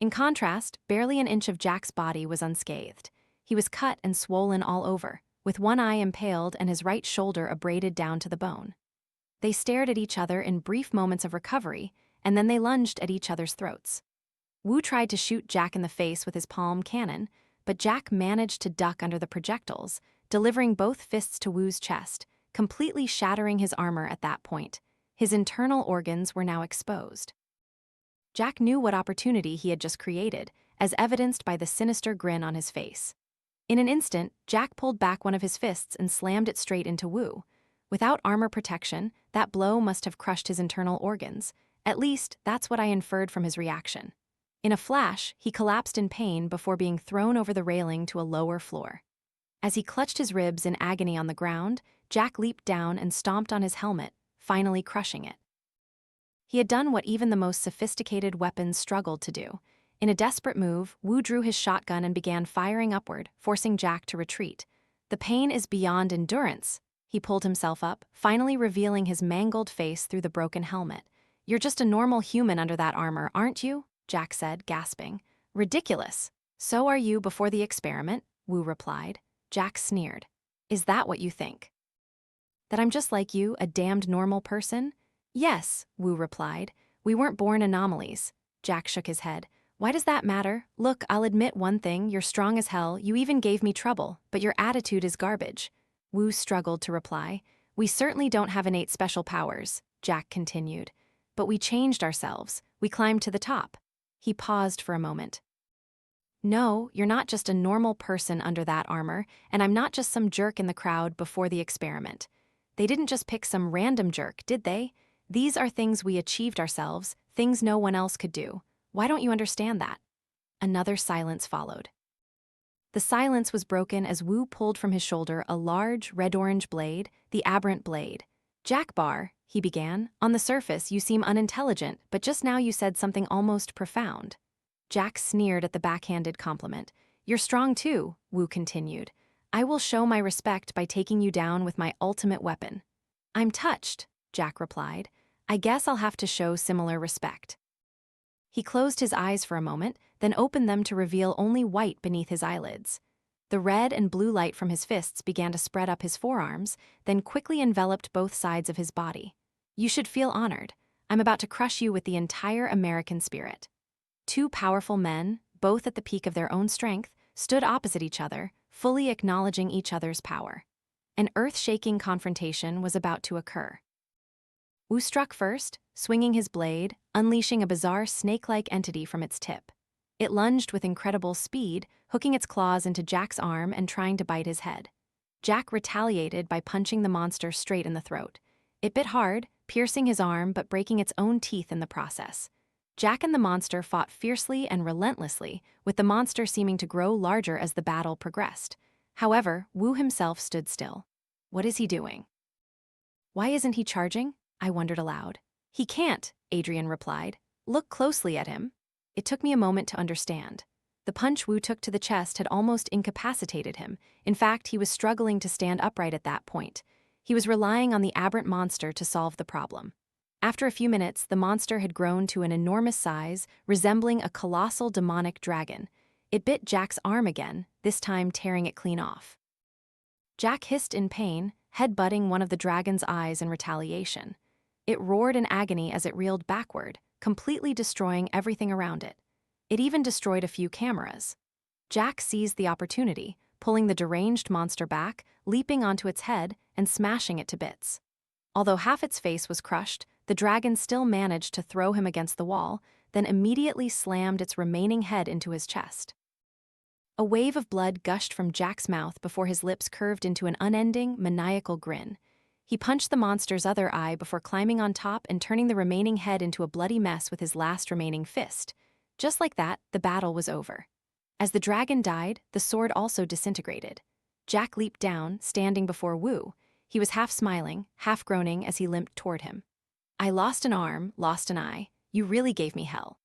Speaker 1: In contrast, barely an inch of Jack's body was unscathed. He was cut and swollen all over, with one eye impaled and his right shoulder abraded down to the bone. They stared at each other in brief moments of recovery, and then they lunged at each other's throats. Wu tried to shoot Jack in the face with his palm cannon, but Jack managed to duck under the projectiles, delivering both fists to Wu's chest, completely shattering his armor at that point. His internal organs were now exposed. Jack knew what opportunity he had just created, as evidenced by the sinister grin on his face. In an instant, Jack pulled back one of his fists and slammed it straight into Wu. Without armor protection, that blow must have crushed his internal organs. At least, that's what I inferred from his reaction. In a flash, he collapsed in pain before being thrown over the railing to a lower floor. As he clutched his ribs in agony on the ground, Jack leaped down and stomped on his helmet, finally crushing it. He had done what even the most sophisticated weapons struggled to do. In a desperate move, Wu drew his shotgun and began firing upward, forcing Jack to retreat. The pain is beyond endurance. He pulled himself up, finally revealing his mangled face through the broken helmet. "You're just a normal human under that armor, aren't you?" Jack said, gasping. "Ridiculous. So are you before the experiment," Wu replied. Jack sneered. "Is that what you think? That I'm just like you, a damned normal person?" "Yes," Wu replied. "We weren't born anomalies." Jack shook his head. "Why does that matter? Look, I'll admit one thing, you're strong as hell, you even gave me trouble, but your attitude is garbage." Wu struggled to reply. "We certainly don't have innate special powers," Jack continued. "But we changed ourselves. We climbed to the top." He paused for a moment. "No, you're not just a normal person under that armor, and I'm not just some jerk in the crowd before the experiment. They didn't just pick some random jerk, did they? These are things we achieved ourselves, things no one else could do. Why don't you understand that?" Another silence followed. The silence was broken as Wu pulled from his shoulder a large, red-orange blade, the aberrant blade. "Jack Bar," he began, "on the surface you seem unintelligent, but just now you said something almost profound." Jack sneered at the backhanded compliment. "You're strong too," Wu continued. "I will show my respect by taking you down with my ultimate weapon." "I'm touched," Jack replied. "I guess I'll have to show similar respect." He closed his eyes for a moment, then opened them to reveal only white beneath his eyelids. The red and blue light from his fists began to spread up his forearms, then quickly enveloped both sides of his body. "You should feel honored. I'm about to crush you with the entire American spirit." Two powerful men, both at the peak of their own strength, stood opposite each other, fully acknowledging each other's power. An earth-shaking confrontation was about to occur. Wu struck first, swinging his blade, unleashing a bizarre snake-like entity from its tip. It lunged with incredible speed, hooking its claws into Jack's arm and trying to bite his head. Jack retaliated by punching the monster straight in the throat. It bit hard, piercing his arm but breaking its own teeth in the process. Jack and the monster fought fiercely and relentlessly, with the monster seeming to grow larger as the battle progressed. However, Wu himself stood still. What is he doing? Why isn't he charging? I wondered aloud. He can't, Adrian replied. Look closely at him. It took me a moment to understand. The punch Wu took to the chest had almost incapacitated him. In fact, he was struggling to stand upright at that point. He was relying on the aberrant monster to solve the problem. After a few minutes, the monster had grown to an enormous size, resembling a colossal demonic dragon. It bit Jack's arm again, this time tearing it clean off. Jack hissed in pain, headbutting one of the dragon's eyes in retaliation. It roared in agony as it reeled backward, completely destroying everything around it. It even destroyed a few cameras. Jack seized the opportunity, pulling the deranged monster back, leaping onto its head, and smashing it to bits. Although half its face was crushed, the dragon still managed to throw him against the wall, then immediately slammed its remaining head into his chest. A wave of blood gushed from Jack's mouth before his lips curved into an unending, maniacal grin. He punched the monster's other eye before climbing on top and turning the remaining head into a bloody mess with his last remaining fist. Just like that, the battle was over. As the dragon died, the sword also disintegrated. Jack leaped down, standing before Wu. He was half smiling, half groaning as he limped toward him. I lost an arm, lost an eye. You really gave me hell.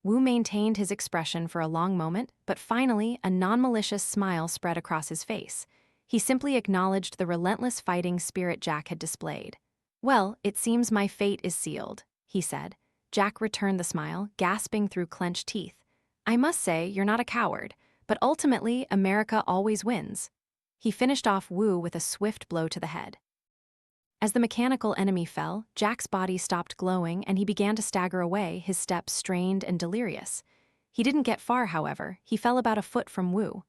Speaker 1: Wu maintained his expression for a long moment, but finally a non-malicious smile spread across his face. He simply acknowledged the relentless fighting spirit Jack had displayed. Well, it seems my fate is sealed, he said. Jack returned the smile, gasping through clenched teeth. I must say, you're not a coward, but ultimately, America always wins. He finished off Wu with a swift blow to the head. As the mechanical enemy fell, Jack's body stopped glowing and he began to stagger away, his steps strained and delirious. He didn't get far, however. He fell about a foot from Wu.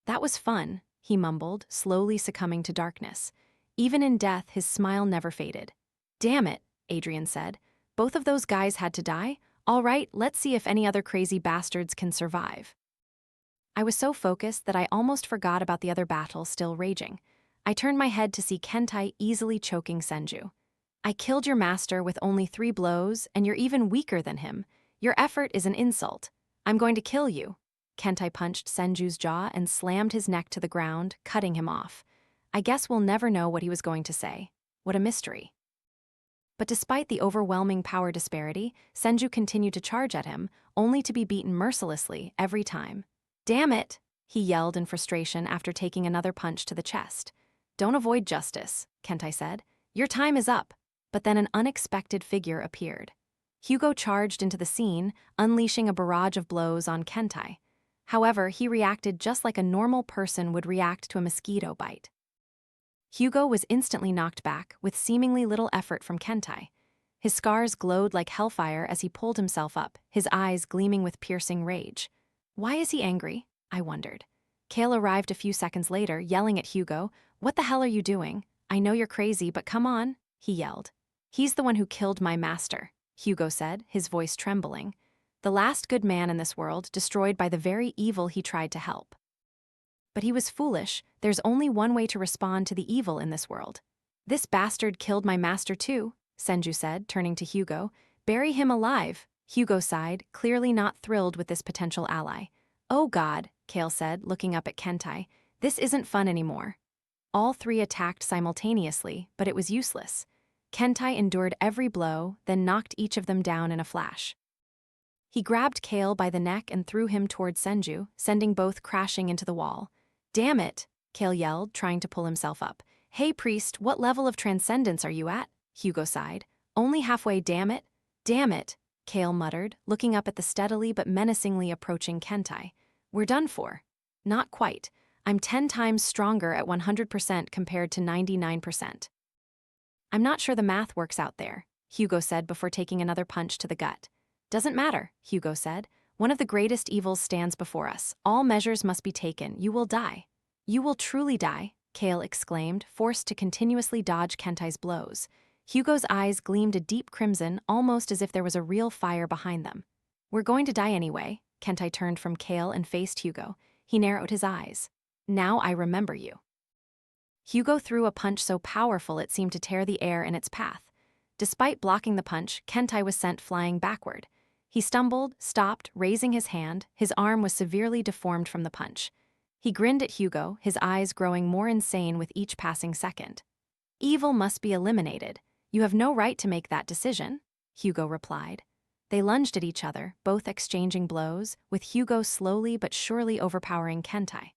Speaker 1: "That was fun," he mumbled, slowly succumbing to darkness. Even in death, his smile never faded. "Damn it," Adrian said. "Both of those guys had to die? All right, let's see if any other crazy bastards can survive." I was so focused that I almost forgot about the other battle still raging. I turned my head to see Kentai easily choking Senju. "I killed your master with only 3 blows, and you're even weaker than him. Your effort is an insult. I'm going to kill you." Kentai punched Senju's jaw and slammed his neck to the ground, cutting him off. I guess we'll never know what he was going to say. What a mystery. But despite the overwhelming power disparity, Senju continued to charge at him, only to be beaten mercilessly every time. "Damn it!" he yelled in frustration after taking another punch to the chest. "Don't avoid justice," Kentai said. "Your time is up." But then an unexpected figure appeared. Hugo charged into the scene, unleashing a barrage of blows on Kentai. However, he reacted just like a normal person would react to a mosquito bite. Hugo was instantly knocked back, with seemingly little effort from Kentai. His scars glowed like hellfire as he pulled himself up, his eyes gleaming with piercing rage. Why is he angry? I wondered. Kale arrived a few seconds later, yelling at Hugo. "What the hell are you doing? I know you're crazy, but come on," he yelled. "He's the one who killed my master," Hugo said, his voice trembling. "The last good man in this world, destroyed by the very evil he tried to help." But he was foolish. There's only one way to respond to the evil in this world. "This bastard killed my master too," Senju said, turning to Hugo. "Bury him alive." Hugo sighed, clearly not thrilled with this potential ally. "Oh God," Kale said, looking up at Kentai. "This isn't fun anymore." All 3 attacked simultaneously, but it was useless. Kentai endured every blow, then knocked each of them down in a flash. He grabbed Kale by the neck and threw him toward Senju, sending both crashing into the wall. "Damn it," Kale yelled, trying to pull himself up. "Hey, priest, what level of transcendence are you at?" Hugo sighed. "Only halfway, damn it." "Damn it," Kale muttered, looking up at the steadily but menacingly approaching Kentai. "We're done for." "Not quite. I'm 10 times stronger at 100% compared to 99%. "I'm not sure the math works out there," Hugo said before taking another punch to the gut. "Doesn't matter," Hugo said. "One of the greatest evils stands before us. All measures must be taken. You will die." "You will truly die," Kale exclaimed, forced to continuously dodge Kentai's blows. Hugo's eyes gleamed a deep crimson, almost as if there was a real fire behind them. "We're going to die anyway." Kentai turned from Kale and faced Hugo. He narrowed his eyes. "Now I remember you." Hugo threw a punch so powerful it seemed to tear the air in its path. Despite blocking the punch, Kentai was sent flying backward. He stumbled, stopped, raising his hand. His arm was severely deformed from the punch. He grinned at Hugo, his eyes growing more insane with each passing second. "Evil must be eliminated. You have no right to make that decision," Hugo replied. They lunged at each other, both exchanging blows, with Hugo slowly but surely overpowering Kentai.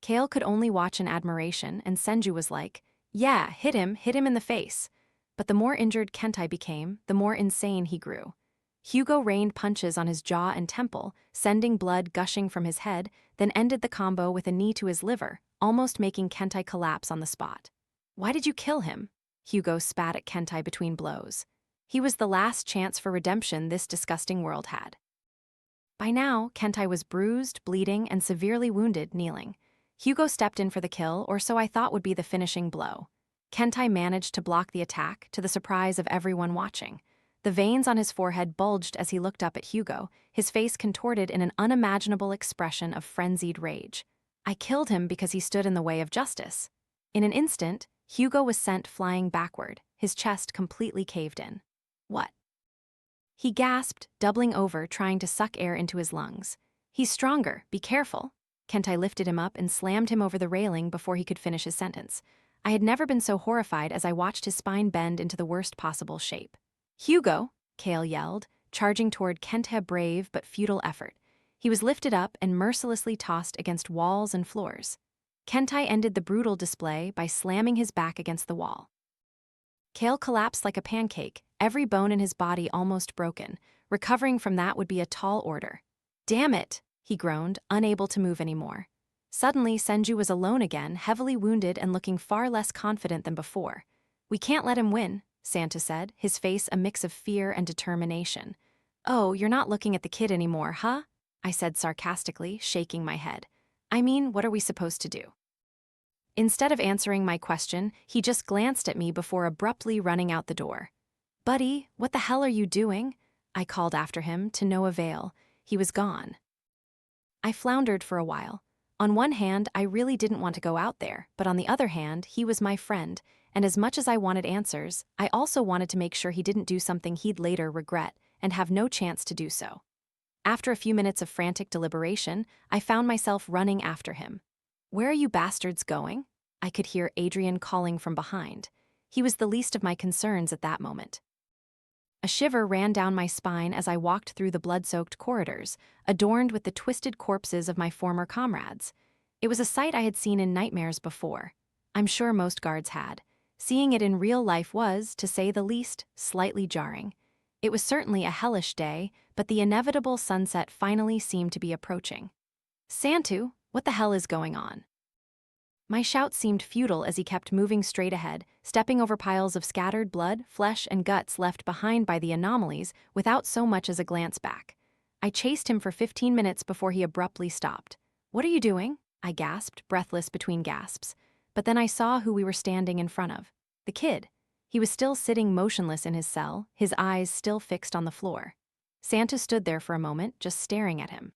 Speaker 1: Kale could only watch in admiration, and Senju was like, "Yeah, hit him in the face." But the more injured Kentai became, the more insane he grew. Hugo rained punches on his jaw and temple, sending blood gushing from his head, then ended the combo with a knee to his liver, almost making Kentai collapse on the spot. "Why did you kill him?" Hugo spat at Kentai between blows. He was the last chance for redemption this disgusting world had. By now, Kentai was bruised, bleeding, and severely wounded, kneeling. Hugo stepped in for the kill, or so I thought would be the finishing blow. Kentai managed to block the attack, to the surprise of everyone watching. The veins on his forehead bulged as he looked up at Hugo, his face contorted in an unimaginable expression of frenzied rage. "I killed him because he stood in the way of justice." In an instant, Hugo was sent flying backward, his chest completely caved in. "What?" He gasped, doubling over, trying to suck air into his lungs. "He's stronger, be careful." Kentai lifted him up and slammed him over the railing before he could finish his sentence. I had never been so horrified as I watched his spine bend into the worst possible shape. "Hugo!" Kale yelled, charging toward Kentai brave but futile effort. He was lifted up and mercilessly tossed against walls and floors. Kentai ended the brutal display by slamming his back against the wall. Kale collapsed like a pancake, every bone in his body almost broken. Recovering from that would be a tall order. "Damn it!" he groaned, unable to move anymore. Suddenly, Senju was alone again, heavily wounded and looking far less confident than before. We can't let him win, Santa said, his face a mix of fear and determination. Oh, you're not looking at the kid anymore, huh? I said sarcastically, shaking my head. I mean, what are we supposed to do? Instead of answering my question, he just glanced at me before abruptly running out the door. Buddy, what the hell are you doing? I called after him, to no avail. He was gone. I floundered for a while. On one hand, I really didn't want to go out there, but on the other hand, he was my friend, and as much as I wanted answers, I also wanted to make sure he didn't do something he'd later regret and have no chance to do so. After a few minutes of frantic deliberation, I found myself running after him. Where are you bastards going? I could hear Adrian calling from behind. He was the least of my concerns at that moment. A shiver ran down my spine as I walked through the blood-soaked corridors, adorned with the twisted corpses of my former comrades. It was a sight I had seen in nightmares before. I'm sure most guards had. Seeing it in real life was, to say the least, slightly jarring. It was certainly a hellish day, but the inevitable sunset finally seemed to be approaching. Santu, what the hell is going on? My shout seemed futile as he kept moving straight ahead, stepping over piles of scattered blood, flesh, and guts left behind by the anomalies without so much as a glance back. I chased him for 15 minutes before he abruptly stopped. What are you doing? I gasped, breathless between gasps. But then I saw who we were standing in front of. The kid. He was still sitting motionless in his cell, his eyes still fixed on the floor. Santa stood there for a moment, just staring at him.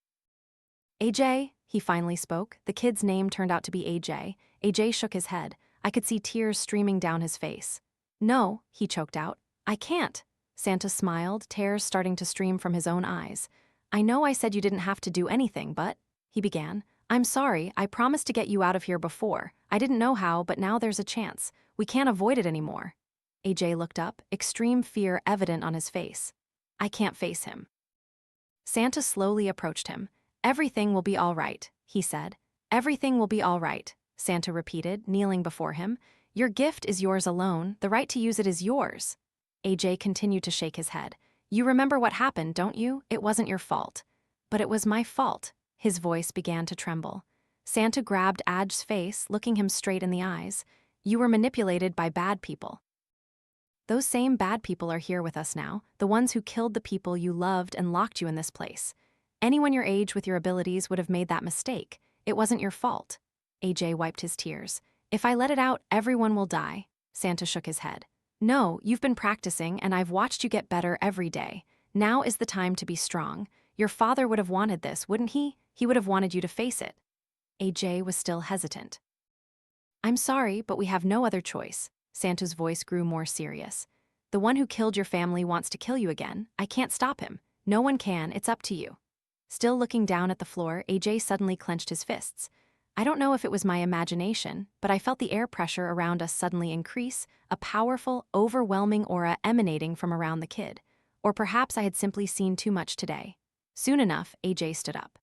Speaker 1: AJ, he finally spoke. The kid's name turned out to be AJ. AJ shook his head. I could see tears streaming down his face. No, he choked out. I can't. Santa smiled, tears starting to stream from his own eyes. I know I said you didn't have to do anything, but, he began. I'm sorry, I promised to get you out of here before. I didn't know how, but now there's a chance. We can't avoid it anymore. AJ looked up, extreme fear evident on his face. I can't face him. Santa slowly approached him. Everything will be all right, he said. Everything will be all right, Santa repeated, kneeling before him. Your gift is yours alone, the right to use it is yours. AJ continued to shake his head. You remember what happened, don't you? It wasn't your fault. But it was my fault. His voice began to tremble. Santa grabbed Aj's face, looking him straight in the eyes. You were manipulated by bad people. Those same bad people are here with us now, the ones who killed the people you loved and locked you in this place. Anyone your age with your abilities would have made that mistake. It wasn't your fault. AJ wiped his tears. If I let it out, everyone will die. Santa shook his head. No, you've been practicing, and I've watched you get better every day. Now is the time to be strong. Your father would have wanted this, wouldn't he? He would have wanted you to face it. AJ was still hesitant. I'm sorry, but we have no other choice. Santa's voice grew more serious. The one who killed your family wants to kill you again. I can't stop him. No one can, it's up to you. Still looking down at the floor, AJ suddenly clenched his fists. I don't know if it was my imagination, but I felt the air pressure around us suddenly increase, a powerful, overwhelming aura emanating from around the kid. Or perhaps I had simply seen too much today. Soon enough, AJ stood up.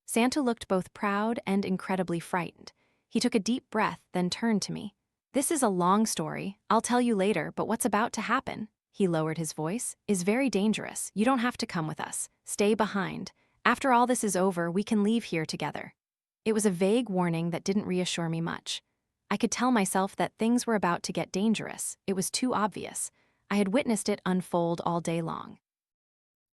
Speaker 1: Santa looked both proud and incredibly frightened. He took a deep breath, then turned to me. This is a long story, I'll tell you later, but what's about to happen, he lowered his voice, is very dangerous. You don't have to come with us. Stay behind. After all this is over, we can leave here together. It was a vague warning that didn't reassure me much. I could tell myself that things were about to get dangerous. It was too obvious. I had witnessed it unfold all day long.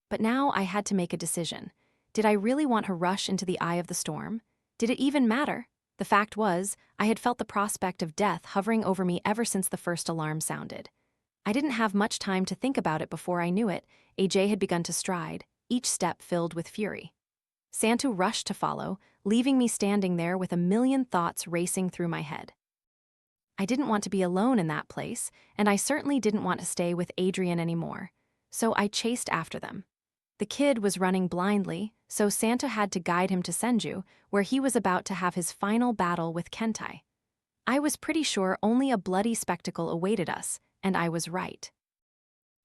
Speaker 1: But now I had to make a decision. Did I really want to rush into the eye of the storm? Did it even matter? The fact was, I had felt the prospect of death hovering over me ever since the first alarm sounded. I didn't have much time to think about it before I knew it. AJ had begun to stride, each step filled with fury. Santu rushed to follow, leaving me standing there with a million thoughts racing through my head. I didn't want to be alone in that place, and I certainly didn't want to stay with Adrian anymore. So I chased after them. The kid was running blindly, so Santa had to guide him to Senju, where he was about to have his final battle with Kentai. I was pretty sure only a bloody spectacle awaited us, and I was right.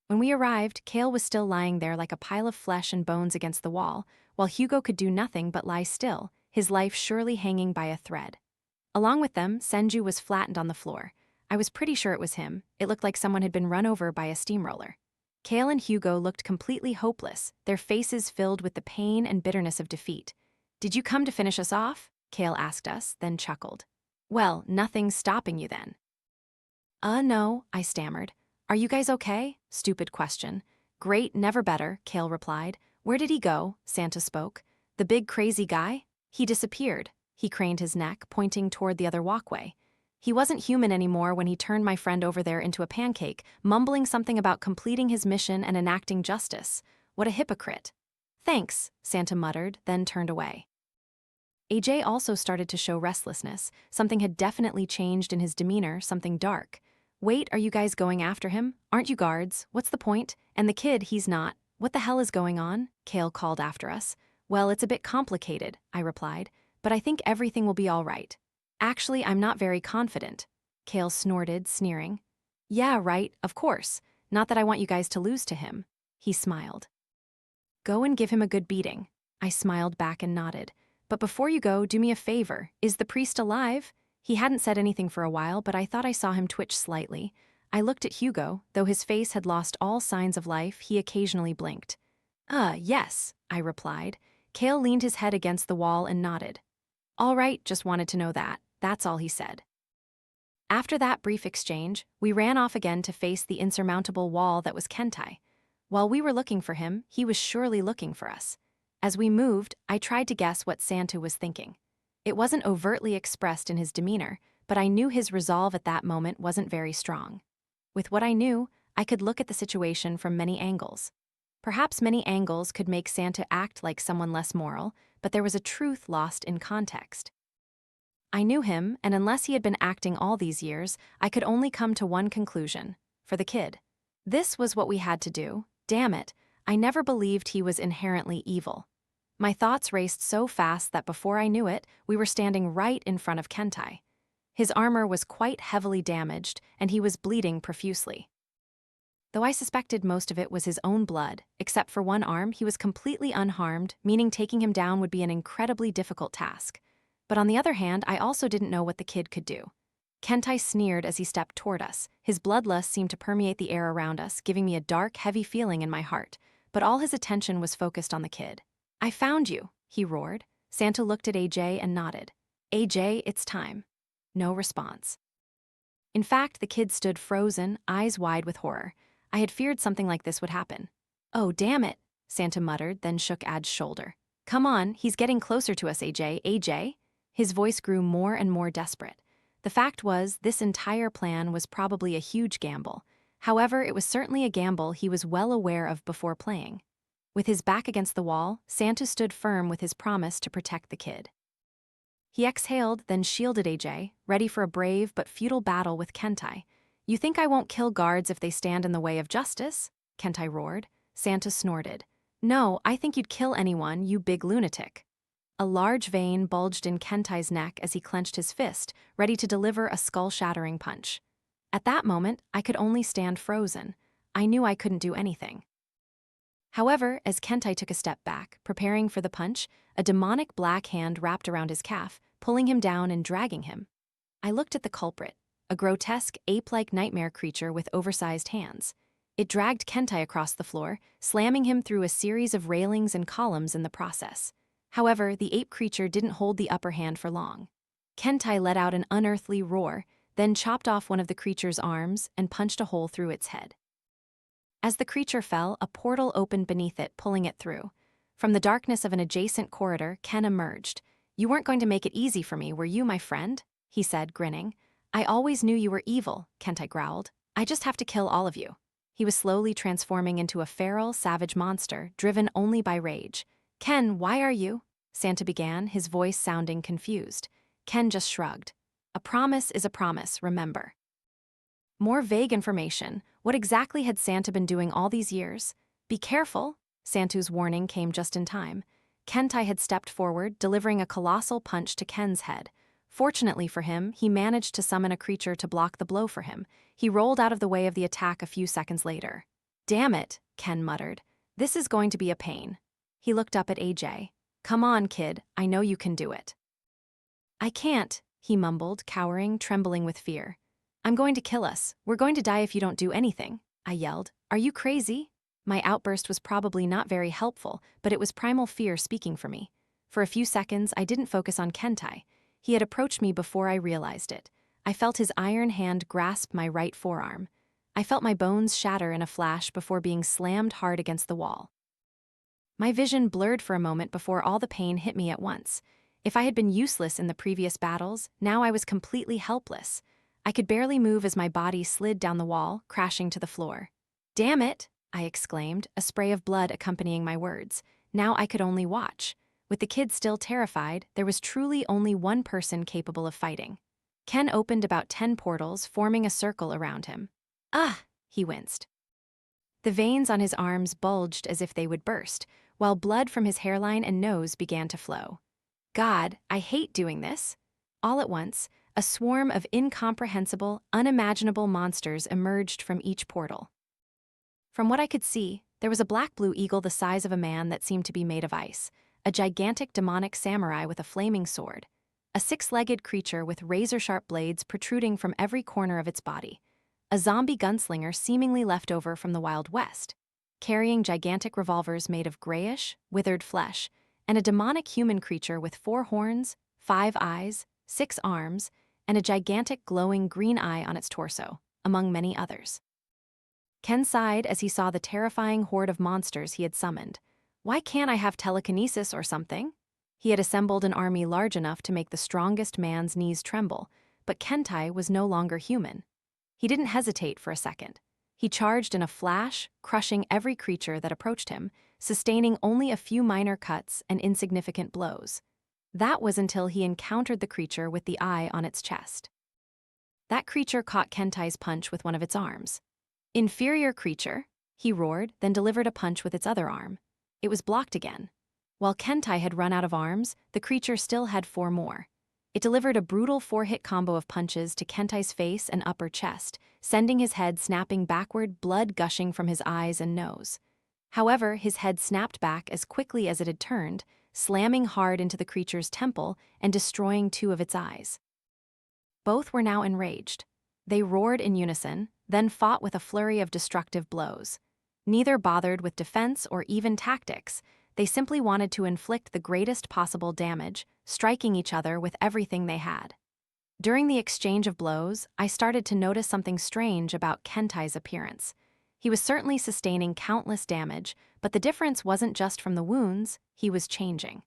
Speaker 1: When we arrived, Kale was still lying there like a pile of flesh and bones against the wall, while Hugo could do nothing but lie still, his life surely hanging by a thread. Along with them, Senju was flattened on the floor. I was pretty sure it was him. It looked like someone had been run over by a steamroller. Kale and Hugo looked completely hopeless, their faces filled with the pain and bitterness of defeat. Did you come to finish us off? Kale asked us, then chuckled. Well, nothing's stopping you then. No, I stammered. Are you guys okay? Stupid question. Great, never better, Kale replied. Where did he go? Santa spoke. The big crazy guy? He disappeared. He craned his neck, pointing toward the other walkway. He wasn't human anymore when he turned my friend over there into a pancake, mumbling something about completing his mission and enacting justice. What a hypocrite. Thanks, Santa muttered, then turned away. AJ also started to show restlessness. Something had definitely changed in his demeanor, something dark. Wait, are you guys going after him? Aren't you guards? What's the point? And the kid, he's not. What the hell is going on? Kale called after us. Well, it's a bit complicated, I replied, but I think everything will be all right. Actually, I'm not very confident. Kale snorted, sneering. Yeah, right, of course. Not that I want you guys to lose to him. He smiled. Go and give him a good beating. I smiled back and nodded. But before you go, do me a favor. Is the priest alive? He hadn't said anything for a while, but I thought I saw him twitch slightly. I looked at Hugo. Though his face had lost all signs of life, he occasionally blinked. Yes, I replied. Kale leaned his head against the wall and nodded. All right, just wanted to know that. That's all he said. After that brief exchange, we ran off again to face the insurmountable wall that was Kentai. While we were looking for him, he was surely looking for us. As we moved, I tried to guess what Santu was thinking. It wasn't overtly expressed in his demeanor, but I knew his resolve at that moment wasn't very strong. With what I knew, I could look at the situation from many angles. Perhaps many angles could make Santa act like someone less moral, but there was a truth lost in context. I knew him, and unless he had been acting all these years, I could only come to one conclusion: for the kid. This was what we had to do. Damn it, I never believed he was inherently evil. My thoughts raced so fast that before I knew it, we were standing right in front of Kentai. His armor was quite heavily damaged, and he was bleeding profusely. Though I suspected most of it was his own blood, except for one arm, he was completely unharmed, meaning taking him down would be an incredibly difficult task. But on the other hand, I also didn't know what the kid could do. Kentai sneered as he stepped toward us. His bloodlust seemed to permeate the air around us, giving me a dark, heavy feeling in my heart. But all his attention was focused on the kid. I found you, he roared. Santa looked at AJ and nodded. AJ, it's time. No response. In fact, the kid stood frozen, eyes wide with horror. I had feared something like this would happen. Oh, damn it, Santa muttered, then shook Ad's shoulder. Come on, he's getting closer to us, AJ. AJ? His voice grew more and more desperate. The fact was, this entire plan was probably a huge gamble. However, it was certainly a gamble he was well aware of before playing. With his back against the wall, Santa stood firm with his promise to protect the kid. He exhaled, then shielded AJ, ready for a brave but futile battle with Kentai. You think I won't kill guards if they stand in the way of justice? Kentai roared. Santa snorted. No, I think you'd kill anyone, you big lunatic. A large vein bulged in Kentai's neck as he clenched his fist, ready to deliver a skull-shattering punch. At that moment, I could only stand frozen. I knew I couldn't do anything. However, as Kentai took a step back, preparing for the punch, a demonic black hand wrapped around his calf, pulling him down and dragging him. I looked at the culprit, a grotesque, ape-like nightmare creature with oversized hands. It dragged Kentai across the floor, slamming him through a series of railings and columns in the process. However, the ape creature didn't hold the upper hand for long. Kentai let out an unearthly roar, then chopped off one of the creature's arms and punched a hole through its head. As the creature fell, a portal opened beneath it, pulling it through. From the darkness of an adjacent corridor, Ken emerged. You weren't going to make it easy for me, were you, my friend? He said, grinning. I always knew you were evil, Kentai growled. I just have to kill all of you. He was slowly transforming into a feral, savage monster, driven only by rage. Ken, why are you? Santa began, his voice sounding confused. Ken just shrugged. A promise is a promise, remember. More vague information. What exactly had Santa been doing all these years? Be careful. Santu's warning came just in time. Kentai had stepped forward, delivering a colossal punch to Ken's head. Fortunately for him, he managed to summon a creature to block the blow for him. He rolled out of the way of the attack a few seconds later. Damn it, Ken muttered. This is going to be a pain. He looked up at AJ. Come on, kid, I know you can do it. I can't, he mumbled, cowering, trembling with fear. I'm going to kill us. We're going to die if you don't do anything, I yelled. Are you crazy? My outburst was probably not very helpful, but it was primal fear speaking for me. For a few seconds, I didn't focus on Kentai. He had approached me before I realized it. I felt his iron hand grasp my right forearm. I felt my bones shatter in a flash before being slammed hard against the wall. My vision blurred for a moment before all the pain hit me at once. If I had been useless in the previous battles, now I was completely helpless. I could barely move as my body slid down the wall, crashing to the floor. "Damn it!" I exclaimed, a spray of blood accompanying my words. Now I could only watch. With the kid still terrified, there was truly only one person capable of fighting. Ken opened about 10 portals, forming a circle around him. "Ah!" he winced. The veins on his arms bulged as if they would burst, while blood from his hairline and nose began to flow. "God, I hate doing this." All at once, a swarm of incomprehensible, unimaginable monsters emerged from each portal. From what I could see, there was a black-blue eagle the size of a man that seemed to be made of ice, a gigantic demonic samurai with a flaming sword, a 6-legged creature with razor-sharp blades protruding from every corner of its body, a zombie gunslinger seemingly left over from the Wild West, carrying gigantic revolvers made of grayish, withered flesh, and a demonic human creature with 4 horns, 5 eyes, 6 arms, and a gigantic glowing green eye on its torso, among many others. Ken sighed as he saw the terrifying horde of monsters he had summoned. Why can't I have telekinesis or something? He had assembled an army large enough to make the strongest man's knees tremble, but Kentai was no longer human. He didn't hesitate for a second. He charged in a flash, crushing every creature that approached him, sustaining only a few minor cuts and insignificant blows. That was until he encountered the creature with the eye on its chest. That creature caught Kentai's punch with one of its arms. "Inferior creature," he roared, then delivered a punch with its other arm. It was blocked again. While Kentai had run out of arms, the creature still had 4 more. It delivered a brutal 4-hit combo of punches to Kentai's face and upper chest, sending his head snapping backward, blood gushing from his eyes and nose. However, his head snapped back as quickly as it had turned, slamming hard into the creature's temple and destroying 2 of its eyes. Both were now enraged. They roared in unison, then fought with a flurry of destructive blows. Neither bothered with defense or even tactics. They simply wanted to inflict the greatest possible damage, striking each other with everything they had. During the exchange of blows, I started to notice something strange about Kentai's appearance. He was certainly sustaining countless damage, but the difference wasn't just from the wounds, he was changing.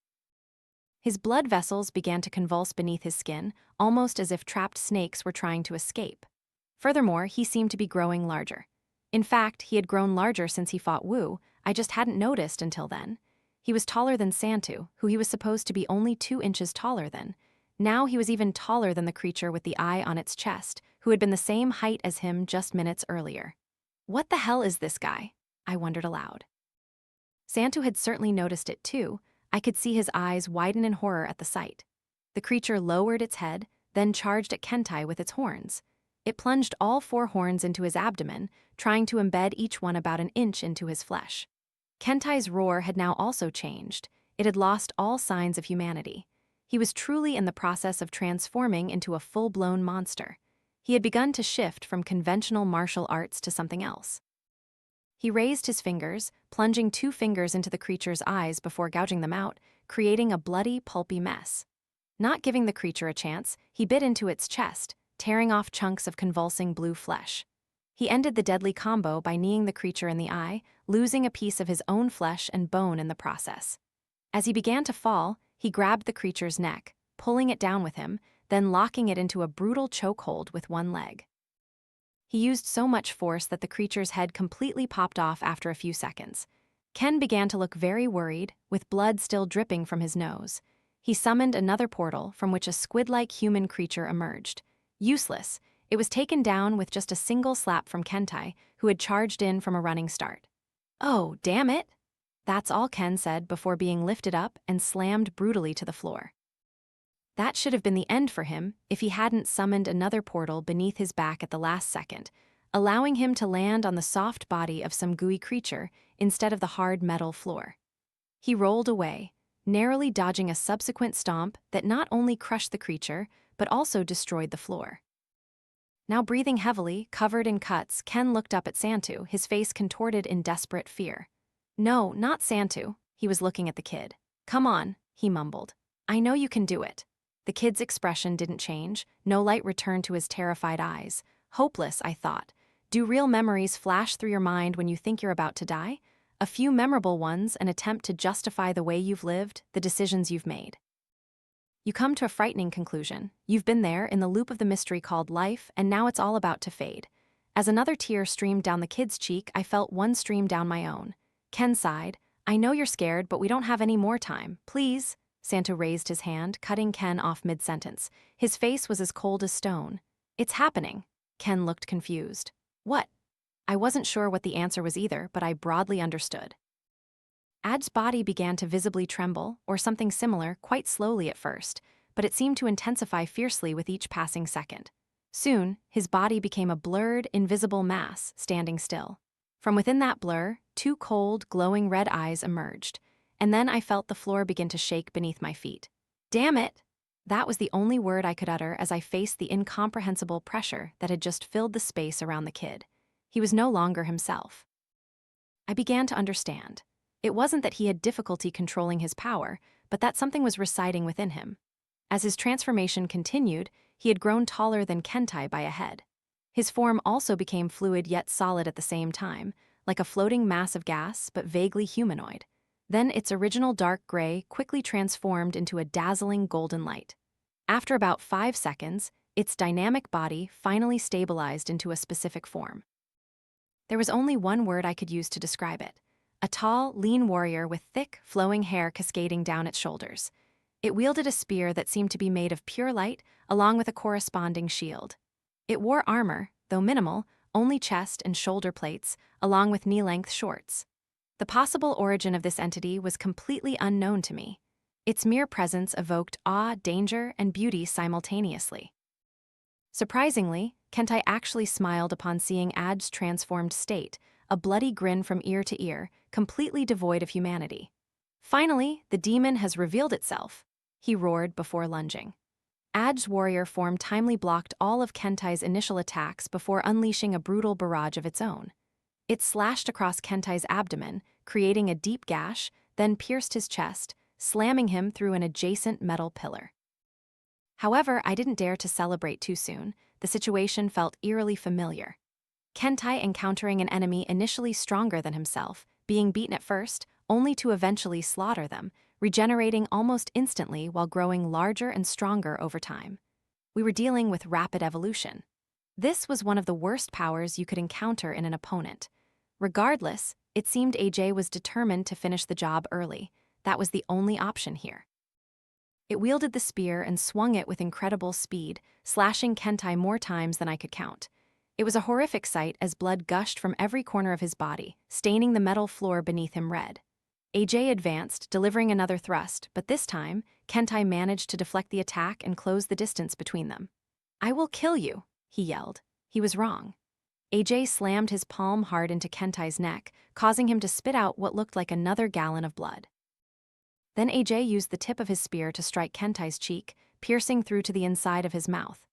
Speaker 1: His blood vessels began to convulse beneath his skin, almost as if trapped snakes were trying to escape. Furthermore, he seemed to be growing larger. In fact, he had grown larger since he fought Wu. I just hadn't noticed until then. He was taller than Santu, who he was supposed to be only 2 inches taller than. Now he was even taller than the creature with the eye on its chest, who had been the same height as him just minutes earlier. What the hell is this guy? I wondered aloud. Santu had certainly noticed it too. I could see his eyes widen in horror at the sight. The creature lowered its head, then charged at Kentai with its horns. It plunged all 4 horns into his abdomen, trying to embed each one about an inch into his flesh. Kentai's roar had now also changed. It had lost all signs of humanity. He was truly in the process of transforming into a full-blown monster. He had begun to shift from conventional martial arts to something else. He raised his fingers, plunging 2 fingers into the creature's eyes before gouging them out, creating a bloody, pulpy mess. Not giving the creature a chance, he bit into its chest, tearing off chunks of convulsing blue flesh. He ended the deadly combo by kneeing the creature in the eye, losing a piece of his own flesh and bone in the process. As he began to fall, he grabbed the creature's neck, pulling it down with him, then locking it into a brutal chokehold with one leg. He used so much force that the creature's head completely popped off after a few seconds. Ken began to look very worried, with blood still dripping from his nose. He summoned another portal from which a squid-like human creature emerged. Useless, it was taken down with just a single slap from Kentai, who had charged in from a running start. "Oh, damn it!" That's all Ken said before being lifted up and slammed brutally to the floor. That should have been the end for him if he hadn't summoned another portal beneath his back at the last second, allowing him to land on the soft body of some gooey creature instead of the hard metal floor. He rolled away, narrowly dodging a subsequent stomp that not only crushed the creature, but also destroyed the floor. Now breathing heavily, covered in cuts, Ken looked up at Santu, his face contorted in desperate fear. "No, not Santu." He was looking at the kid. "Come on," he mumbled. "I know you can do it." The The kid's expression didn't change, no light returned to his terrified eyes. Hopeless, I thought. Do real memories flash through your mind when you think you're about to die? A few memorable ones, an attempt to justify the way you've lived, the decisions you've made. You come to a frightening conclusion. You've been there, in the loop of the mystery called life, and now it's all about to fade. As another tear streamed down the kid's cheek, I felt one stream down my own. Ken sighed. I know you're scared, but we don't have any more time. Please. Santu raised his hand, cutting Ken off mid-sentence. His face was as cold as stone. It's happening. Ken looked confused. What? I wasn't sure what the answer was either, but I broadly understood. Ad's body began to visibly tremble, or something similar, quite slowly at first, but it seemed to intensify fiercely with each passing second. Soon, his body became a blurred, invisible mass, standing still. From within that blur, two cold, glowing red eyes emerged, and then I felt the floor begin to shake beneath my feet. Damn it! That was the only word I could utter as I faced the incomprehensible pressure that had just filled the space around the kid. He was no longer himself. I began to understand. It wasn't that he had difficulty controlling his power, but that something was residing within him. As his transformation continued, he had grown taller than Kentai by a head. His form also became fluid yet solid at the same time, like a floating mass of gas but vaguely humanoid. Then its original dark gray quickly transformed into a dazzling golden light. After about 5 seconds, its dynamic body finally stabilized into a specific form. There was only one word I could use to describe it. A tall, lean warrior with thick, flowing hair cascading down its shoulders. It wielded a spear that seemed to be made of pure light, along with a corresponding shield. It wore armor, though minimal, only chest and shoulder plates, along with knee-length shorts. The possible origin of this entity was completely unknown to me. Its mere presence evoked awe, danger, and beauty simultaneously. Surprisingly, Kentai actually smiled upon seeing Ad's transformed state, a bloody grin from ear to ear, completely devoid of humanity. Finally, the demon has revealed itself, he roared before lunging. Ad's warrior form timely blocked all of Kentai's initial attacks before unleashing a brutal barrage of its own. It slashed across Kentai's abdomen, creating a deep gash, then pierced his chest, slamming him through an adjacent metal pillar. However, I didn't dare to celebrate too soon. The situation felt eerily familiar. Kentai encountering an enemy initially stronger than himself, being beaten at first, only to eventually slaughter them, regenerating almost instantly while growing larger and stronger over time. We were dealing with rapid evolution. This was one of the worst powers you could encounter in an opponent. Regardless, it seemed AJ was determined to finish the job early. That was the only option here. It wielded the spear and swung it with incredible speed, slashing Kentai more times than I could count. It was a horrific sight as blood gushed from every corner of his body, staining the metal floor beneath him red. AJ advanced, delivering another thrust, but this time, Kentai managed to deflect the attack and close the distance between them. I will kill you, he yelled. He was wrong. AJ slammed his palm hard into Kentai's neck, causing him to spit out what looked like another gallon of blood. Then AJ used the tip of his spear to strike Kentai's cheek, piercing through to the inside of his mouth.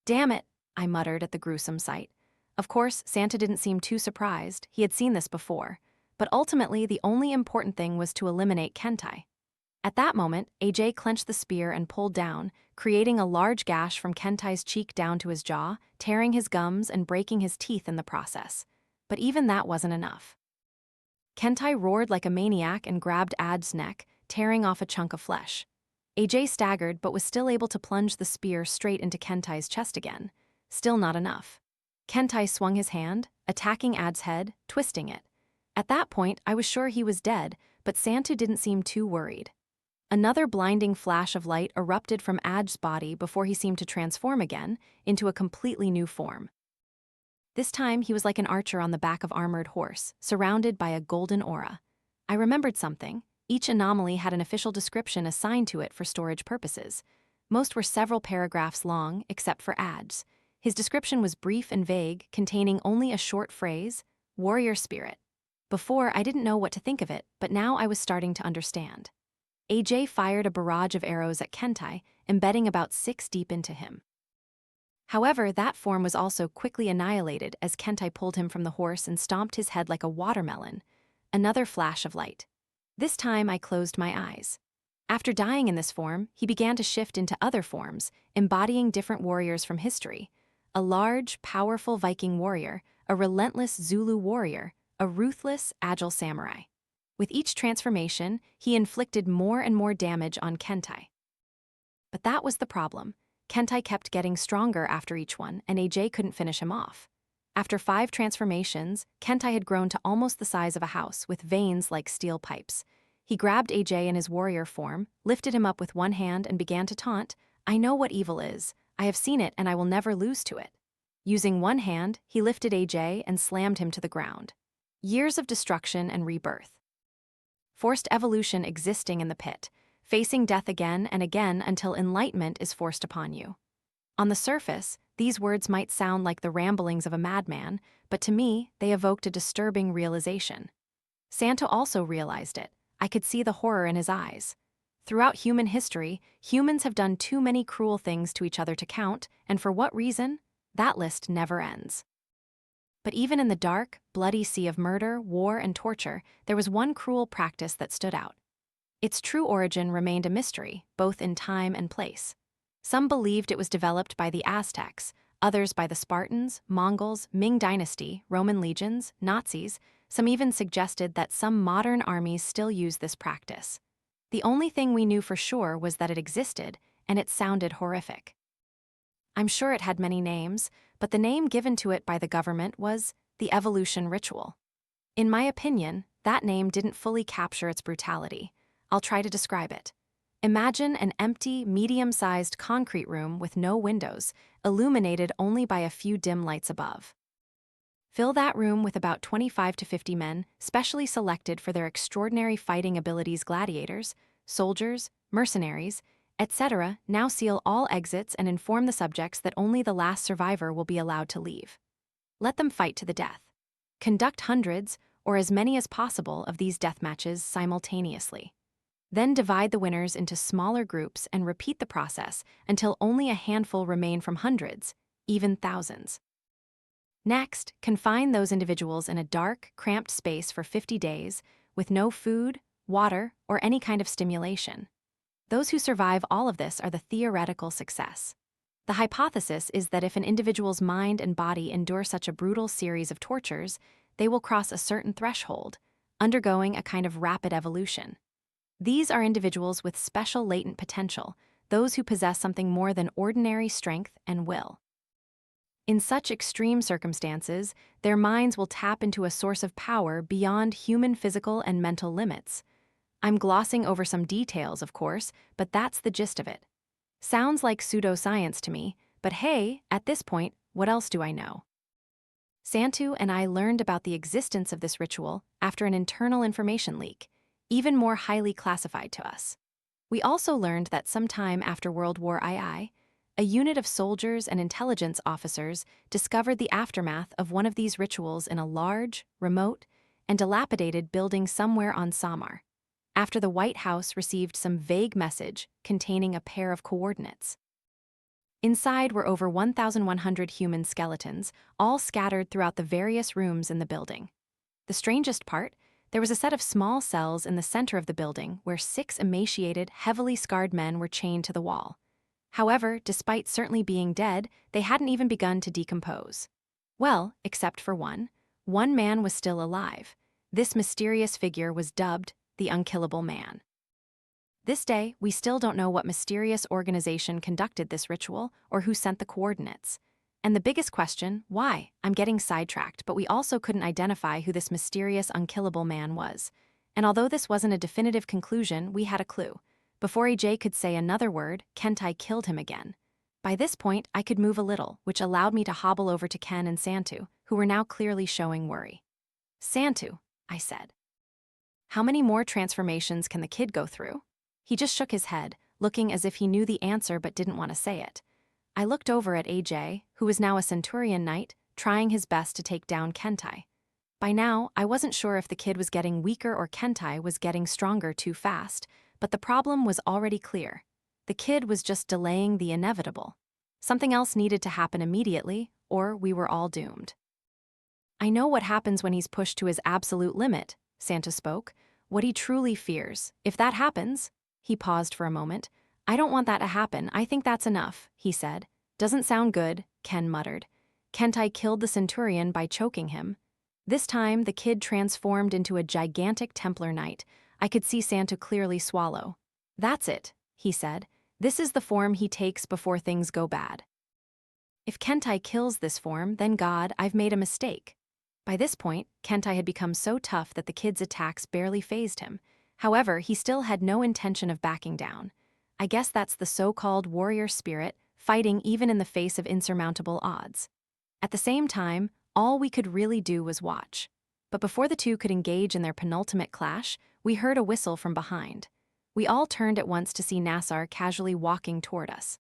Speaker 1: Damn it, I muttered at the gruesome sight. Of course, Santa didn't seem too surprised. He had seen this before. But ultimately, the only important thing was to eliminate Kentai. At that moment, AJ clenched the spear and pulled down, creating a large gash from Kentai's cheek down to his jaw, tearing his gums and breaking his teeth in the process. But even that wasn't enough. Kentai roared like a maniac and grabbed Ad's neck, tearing off a chunk of flesh. AJ staggered but was still able to plunge the spear straight into Kentai's chest again. Still not enough. Kentai swung his hand, attacking Ad's head, twisting it. At that point, I was sure he was dead, but Santu didn't seem too worried. Another blinding flash of light erupted from Ad's body before he seemed to transform again into a completely new form. This time, he was like an archer on the back of armored horse, surrounded by a golden aura. I remembered something. Each anomaly had an official description assigned to it for storage purposes. Most were several paragraphs long, except for Ad's. His description was brief and vague, containing only a short phrase, warrior spirit. Before, I didn't know what to think of it, but now I was starting to understand. AJ fired a barrage of arrows at Kentai, embedding about 6 deep into him. However, that form was also quickly annihilated as Kentai pulled him from the horse and stomped his head like a watermelon. Another flash of light. This time I closed my eyes. After dying in this form, he began to shift into other forms, embodying different warriors from history. A large, powerful Viking warrior, a relentless Zulu warrior, a ruthless, agile samurai. With each transformation, he inflicted more and more damage on Kentai. But that was the problem. Kentai kept getting stronger after each one, and AJ couldn't finish him off. After 5 transformations, Kentai had grown to almost the size of a house, with veins like steel pipes. He grabbed AJ in his warrior form, lifted him up with one hand, and began to taunt, "I know what evil is. I have seen it, and I will never lose to it." Using one hand, he lifted AJ and slammed him to the ground. Years of destruction and rebirth. Forced evolution existing in the pit, facing death again and again until enlightenment is forced upon you. On the surface, these words might sound like the ramblings of a madman, but to me, they evoked a disturbing realization. Santu also realized it. I could see the horror in his eyes. Throughout human history, humans have done too many cruel things to each other to count, and for what reason? That list never ends. But even in the dark, bloody sea of murder, war, and torture, there was one cruel practice that stood out. Its true origin remained a mystery, both in time and place. Some believed it was developed by the Aztecs, others by the Spartans, Mongols, Ming Dynasty, Roman legions, Nazis. Some even suggested that some modern armies still use this practice. The only thing we knew for sure was that it existed, and it sounded horrific. I'm sure it had many names, but the name given to it by the government was the evolution ritual. In my opinion, that name didn't fully capture its brutality. I'll try to describe it. Imagine an empty, medium-sized concrete room with no windows, illuminated only by a few dim lights above. Fill that room with about 25 to 50 men, specially selected for their extraordinary fighting abilities: gladiators, soldiers, mercenaries, etc. Now seal all exits and inform the subjects that only the last survivor will be allowed to leave. Let them fight to the death. Conduct hundreds, or as many as possible, of these death matches simultaneously. Then divide the winners into smaller groups and repeat the process until only a handful remain from hundreds, even thousands. Next, confine those individuals in a dark, cramped space for 50 days with no food, water, or any kind of stimulation. Those who survive all of this are the theoretical success. The hypothesis is that if an individual's mind and body endure such a brutal series of tortures, they will cross a certain threshold, undergoing a kind of rapid evolution. These are individuals with special latent potential, those who possess something more than ordinary strength and will. In such extreme circumstances, their minds will tap into a source of power beyond human physical and mental limits. I'm glossing over some details, of course, but that's the gist of it. Sounds like pseudoscience to me, but hey, at this point, what else do I know? Santu and I learned about the existence of this ritual after an internal information leak, even more highly classified to us. We also learned that sometime after World War II, a unit of soldiers and intelligence officers discovered the aftermath of one of these rituals in a large, remote, and dilapidated building somewhere on Samar, after the White House received some vague message containing a pair of coordinates. Inside were over 1,100 human skeletons, all scattered throughout the various rooms in the building. The strangest part, there was a set of small cells in the center of the building where 6 emaciated, heavily scarred men were chained to the wall. However, despite certainly being dead, they hadn't even begun to decompose. Well, except for one. One man was still alive. This mysterious figure was dubbed the Unkillable Man. This day, we still don't know what mysterious organization conducted this ritual or who sent the coordinates. And the biggest question, why? I'm getting sidetracked, but we also couldn't identify who this mysterious Unkillable Man was. And although this wasn't a definitive conclusion, we had a clue. Before AJ could say another word, Kentai killed him again. By this point, I could move a little, which allowed me to hobble over to Ken and Santu, who were now clearly showing worry. "Santu," I said. "How many more transformations can the kid go through?" He just shook his head, looking as if he knew the answer but didn't want to say it. I looked over at AJ, who was now a Centurion Knight, trying his best to take down Kentai. By now, I wasn't sure if the kid was getting weaker or Kentai was getting stronger too fast, but the problem was already clear. The kid was just delaying the inevitable. Something else needed to happen immediately, or we were all doomed. "I know what happens when he's pushed to his absolute limit," Santu spoke. "What he truly fears. If that happens, He paused for a moment. I don't want that to happen. I think that's enough, he said. Doesn't sound good, Ken muttered. Kentai killed the centurion by choking him. This time, the kid transformed into a gigantic Templar knight. I could see Santu clearly swallow. That's it, he said. This is the form he takes before things go bad. If Kentai kills this form, then God, I've made a mistake. By this point, Kentai had become so tough that the kid's attacks barely fazed him. However, he still had no intention of backing down. I guess that's the so-called warrior spirit, fighting even in the face of insurmountable odds. At the same time, all we could really do was watch. But before the two could engage in their penultimate clash, we heard a whistle from behind. We all turned at once to see Nassar casually walking toward us.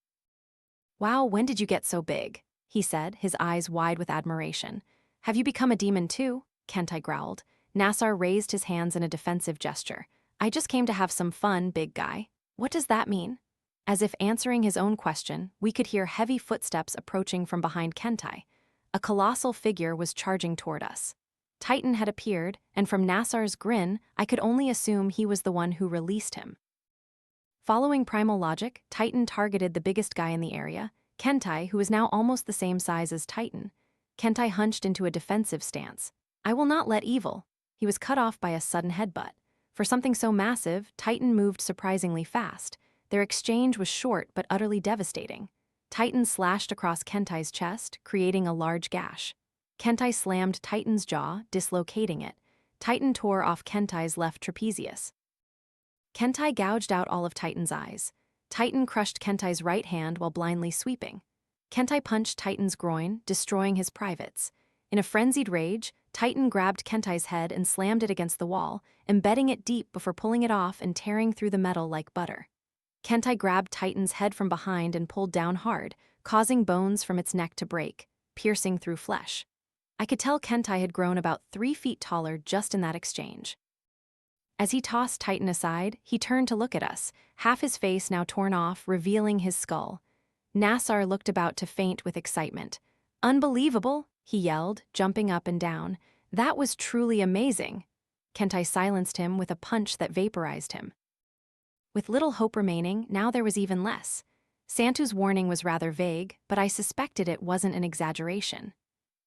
Speaker 1: Wow, when did you get so big? He said, his eyes wide with admiration. Have you become a demon too? Kentai growled. Nassar raised his hands in a defensive gesture. I just came to have some fun, big guy. What does that mean? As if answering his own question, we could hear heavy footsteps approaching from behind Kentai. A colossal figure was charging toward us. Titan had appeared, and from Nassar's grin, I could only assume he was the one who released him. Following primal logic, Titan targeted the biggest guy in the area, Kentai, who was now almost the same size as Titan. Kentai hunched into a defensive stance. I will not let evil. He was cut off by a sudden headbutt. For something so massive, Titan moved surprisingly fast. Their exchange was short but utterly devastating. Titan slashed across Kentai's chest, creating a large gash. Kentai slammed Titan's jaw, dislocating it. Titan tore off Kentai's left trapezius. Kentai gouged out all of Titan's eyes. Titan crushed Kentai's right hand while blindly sweeping. Kentai punched Titan's groin, destroying his privates. In a frenzied rage, Titan grabbed Kentai's head and slammed it against the wall, embedding it deep before pulling it off and tearing through the metal like butter. Kentai grabbed Titan's head from behind and pulled down hard, causing bones from its neck to break, piercing through flesh. I could tell Kentai had grown about 3 feet taller just in that exchange. As he tossed Titan aside, he turned to look at us, half his face now torn off, revealing his skull. Nassar looked about to faint with excitement. Unbelievable, he yelled, jumping up and down. That was truly amazing. Kentai silenced him with a punch that vaporized him. With little hope remaining, now there was even less. Santu's warning was rather vague, but I suspected it wasn't an exaggeration.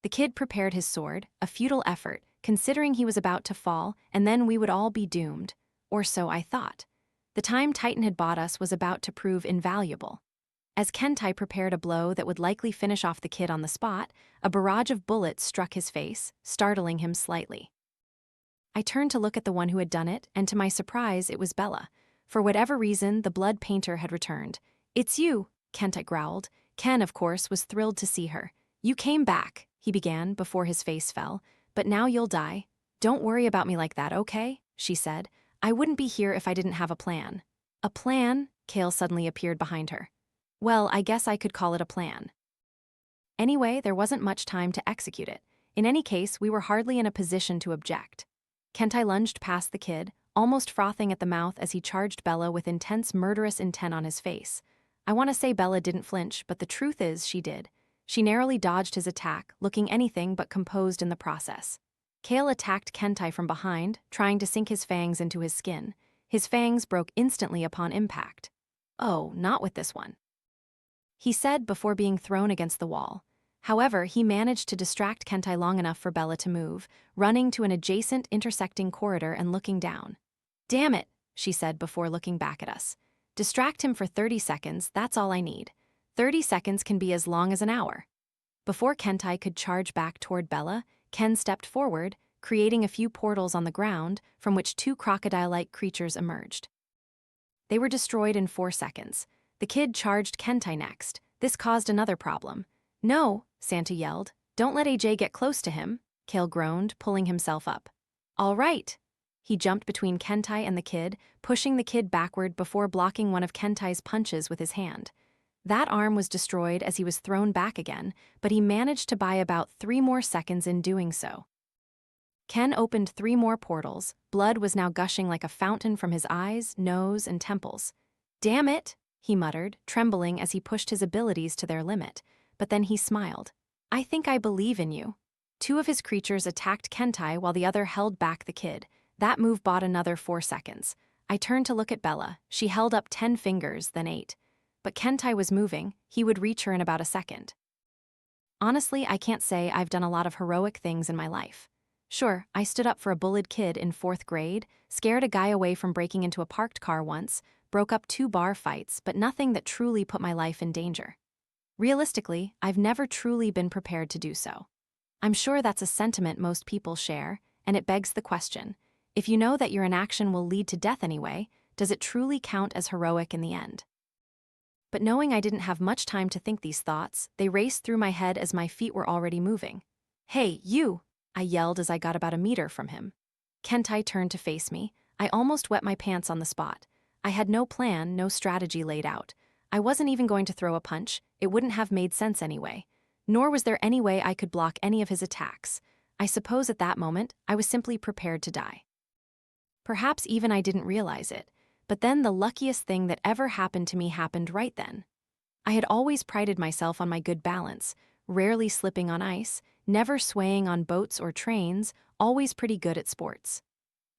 Speaker 1: The kid prepared his sword, a futile effort, considering he was about to fall, and then we would all be doomed. Or so I thought. The time Titan had bought us was about to prove invaluable. As Kentai prepared a blow that would likely finish off the kid on the spot, a barrage of bullets struck his face, startling him slightly. I turned to look at the one who had done it, and to my surprise, it was Bella. For whatever reason, the blood painter had returned. It's you, Kentai growled. Ken, of course, was thrilled to see her. You came back, he began before his face fell, but now you'll die. Don't worry about me like that, okay? She said. I wouldn't be here if I didn't have a plan. A plan? Kale suddenly appeared behind her. Well, I guess I could call it a plan. Anyway, there wasn't much time to execute it. In any case, we were hardly in a position to object. Kentai lunged past the kid, almost frothing at the mouth as he charged Bella with intense murderous intent on his face. I want to say Bella didn't flinch, but the truth is she did. She narrowly dodged his attack, looking anything but composed in the process. Kale attacked Kentai from behind, trying to sink his fangs into his skin. His fangs broke instantly upon impact. Oh, not with this one, he said before being thrown against the wall. However, he managed to distract Kentai long enough for Bella to move, running to an adjacent intersecting corridor and looking down. Damn it, she said before looking back at us. Distract him for 30 seconds, that's all I need. 30 seconds can be as long as an hour. Before Kentai could charge back toward Bella, Ken stepped forward, creating a few portals on the ground from which 2 crocodile-like creatures emerged. They were destroyed in 4 seconds. The kid charged Kentai next. This caused another problem. No, Santu yelled. Don't let AJ get close to him, Kale groaned, pulling himself up. All right. He jumped between Kentai and the kid, pushing the kid backward before blocking one of Kentai's punches with his hand. That arm was destroyed as he was thrown back again, but he managed to buy about 3 more seconds in doing so. Ken opened 3 more portals. Blood was now gushing like a fountain from his eyes, nose, and temples. Damn it, he muttered, trembling as he pushed his abilities to their limit. But then he smiled. I think I believe in you. 2 of his creatures attacked Kentai while the other held back the kid. That move bought another 4 seconds. I turned to look at Bella. She held up 10 fingers, then 8. But Kentai was moving. He would reach her in about a second. Honestly, I can't say I've done a lot of heroic things in my life. Sure, I stood up for a bullied kid in 4th grade, scared a guy away from breaking into a parked car once, broke up 2 bar fights, but nothing that truly put my life in danger. Realistically, I've never truly been prepared to do so. I'm sure that's a sentiment most people share, and it begs the question, if you know that your inaction will lead to death anyway, does it truly count as heroic in the end? But knowing I didn't have much time to think these thoughts, they raced through my head as my feet were already moving. "Hey, you!" I yelled as I got about a meter from him. Kentai turned to face me. I almost wet my pants on the spot. I had no plan, no strategy laid out. I wasn't even going to throw a punch. It wouldn't have made sense anyway. Nor was there any way I could block any of his attacks. I suppose at that moment, I was simply prepared to die. Perhaps even I didn't realize it. But then the luckiest thing that ever happened to me happened right then. I had always prided myself on my good balance, rarely slipping on ice, never swaying on boats or trains, always pretty good at sports.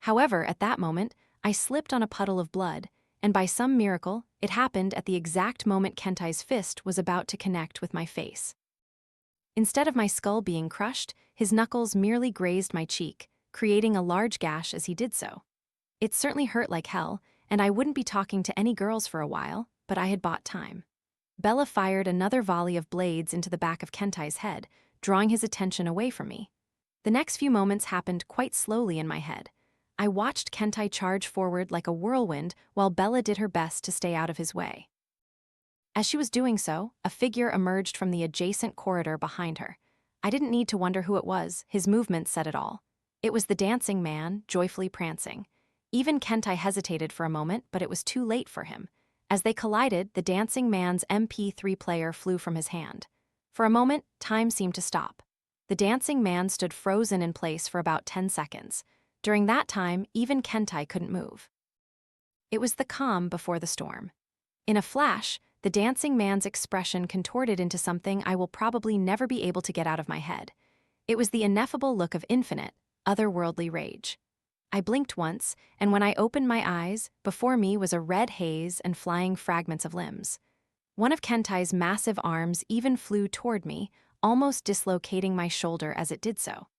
Speaker 1: However, at that moment, I slipped on a puddle of blood, and by some miracle, it happened at the exact moment Kentai's fist was about to connect with my face. Instead of my skull being crushed, his knuckles merely grazed my cheek, creating a large gash as he did so. It certainly hurt like hell, and I wouldn't be talking to any girls for a while, but I had bought time. Bella fired another volley of blades into the back of Kentai's head, drawing his attention away from me. The next few moments happened quite slowly in my head. I watched Kentai charge forward like a whirlwind while Bella did her best to stay out of his way. As she was doing so, a figure emerged from the adjacent corridor behind her. I didn't need to wonder who it was, his movements said it all. It was the dancing man, joyfully prancing. Even Kentai hesitated for a moment, but it was too late for him. As they collided, the dancing man's MP3 player flew from his hand. For a moment, time seemed to stop. The dancing man stood frozen in place for about 10 seconds. During that time, even Kentai couldn't move. It was the calm before the storm. In a flash, the dancing man's expression contorted into something I will probably never be able to get out of my head. It was the ineffable look of infinite, otherworldly rage. I blinked once, and when I opened my eyes, before me was a red haze and flying fragments of limbs. One of Kentai's massive arms even flew toward me, almost dislocating my shoulder as it did so.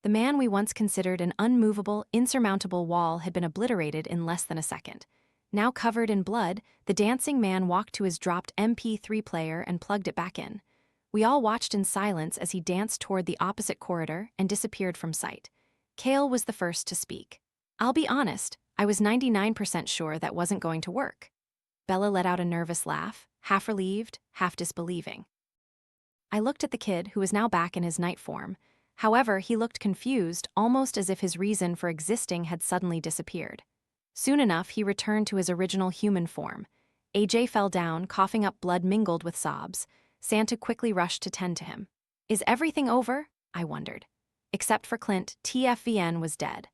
Speaker 1: The man we once considered an unmovable, insurmountable wall had been obliterated in less than a second. Now covered in blood, the dancing man walked to his dropped MP3 player and plugged it back in. We all watched in silence as he danced toward the opposite corridor and disappeared from sight. Kale was the first to speak. "I'll be honest, I was 99% sure that wasn't going to work." Bella let out a nervous laugh, half relieved, half disbelieving. I looked at the kid, who was now back in his night form. However, he looked confused, almost as if his reason for existing had suddenly disappeared. Soon enough, he returned to his original human form. AJ fell down, coughing up blood mingled with sobs. Santa quickly rushed to tend to him. "Is everything over?" I wondered. Except for Clint, TFVN was dead.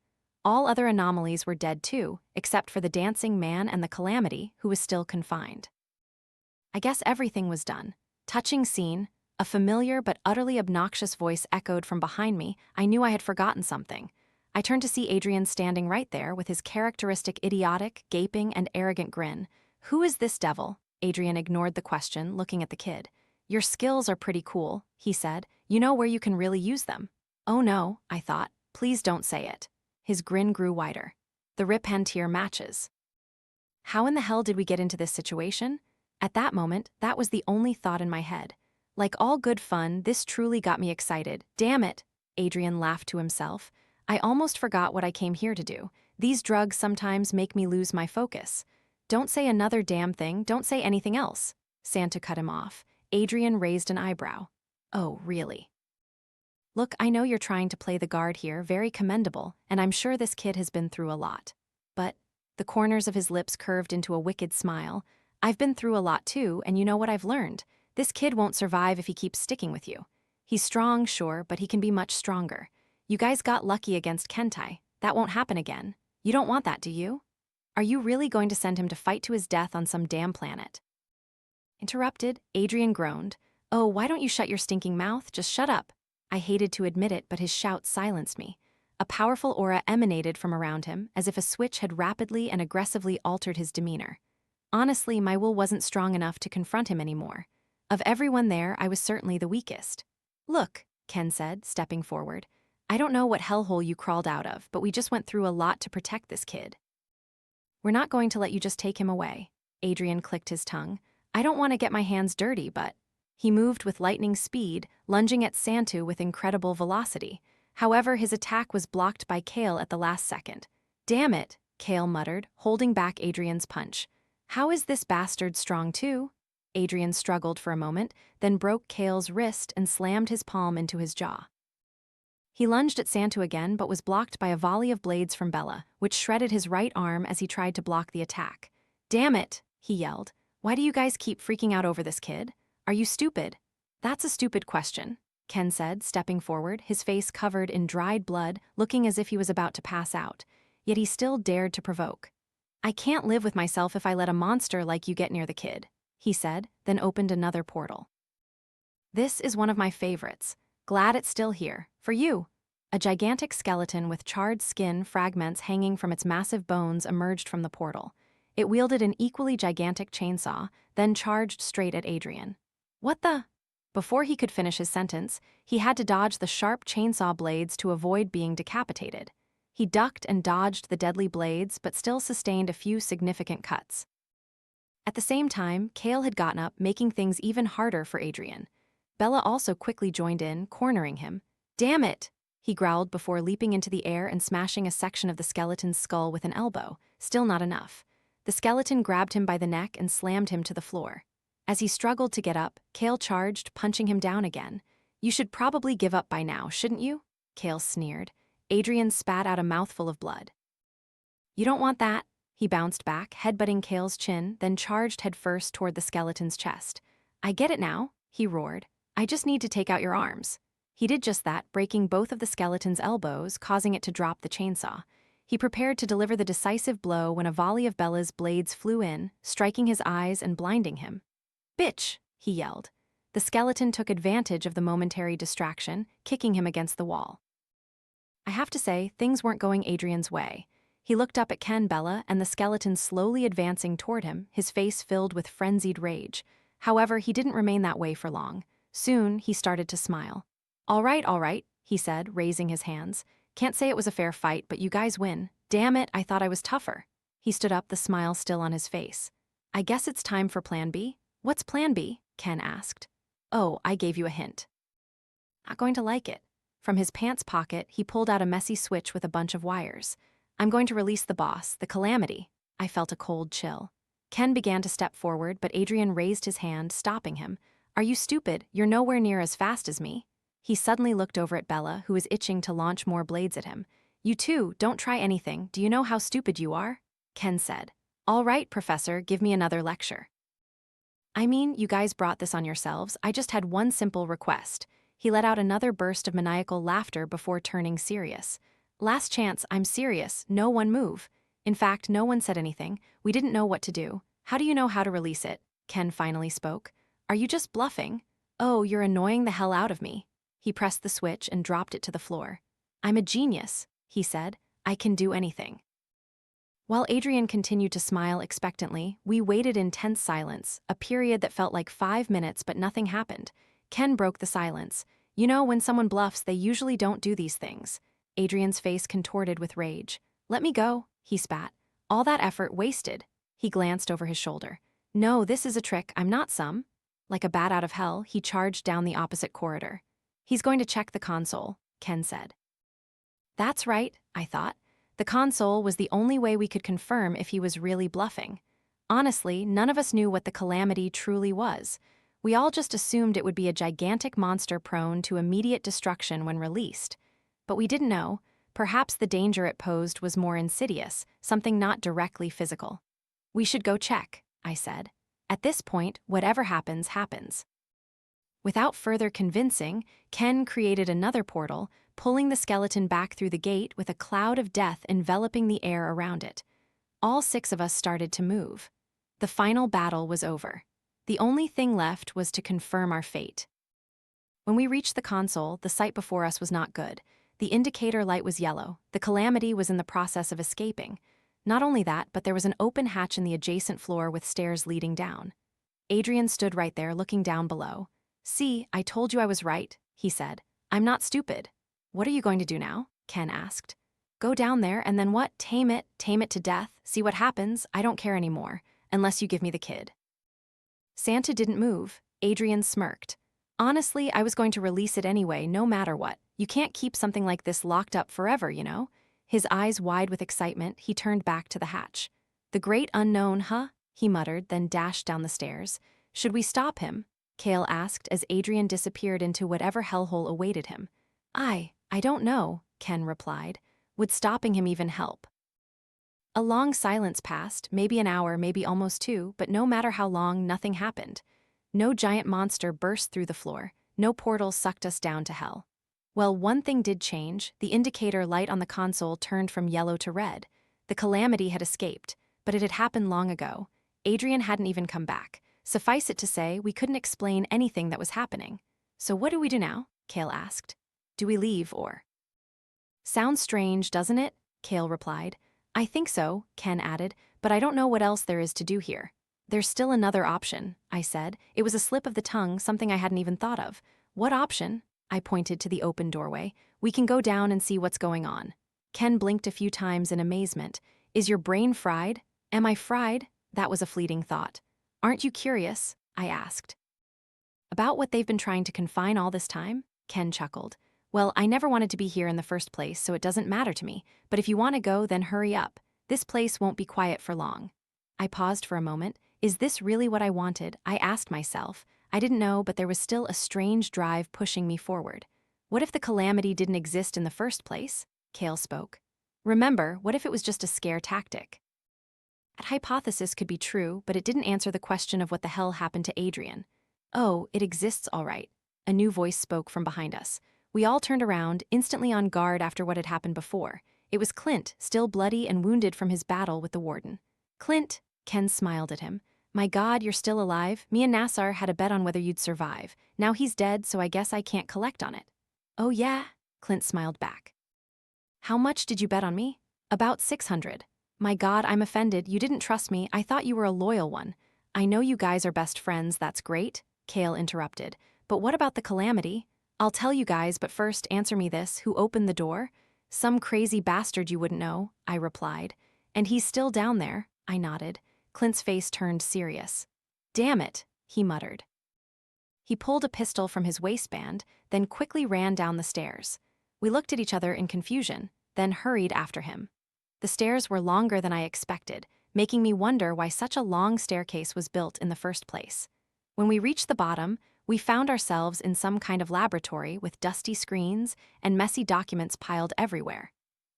Speaker 1: All other anomalies were dead too, except for the dancing man and the Calamity, who was still confined. I guess everything was done. Touching scene, a familiar but utterly obnoxious voice echoed from behind me. I knew I had forgotten something. I turned to see Adrian standing right there with his characteristic idiotic, gaping, and arrogant grin. "Who is this devil?" Adrian ignored the question, looking at the kid. "Your skills are pretty cool," he said. "You know where you can really use them." "Oh no," I thought. "Please don't say it." His grin grew wider. "The Repentir matches." How in the hell did we get into this situation? At that moment, that was the only thought in my head. Like all good fun, this truly got me excited. "Damn it," Adrian laughed to himself. "I almost forgot what I came here to do. These drugs sometimes make me lose my focus." "Don't say another damn thing, don't say anything else." Santa cut him off. Adrian raised an eyebrow. "Oh, really? Look, I know you're trying to play the guard here, very commendable, and I'm sure this kid has been through a lot. But," the corners of his lips curved into a wicked smile, "I've been through a lot too, and you know what I've learned? This kid won't survive if he keeps sticking with you. He's strong, sure, but he can be much stronger. You guys got lucky against Kentai. That won't happen again. You don't want that, do you? Are you really going to send him to fight to his death on some damn planet?" Interrupted, Adrian groaned. "Oh, why don't you shut your stinking mouth? Just shut up." I hated to admit it, but his shout silenced me. A powerful aura emanated from around him, as if a switch had rapidly and aggressively altered his demeanor. Honestly, my will wasn't strong enough to confront him anymore. Of everyone there, I was certainly the weakest. Look, Ken said, stepping forward. I don't know what hellhole you crawled out of, but we just went through a lot to protect this kid. We're not going to let you just take him away. Adrian clicked his tongue. I don't want to get my hands dirty, but... He moved with lightning speed, lunging at Santu with incredible velocity. However, his attack was blocked by Kale at the last second. Damn it, Kale muttered, holding back Adrian's punch. How is this bastard strong too? Adrian struggled for a moment, then broke Kale's wrist and slammed his palm into his jaw. He lunged at Santu again, but was blocked by a volley of blades from Bella, which shredded his right arm as he tried to block the attack. Damn it, he yelled. Why do you guys keep freaking out over this kid? Are you stupid? That's a stupid question, Ken said, stepping forward, his face covered in dried blood, looking as if he was about to pass out. Yet he still dared to provoke. I can't live with myself if I let a monster like you get near the kid, he said, then opened another portal. This is one of my favorites. Glad it's still here. For you. A gigantic skeleton with charred skin fragments hanging from its massive bones emerged from the portal. It wielded an equally gigantic chainsaw, then charged straight at Adrian. What the? Before he could finish his sentence, he had to dodge the sharp chainsaw blades to avoid being decapitated. He ducked and dodged the deadly blades, but still sustained a few significant cuts. At the same time, Kale had gotten up, making things even harder for Adrian. Bella also quickly joined in, cornering him. Damn it! He growled before leaping into the air and smashing a section of the skeleton's skull with an elbow. Still not enough. The skeleton grabbed him by the neck and slammed him to the floor. As he struggled to get up, Kale charged, punching him down again. You should probably give up by now, shouldn't you? Kale sneered. Adrian spat out a mouthful of blood. You don't want that. He bounced back, headbutting Kale's chin, then charged headfirst toward the skeleton's chest. I get it now, he roared. I just need to take out your arms. He did just that, breaking both of the skeleton's elbows, causing it to drop the chainsaw. He prepared to deliver the decisive blow when a volley of Bella's blades flew in, striking his eyes and blinding him. Bitch, he yelled. The skeleton took advantage of the momentary distraction, kicking him against the wall. I have to say, things weren't going Adrian's way. He looked up at Ken, Bella, and the skeleton slowly advancing toward him, his face filled with frenzied rage. However, he didn't remain that way for long. Soon, he started to smile. All right, he said, raising his hands. Can't say it was a fair fight, but you guys win. Damn it, I thought I was tougher. He stood up, the smile still on his face. I guess it's time for Plan B? What's Plan B? Ken asked. Oh, I gave you a hint. Not going to like it. From his pants pocket, he pulled out a messy switch with a bunch of wires. I'm going to release the boss, the Calamity. I felt a cold chill. Ken began to step forward, but Adrian raised his hand, stopping him. Are you stupid? You're nowhere near as fast as me. He suddenly looked over at Bella, who was itching to launch more blades at him. You too, don't try anything. Do you know how stupid you are? Ken said. All right, Professor, give me another lecture. I mean, you guys brought this on yourselves. I just had one simple request. He let out another burst of maniacal laughter before turning serious. Last chance, I'm serious. No one move. In fact, no one said anything. We didn't know what to do. How do you know how to release it? Ken finally spoke. Are you just bluffing? Oh, you're annoying the hell out of me. He pressed the switch and dropped it to the floor. I'm a genius, he said. I can do anything. While Adrian continued to smile expectantly, we waited in tense silence, a period that felt like 5 minutes, but nothing happened. Ken broke the silence. You know, when someone bluffs, they usually don't do these things. Adrian's face contorted with rage. Let me go, he spat. All that effort wasted. He glanced over his shoulder. No, this is a trick, I'm not some. Like a bat out of hell, he charged down the opposite corridor. He's going to check the console, Ken said. That's right, I thought. The console was the only way we could confirm if he was really bluffing. Honestly, none of us knew what the Calamity truly was. We all just assumed it would be a gigantic monster prone to immediate destruction when released. But we didn't know. Perhaps the danger it posed was more insidious, something not directly physical. We should go check, I said. At this point, whatever happens, happens. Without further convincing, Ken created another portal, pulling the skeleton back through the gate with a cloud of death enveloping the air around it. All 6 of us started to move. The final battle was over. The only thing left was to confirm our fate. When we reached the console, the sight before us was not good. The indicator light was yellow. The Calamity was in the process of escaping. Not only that, but there was an open hatch in the adjacent floor with stairs leading down. Adrian stood right there, looking down below. "See, I told you I was right," he said. "I'm not stupid." "What are you going to do now?" Ken asked. "Go down there and then what? Tame it to death, see what happens. I don't care anymore, unless you give me the kid." Santu didn't move. Adrian smirked. "Honestly, I was going to release it anyway, no matter what. You can't keep something like this locked up forever, you know?" His eyes wide with excitement, he turned back to the hatch. "The great unknown, huh?" he muttered, then dashed down the stairs. "Should we stop him?" Cale asked as Adrian disappeared into whatever hellhole awaited him. I don't know," Ken replied. "Would stopping him even help?" A long silence passed, maybe an hour, maybe almost two, but no matter how long, nothing happened. No giant monster burst through the floor. No portal sucked us down to hell. Well, one thing did change. The indicator light on the console turned from yellow to red. The Calamity had escaped, but it had happened long ago. Adrian hadn't even come back. Suffice it to say, we couldn't explain anything that was happening. "So what do we do now?" Cale asked. "Do we leave or?" "Sounds strange, doesn't it?" Cale replied. "I think so," Ken added, "but I don't know what else there is to do here." "There's still another option," I said. It was a slip of the tongue, something I hadn't even thought of. "What option?" I pointed to the open doorway. "We can go down and see what's going on." Ken blinked a few times in amazement. "Is your brain fried?" "Am I fried?" That was a fleeting thought. "Aren't you curious?" I asked. "About what they've been trying to confine all this time?" Ken chuckled. "Well, I never wanted to be here in the first place, so it doesn't matter to me. But if you want to go, then hurry up. This place won't be quiet for long." I paused for a moment. Is this really what I wanted? I asked myself. I didn't know, but there was still a strange drive pushing me forward. What if the Calamity didn't exist in the first place? Cale spoke. "Remember, what if it was just a scare tactic?" That hypothesis could be true, but it didn't answer the question of what the hell happened to Adrian. "Oh, it exists all right." A new voice spoke from behind us. We all turned around, instantly on guard after what had happened before. It was Clint, still bloody and wounded from his battle with the warden. "Clint," Ken smiled at him. "My God, you're still alive? Me and Nassar had a bet on whether you'd survive. Now he's dead, so I guess I can't collect on it." "Oh yeah?" Clint smiled back. "How much did you bet on me?" "About 600. "My God, I'm offended. You didn't trust me. I thought you were a loyal one." "I know you guys are best friends, that's great," Cale interrupted. "But what about the Calamity?" "I'll tell you guys, but first answer me this. Who opened the door?" "Some crazy bastard you wouldn't know," I replied. "And he's still down there," I nodded. Clint's face turned serious. "Damn it," he muttered. He pulled a pistol from his waistband, then quickly ran down the stairs. We looked at each other in confusion, then hurried after him. The stairs were longer than I expected, making me wonder why such a long staircase was built in the first place. When we reached the bottom, we found ourselves in some kind of laboratory with dusty screens and messy documents piled everywhere.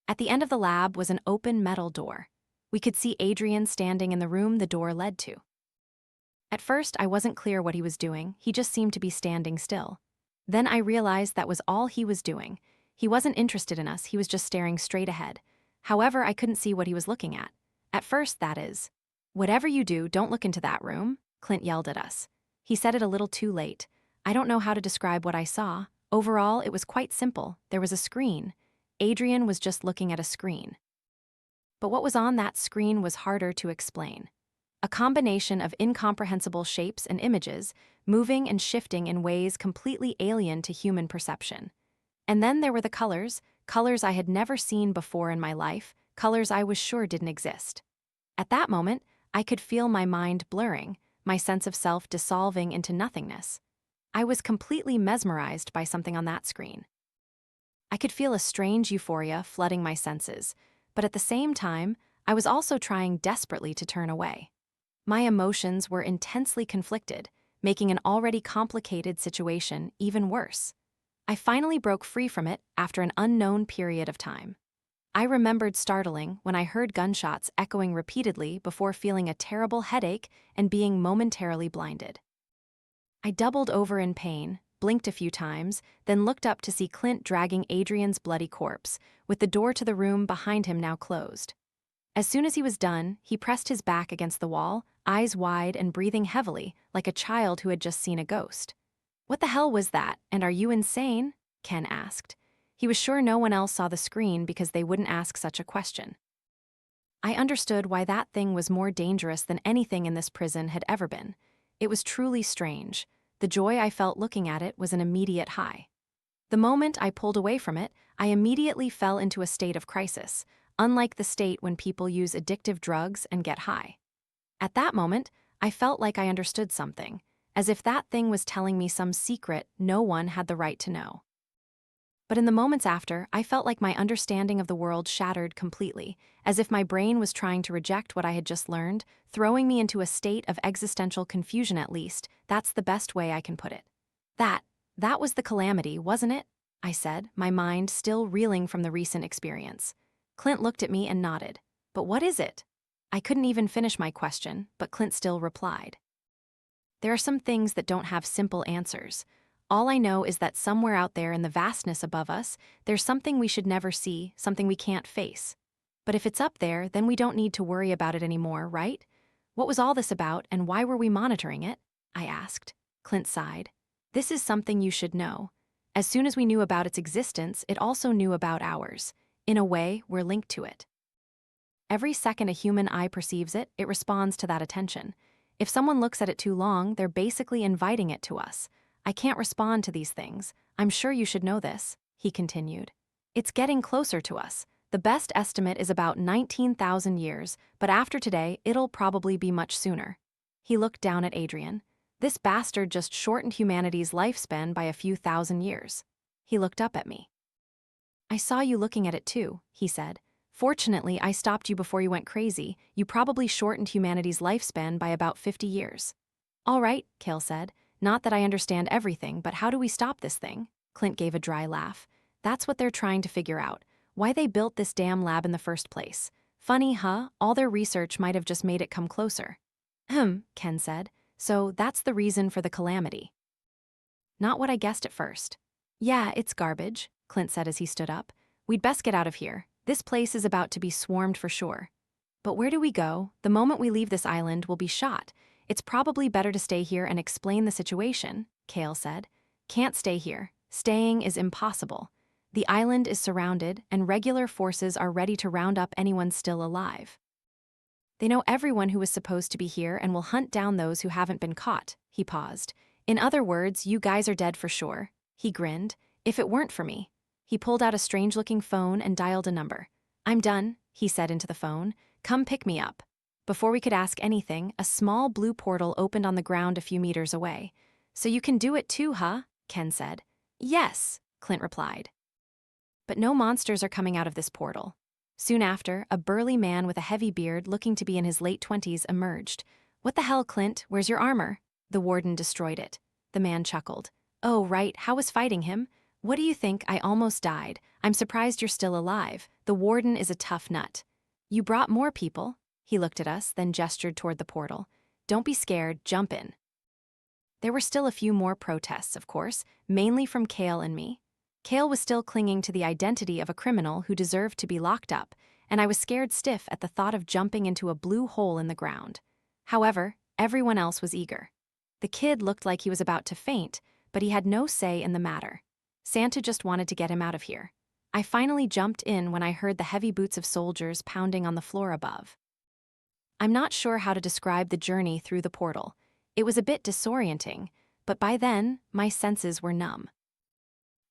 Speaker 1: At the end of the lab was an open metal door. We could see Adrian standing in the room the door led to. At first, I wasn't clear what he was doing. He just seemed to be standing still. Then I realized that was all he was doing. He wasn't interested in us, he was just staring straight ahead. However, I couldn't see what he was looking at. At first, that is. "Whatever you do, don't look into that room," Clint yelled at us. He said it a little too late. I don't know how to describe what I saw. Overall, it was quite simple. There was a screen. Adrian was just looking at a screen. But what was on that screen was harder to explain. A combination of incomprehensible shapes and images, moving and shifting in ways completely alien to human perception. And then there were the colors I had never seen before in my life, colors I was sure didn't exist. At that moment, I could feel my mind blurring, my sense of self dissolving into nothingness. I was completely mesmerized by something on that screen. I could feel a strange euphoria flooding my senses, but at the same time, I was also trying desperately to turn away. My emotions were intensely conflicted, making an already complicated situation even worse. I finally broke free from it after an unknown period of time. I remembered startling when I heard gunshots echoing repeatedly before feeling a terrible headache and being momentarily blinded. I doubled over in pain, blinked a few times, then looked up to see Clint dragging Adrian's bloody corpse, with the door to the room behind him now closed. As soon as he was done, he pressed his back against the wall, eyes wide and breathing heavily, like a child who had just seen a ghost. "What the hell was that, and are you insane?" Ken asked. He was sure no one else saw the screen because they wouldn't ask such a question. I understood why that thing was more dangerous than anything in this prison had ever been. It was truly strange. The joy I felt looking at it was an immediate high. The moment I pulled away from it, I immediately fell into a state of crisis, unlike the state when people use addictive drugs and get high. At that moment, I felt like I understood something, as if that thing was telling me some secret no one had the right to know. But in the moments after, I felt like my understanding of the world shattered completely, as if my brain was trying to reject what I had just learned, throwing me into a state of existential confusion at least. That's the best way I can put it. That was the Calamity, wasn't it? I said, my mind still reeling from the recent experience. Clint looked at me and nodded. But what is it? I couldn't even finish my question, but Clint still replied. There are some things that don't have simple answers. All I know is that somewhere out there in the vastness above us, there's something we should never see, something we can't face. But if it's up there, then we don't need to worry about it anymore, right? What was all this about, and why were we monitoring it? I asked. Clint sighed. This is something you should know. As soon as we knew about its existence, it also knew about ours. In a way, we're linked to it. Every second a human eye perceives it, it responds to that attention. If someone looks at it too long, they're basically inviting it to us. I can't respond to these things. I'm sure you should know this, he continued. It's getting closer to us. The best estimate is about 19,000 years, but after today, it'll probably be much sooner. He looked down at Adrian. This bastard just shortened humanity's lifespan by a few thousand years. He looked up at me. I saw you looking at it too, he said. Fortunately, I stopped you before you went crazy. You probably shortened humanity's lifespan by about 50 years. All right, Cale said. Not that I understand everything, but how do we stop this thing? Clint gave a dry laugh. That's what they're trying to figure out. Why they built this damn lab in the first place. Funny, huh? All their research might have just made it come closer. Ken said. So that's the reason for the Calamity. Not what I guessed at first. Yeah, it's garbage, Clint said as he stood up. We'd best get out of here. This place is about to be swarmed for sure. But where do we go? The moment we leave this island, we'll be shot. It's probably better to stay here and explain the situation, Cale said. Can't stay here. Staying is impossible. The island is surrounded, and regular forces are ready to round up anyone still alive. They know everyone who is supposed to be here and will hunt down those who haven't been caught, he paused. In other words, you guys are dead for sure. He grinned. If it weren't for me. He pulled out a strange-looking phone and dialed a number. I'm done, he said into the phone. Come pick me up. Before we could ask anything, a small blue portal opened on the ground a few meters away. So you can do it too, huh? Ken said. Yes, Clint replied. But no monsters are coming out of this portal. Soon after, a burly man with a heavy beard looking to be in his late 20s emerged. What the hell, Clint? Where's your armor? The warden destroyed it. The man chuckled. Oh, right, how was fighting him? What do you think? I almost died. I'm surprised you're still alive. The warden is a tough nut. You brought more people? He looked at us, then gestured toward the portal. Don't be scared, jump in. There were still a few more protests, of course, mainly from Cale and me. Cale was still clinging to the identity of a criminal who deserved to be locked up, and I was scared stiff at the thought of jumping into a blue hole in the ground. However, everyone else was eager. The kid looked like he was about to faint, but he had no say in the matter. Santu just wanted to get him out of here. I finally jumped in when I heard the heavy boots of soldiers pounding on the floor above. I'm not sure how to describe the journey through the portal. It was a bit disorienting, but by then, my senses were numb.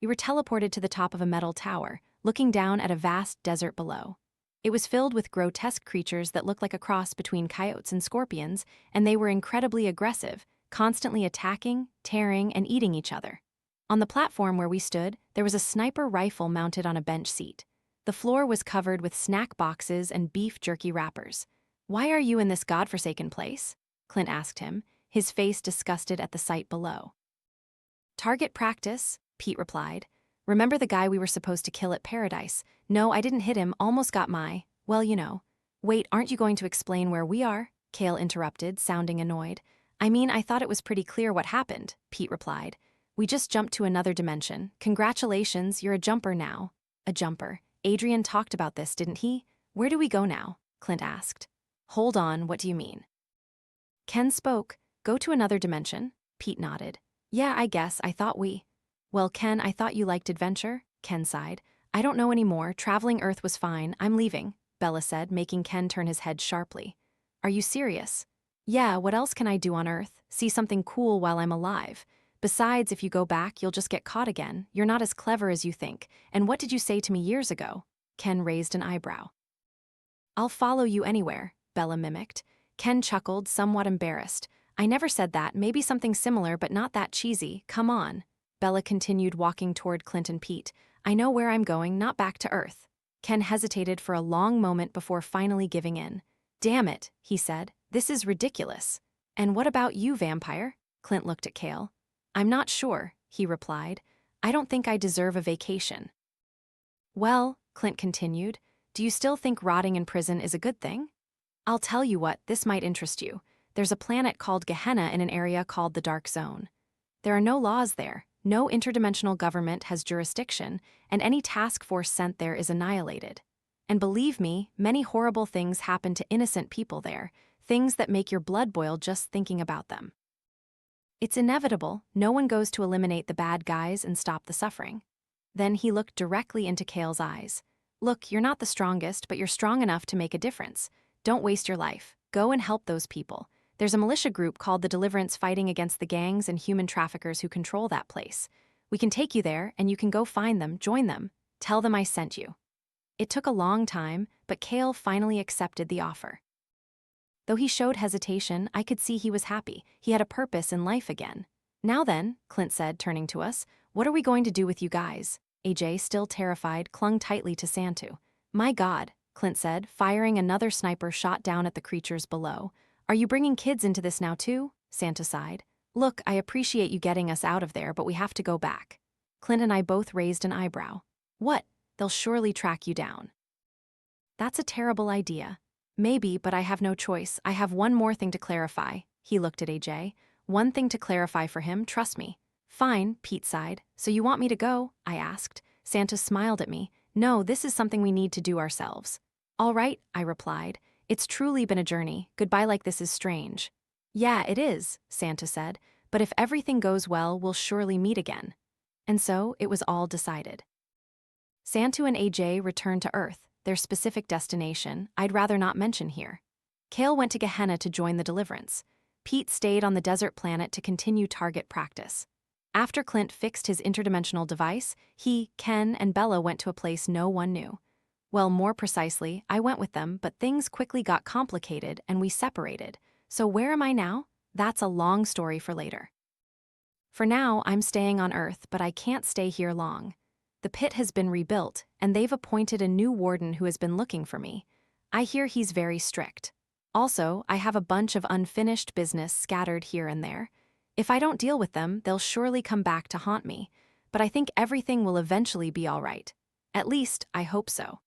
Speaker 1: We were teleported to the top of a metal tower, looking down at a vast desert below. It was filled with grotesque creatures that looked like a cross between coyotes and scorpions, and they were incredibly aggressive, constantly attacking, tearing, and eating each other. On the platform where we stood, there was a sniper rifle mounted on a bench seat. The floor was covered with snack boxes and beef jerky wrappers. Why are you in this godforsaken place? Clint asked him, his face disgusted at the sight below. Target practice, Pete replied. Remember the guy we were supposed to kill at Paradise? No, I didn't hit him, almost got well, you know. Wait, aren't you going to explain where we are? Cale interrupted, sounding annoyed. I mean, I thought it was pretty clear what happened, Pete replied. We just jumped to another dimension. Congratulations, you're a jumper now. A jumper. Adrian talked about this, didn't he? Where do we go now? Clint asked. Hold on, what do you mean? Ken spoke. Go to another dimension? Pete nodded. Yeah, I guess, I thought we. Well, Ken, I thought you liked adventure, Ken sighed. I don't know anymore. Traveling Earth was fine. I'm leaving, Bella said, making Ken turn his head sharply. Are you serious? Yeah, what else can I do on Earth? See something cool while I'm alive. Besides, if you go back, you'll just get caught again. You're not as clever as you think. And what did you say to me years ago? Ken raised an eyebrow. I'll follow you anywhere, Bella mimicked. Ken chuckled, somewhat embarrassed. I never said that, maybe something similar but not that cheesy, come on. Bella continued walking toward Clint and Pete. I know where I'm going, not back to Earth. Ken hesitated for a long moment before finally giving in. Damn it, he said, this is ridiculous. And what about you, vampire? Clint looked at Cale. I'm not sure, he replied. I don't think I deserve a vacation. Well, Clint continued, do you still think rotting in prison is a good thing? I'll tell you what, this might interest you. There's a planet called Gehenna in an area called the Dark Zone. There are no laws there, no interdimensional government has jurisdiction, and any task force sent there is annihilated. And believe me, many horrible things happen to innocent people there, things that make your blood boil just thinking about them. It's inevitable, no one goes to eliminate the bad guys and stop the suffering. Then he looked directly into Cale's eyes. Look, you're not the strongest, but you're strong enough to make a difference. Don't waste your life. Go and help those people. There's a militia group called the Deliverance fighting against the gangs and human traffickers who control that place. We can take you there, and you can go find them, join them. Tell them I sent you. It took a long time, but Cale finally accepted the offer. Though he showed hesitation, I could see he was happy. He had a purpose in life again. Now then, Clint said, turning to us, what are we going to do with you guys? AJ, still terrified, clung tightly to Santu. My God, Clint said, firing another sniper shot down at the creatures below. Are you bringing kids into this now too? Santu sighed. Look, I appreciate you getting us out of there, but we have to go back. Clint and I both raised an eyebrow. What? They'll surely track you down. That's a terrible idea. Maybe, but I have no choice. I have one more thing to clarify. He looked at AJ. One thing to clarify for him, trust me. Fine, Pete sighed. So you want me to go? I asked. Santu smiled at me. No, this is something we need to do ourselves. All right, I replied. It's truly been a journey. Goodbye like this is strange. Yeah, it is, Santu said. But if everything goes well, we'll surely meet again. And so, it was all decided. Santu and AJ returned to Earth, their specific destination I'd rather not mention here. Cale went to Gehenna to join the Deliverance. Pete stayed on the desert planet to continue target practice. After Clint fixed his interdimensional device, he, Ken, and Bella went to a place no one knew. Well, more precisely, I went with them, but things quickly got complicated and we separated. So where am I now? That's a long story for later. For now, I'm staying on Earth, but I can't stay here long. The pit has been rebuilt, and they've appointed a new warden who has been looking for me. I hear he's very strict. Also, I have a bunch of unfinished business scattered here and there. If I don't deal with them, they'll surely come back to haunt me. But I think everything will eventually be all right. At least, I hope so.